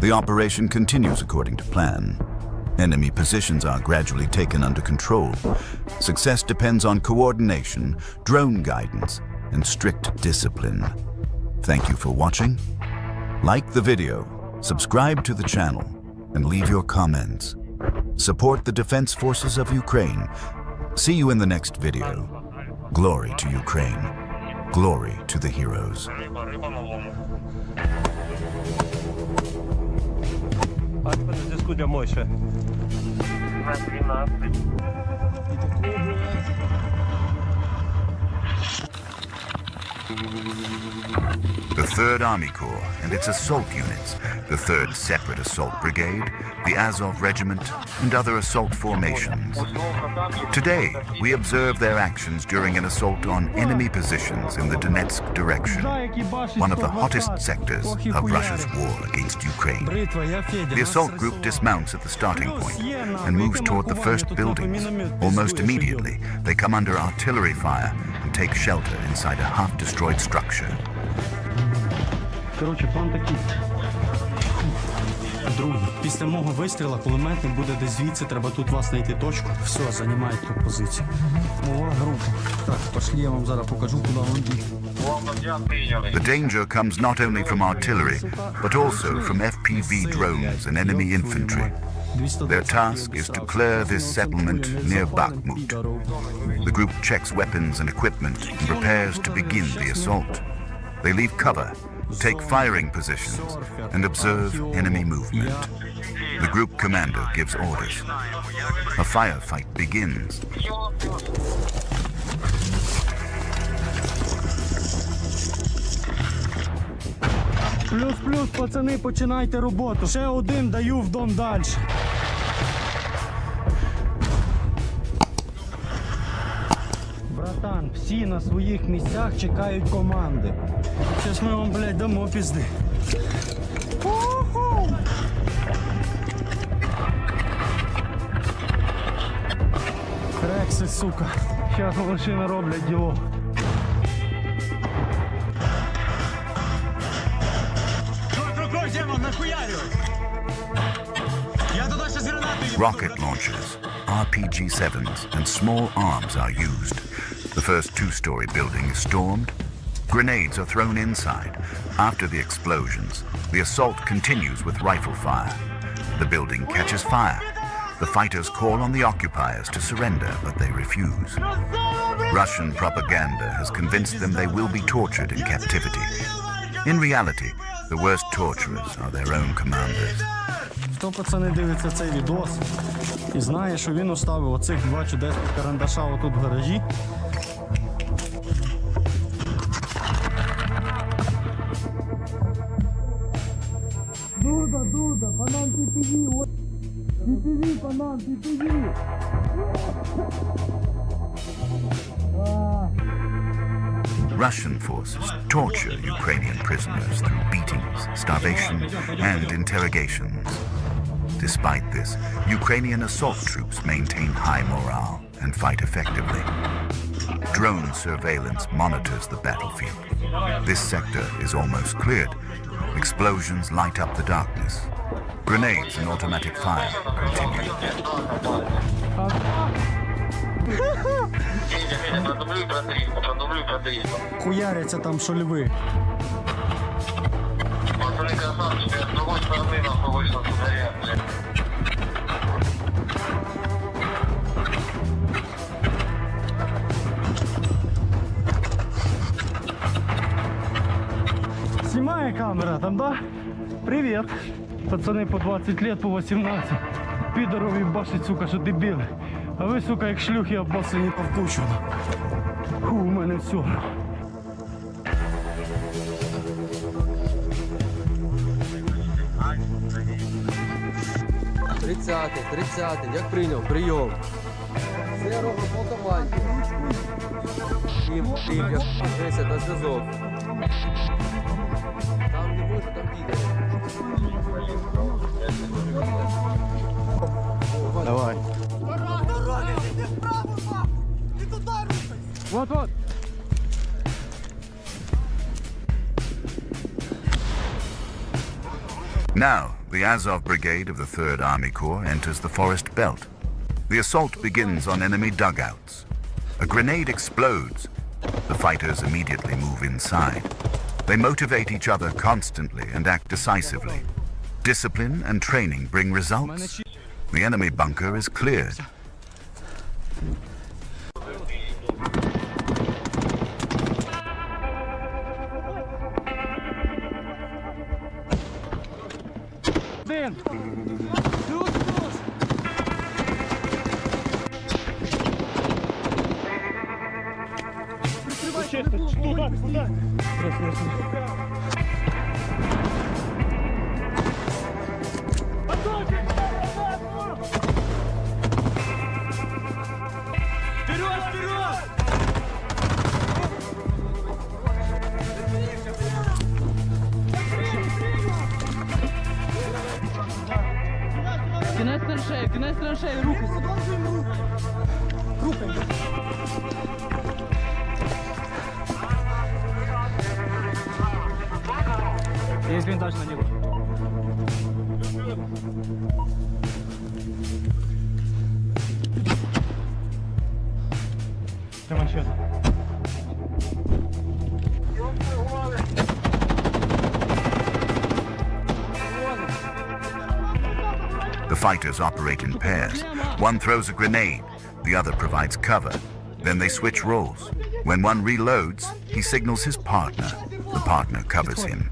The operation continues according to plan. Enemy positions are gradually taken under control. Success depends on coordination, drone guidance, and strict discipline. Thank you for watching. Like the video, subscribe to the channel, and leave your comments. Support the Defense Forces of Ukraine. See you in the next video. Glory to Ukraine. Glory to the heroes. Альфа на зв'язку для Мойши. The 3rd Army Corps and its assault units, the 3rd Separate Assault Brigade, the Azov Regiment, and other assault formations. Today, we observe their actions during an assault on enemy positions in the Donetsk direction, one of the hottest sectors of Russia's war against Ukraine. The assault group dismounts at the starting point and moves toward the first buildings. Almost immediately, they come under artillery fire and take shelter inside a half-destroyed structure. Коротше, план такий. Друзі, після мого вистріла кулеметник буде десь звідси, треба тут вас знайти точку. Все, займають ту позицію. О, група. Так, пошли, я вам зараз покажу, куди вам бігти. The danger comes not only from artillery, but also from FPV drones and enemy infantry. Their task is to clear this settlement near Bakhmut. The group checks weapons and equipment and prepares to begin the assault. They leave cover, take firing positions, and observe enemy movement. The group commander gives orders. A firefight begins. Плюс, пацани, починайте роботу. Ще один даю в дом далі. Братан, всі на своїх місцях чекають команди. Зараз ми вам, блядь, дамо пізди. Рекси, сука. Зараз машини роблять діло. Рукой, Демон, нахуярюй! Rocket launchers, RPG-7s, and small arms are used. The first two-story building is stormed. Grenades are thrown inside. After the explosions, the assault continues with rifle fire. The building catches fire. The fighters call on the occupiers to surrender, but they refuse. Russian propaganda has convinced them they will be tortured in captivity. In reality, the worst torturers are their own commanders. Хто, пацани, дивиться цей відос і знає, що він оставив оцих два чудесних карандаша отут в гаражі. Дуда, банан PPV, PPV, банан PPV. Russian forces torture Ukrainian prisoners through beatings, starvation, and interrogations. Despite this, Ukrainian assault troops maintain high morale and fight effectively. Drone surveillance monitors the battlefield. This sector is almost cleared. Explosions light up the darkness. Grenades and automatic fire continue. Хуяряться там шольви. Снимає камера там, да? Привет. Пацаны по 20 лет, по 18. Підоров їбашить, сука, що дебіли. А ви, сука, як шлюхи обоссані повкучено. Фу, у мене все. Тридцятий, як прийняв? Прийом. Все робимо по команді. Тим, як 10 на зв'язок. Там не може, там піде. Давай. Вот. Now, the Azov Brigade of the 3rd Army Corps enters the forest belt. The assault begins on enemy dugouts. A grenade explodes. The fighters immediately move inside. They motivate each other constantly and act decisively. Discipline and training bring results. The enemy bunker is cleared. Кінець траншеї, руки. Есть блиндаж на него. Давай еще. The fighters operate in pairs. One throws a grenade, the other provides cover. Then they switch roles. When one reloads, he signals his partner. The partner covers him.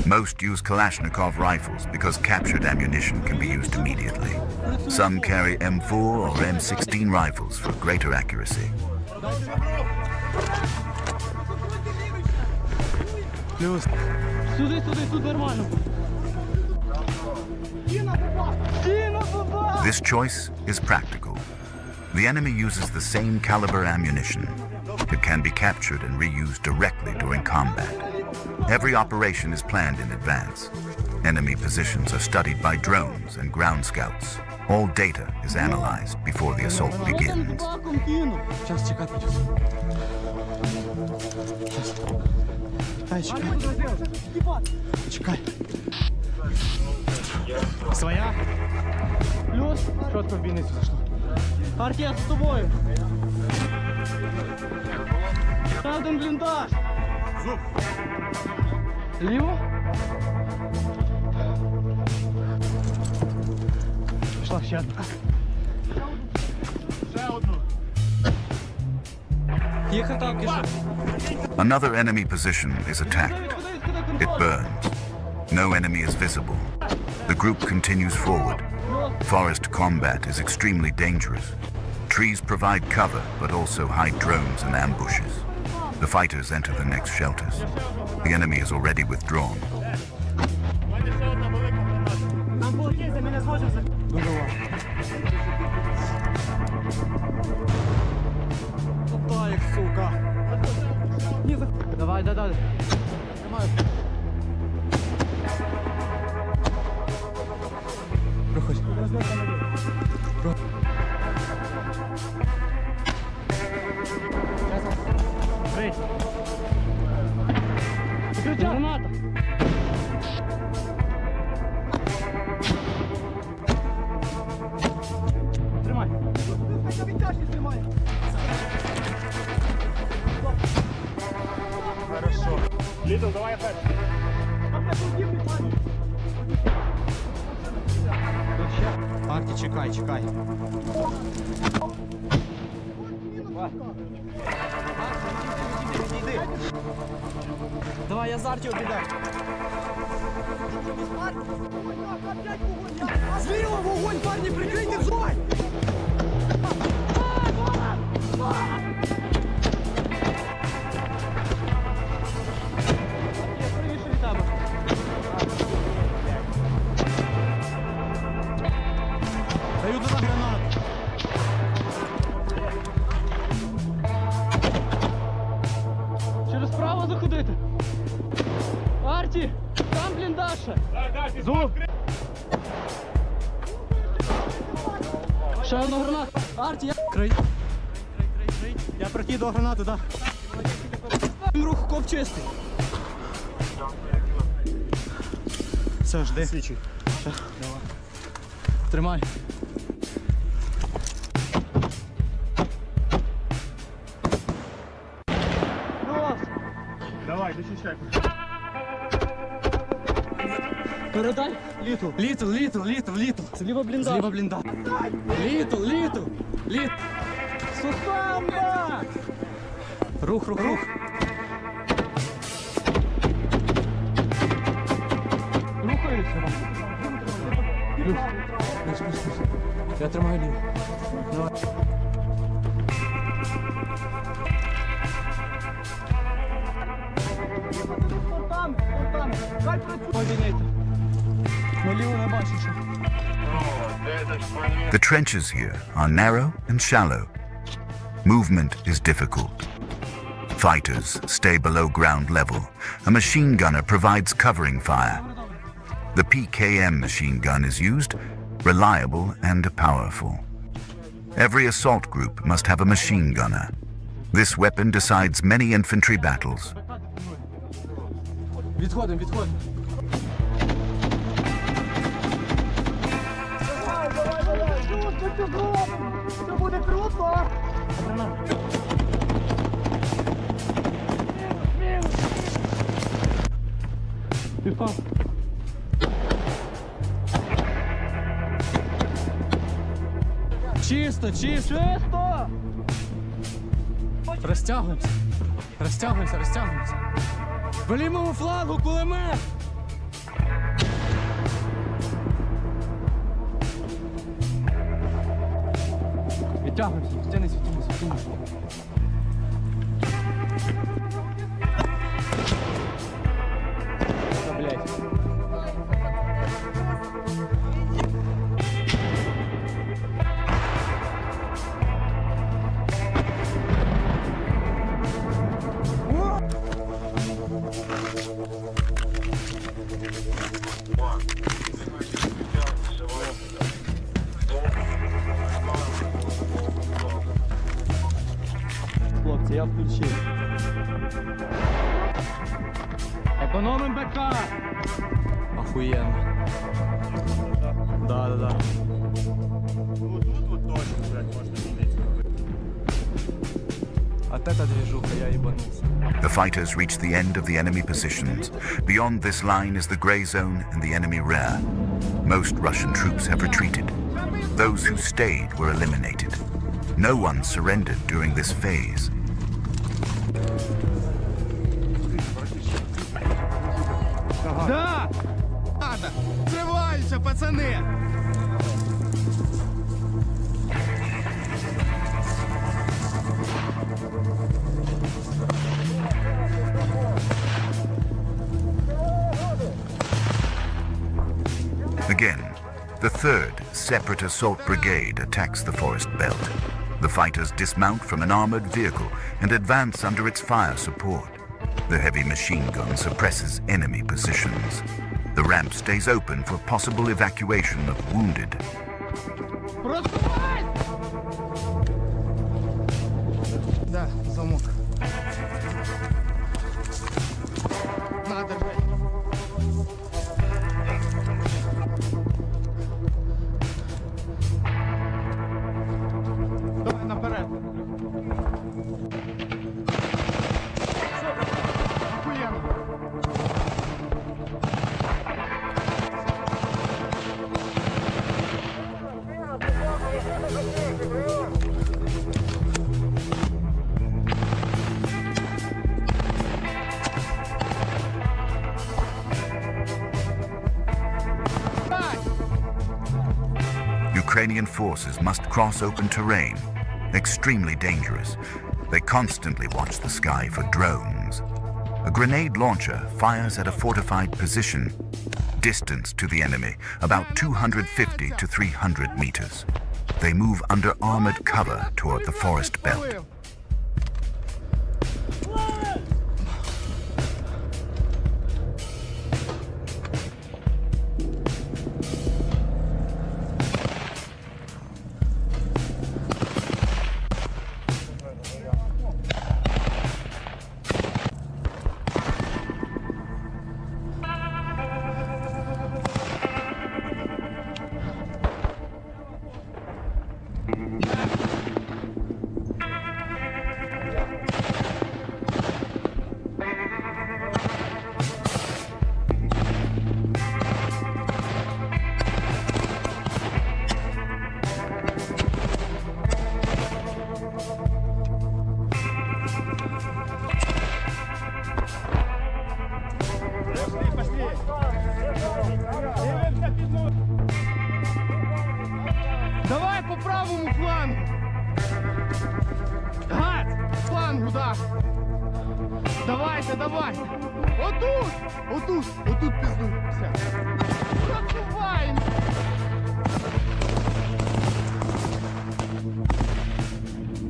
Most use Kalashnikov rifles because captured ammunition can be used immediately. Some carry M4 or M16 rifles for greater accuracy. This choice is practical. The enemy uses the same caliber ammunition. It can be captured and reused directly during combat. Every operation is planned in advance. Enemy positions are studied by drones and ground scouts. All data is analyzed before the assault begins. Своя? Плюс. Чітко в бійницю зайшло. Арті, я з тобою. Ще один бліндаж. Зуб. Ліво. Пішла ще одна. Ще одну. Їхав там, кишу. Another enemy position is attacked. It burns. No enemy is visible. The group continues forward. Forest combat is extremely dangerous. Trees provide cover, but also hide drones and ambushes. The fighters enter the next shelters. The enemy is already withdrawn. Опа, сука. Давай, давай. Проходь. Эй! Граната! Тримай! Хорошо. Литл, давай опять. Арті, чекай, чекай. Давай, я за Арті обідаю. Зліва вогонь, парні, прикрийте взой! Даю туди гранату. Через право заходити. Арті, там бліндаж. Зуб. Ще одну гранату. Арті, я... Крий. Я прокидав гранату, да. Рух, коп чистий. Все, жди. Свічі. Давай. Тримай. Давай, защищай. Передай. Літл. Зліва бліндаж. Літл. Сусамба! Рух. Рухаюся. Плюс. Я тримаю ліво. Давай. Хай працює. Наліво не бачу, що. The trenches here are narrow and shallow. Movement is difficult. Fighters stay below ground level. A machine gunner provides covering fire. The PKM machine gun is used, reliable and powerful. Every assault group must have a machine gunner. This weapon decides many infantry battles. Відходимо. Це буде круто! Пішов. Чисто! Розтягуємося. По лівому флангу кулемет! Відтягуємося, стінись. Блять. Хлопці, я включив. Економим БК. Охуєнно. The fighters reach the end of the enemy positions. Beyond this line is the gray zone and the enemy rear. Most Russian troops have retreated. Those who stayed were eliminated. No one surrendered during this phase. Да! Надо! Срываемся, пацаны! Again, the 3rd Separate Assault Brigade attacks the forest belt. The fighters dismount from an armored vehicle and advance under its fire support. The heavy machine gun suppresses enemy positions. The ramp stays open for possible evacuation of wounded. Да, замок. Надо же. Давай наперед. Охуєнно. Ukrainian forces must cross open terrain, extremely dangerous. They constantly watch the sky for drones. A grenade launcher fires at a fortified position, distance to the enemy about 250 to 300 meters. They move under armored cover toward the forest belt. Давай по правому флангу. Гад, з флангу, да. Давайте, давайте. Отут, отут, отут пізду. Все. Просуваємо.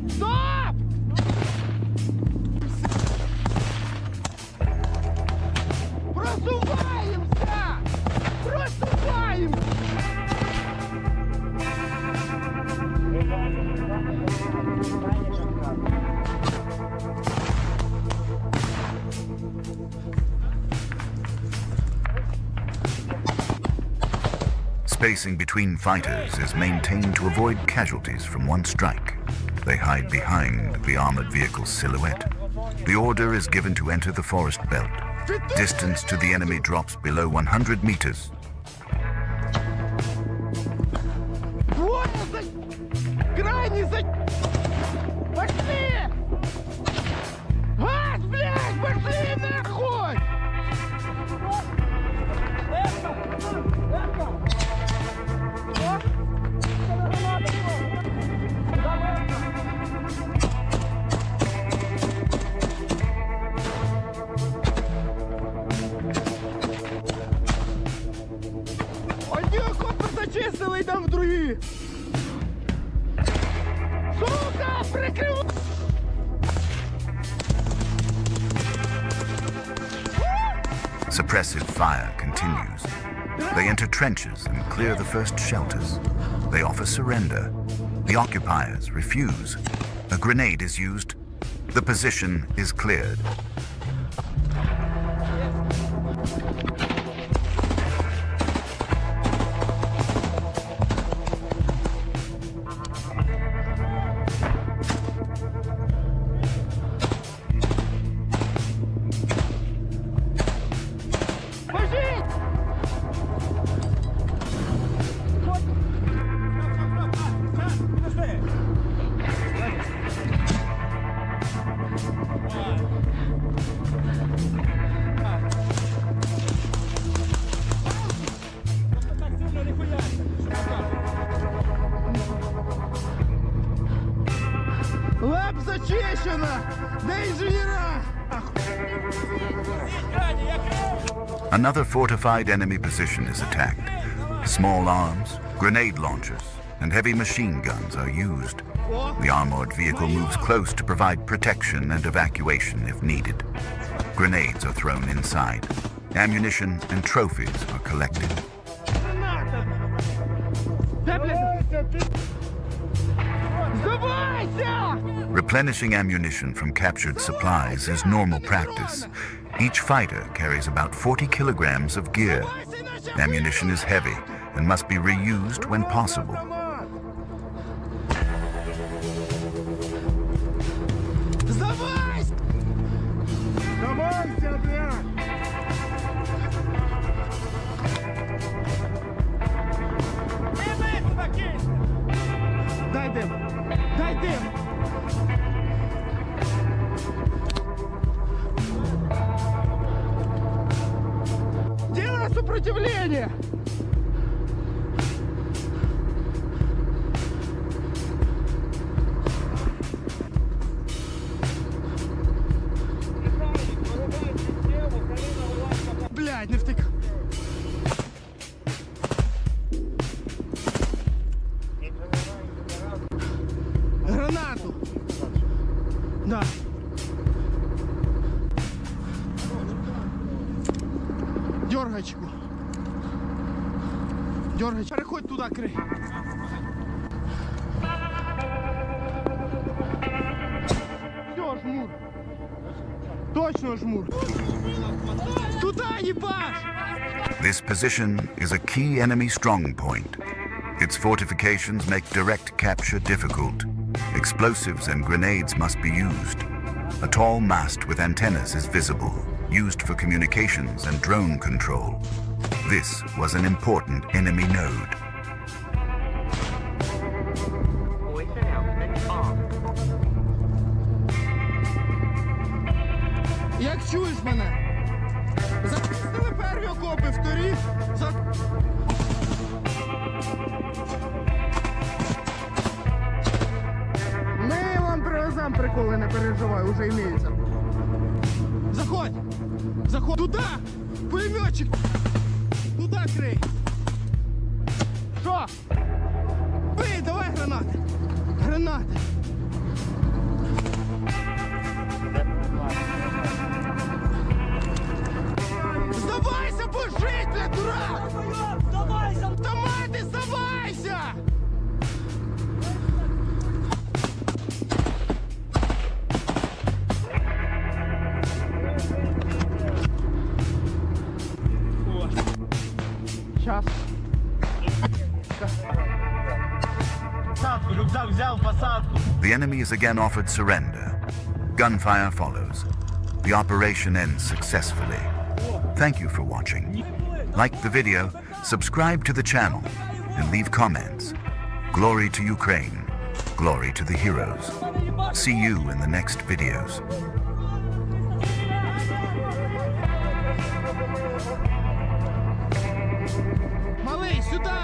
Стоп! Просуваємося! Просуваємося! Spacing between fighters is maintained to avoid casualties from one strike. They hide behind the armored vehicle's silhouette. The order is given to enter the forest belt. Distance to the enemy drops below 100 meters. Крайний за... Пошли! Газ, блядь, пошли нахуй! Одні окопи зачистили, йдемо в другі! Сука, прикрив... Suppressive fire continues. They enter trenches and clear the first shelters. They offer surrender. The occupiers refuse. A grenade is used. The position is cleared. Чещина! Де інженера? Another fortified enemy position is attacked. Small arms, grenade launchers, and heavy machine guns are used. The armored vehicle moves close to provide protection and evacuation if needed. Grenades are thrown inside. Ammunition and trophies are collected. Replenishing ammunition from captured supplies is normal practice. Each fighter carries about 40 kilograms of gear. Ammunition is heavy and must be reused when possible. Дай дим! Дай дим! Делай сопротивление! Блядь, не втик! Гранату! Да. Дергачку. Дергач. Переходь туда, крий. Все, жмур. Точно жмур. Туда ебаш! This position is a key enemy strong point. Its fortifications make direct capture difficult. Explosives and grenades must be used. A tall mast with antennas is visible, used for communications and drone control. This was an important enemy node. Як чуєш мене? Запустили перві окопи, вторі. Ми вам привезем приколи, не переживай, уже імеється. Заходь! Заходь! Туда! Пулеметчик! Туда крий! Що? Бий, давай гранати! Гранати! Здавайся, божить, бля, дурак! Здавайся! Томати, здавайся! Сейчас. Посадку, рюкзак взял, посадку. The enemy is again offered surrender. Gunfire follows. The operation ends successfully. Thank you for watching. Like the video, subscribe to the channel, and leave comments. Glory to Ukraine. Glory to the heroes. See you in the next videos. Малий, сюда!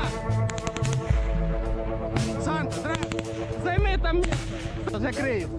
Санта, займи там! Закрию.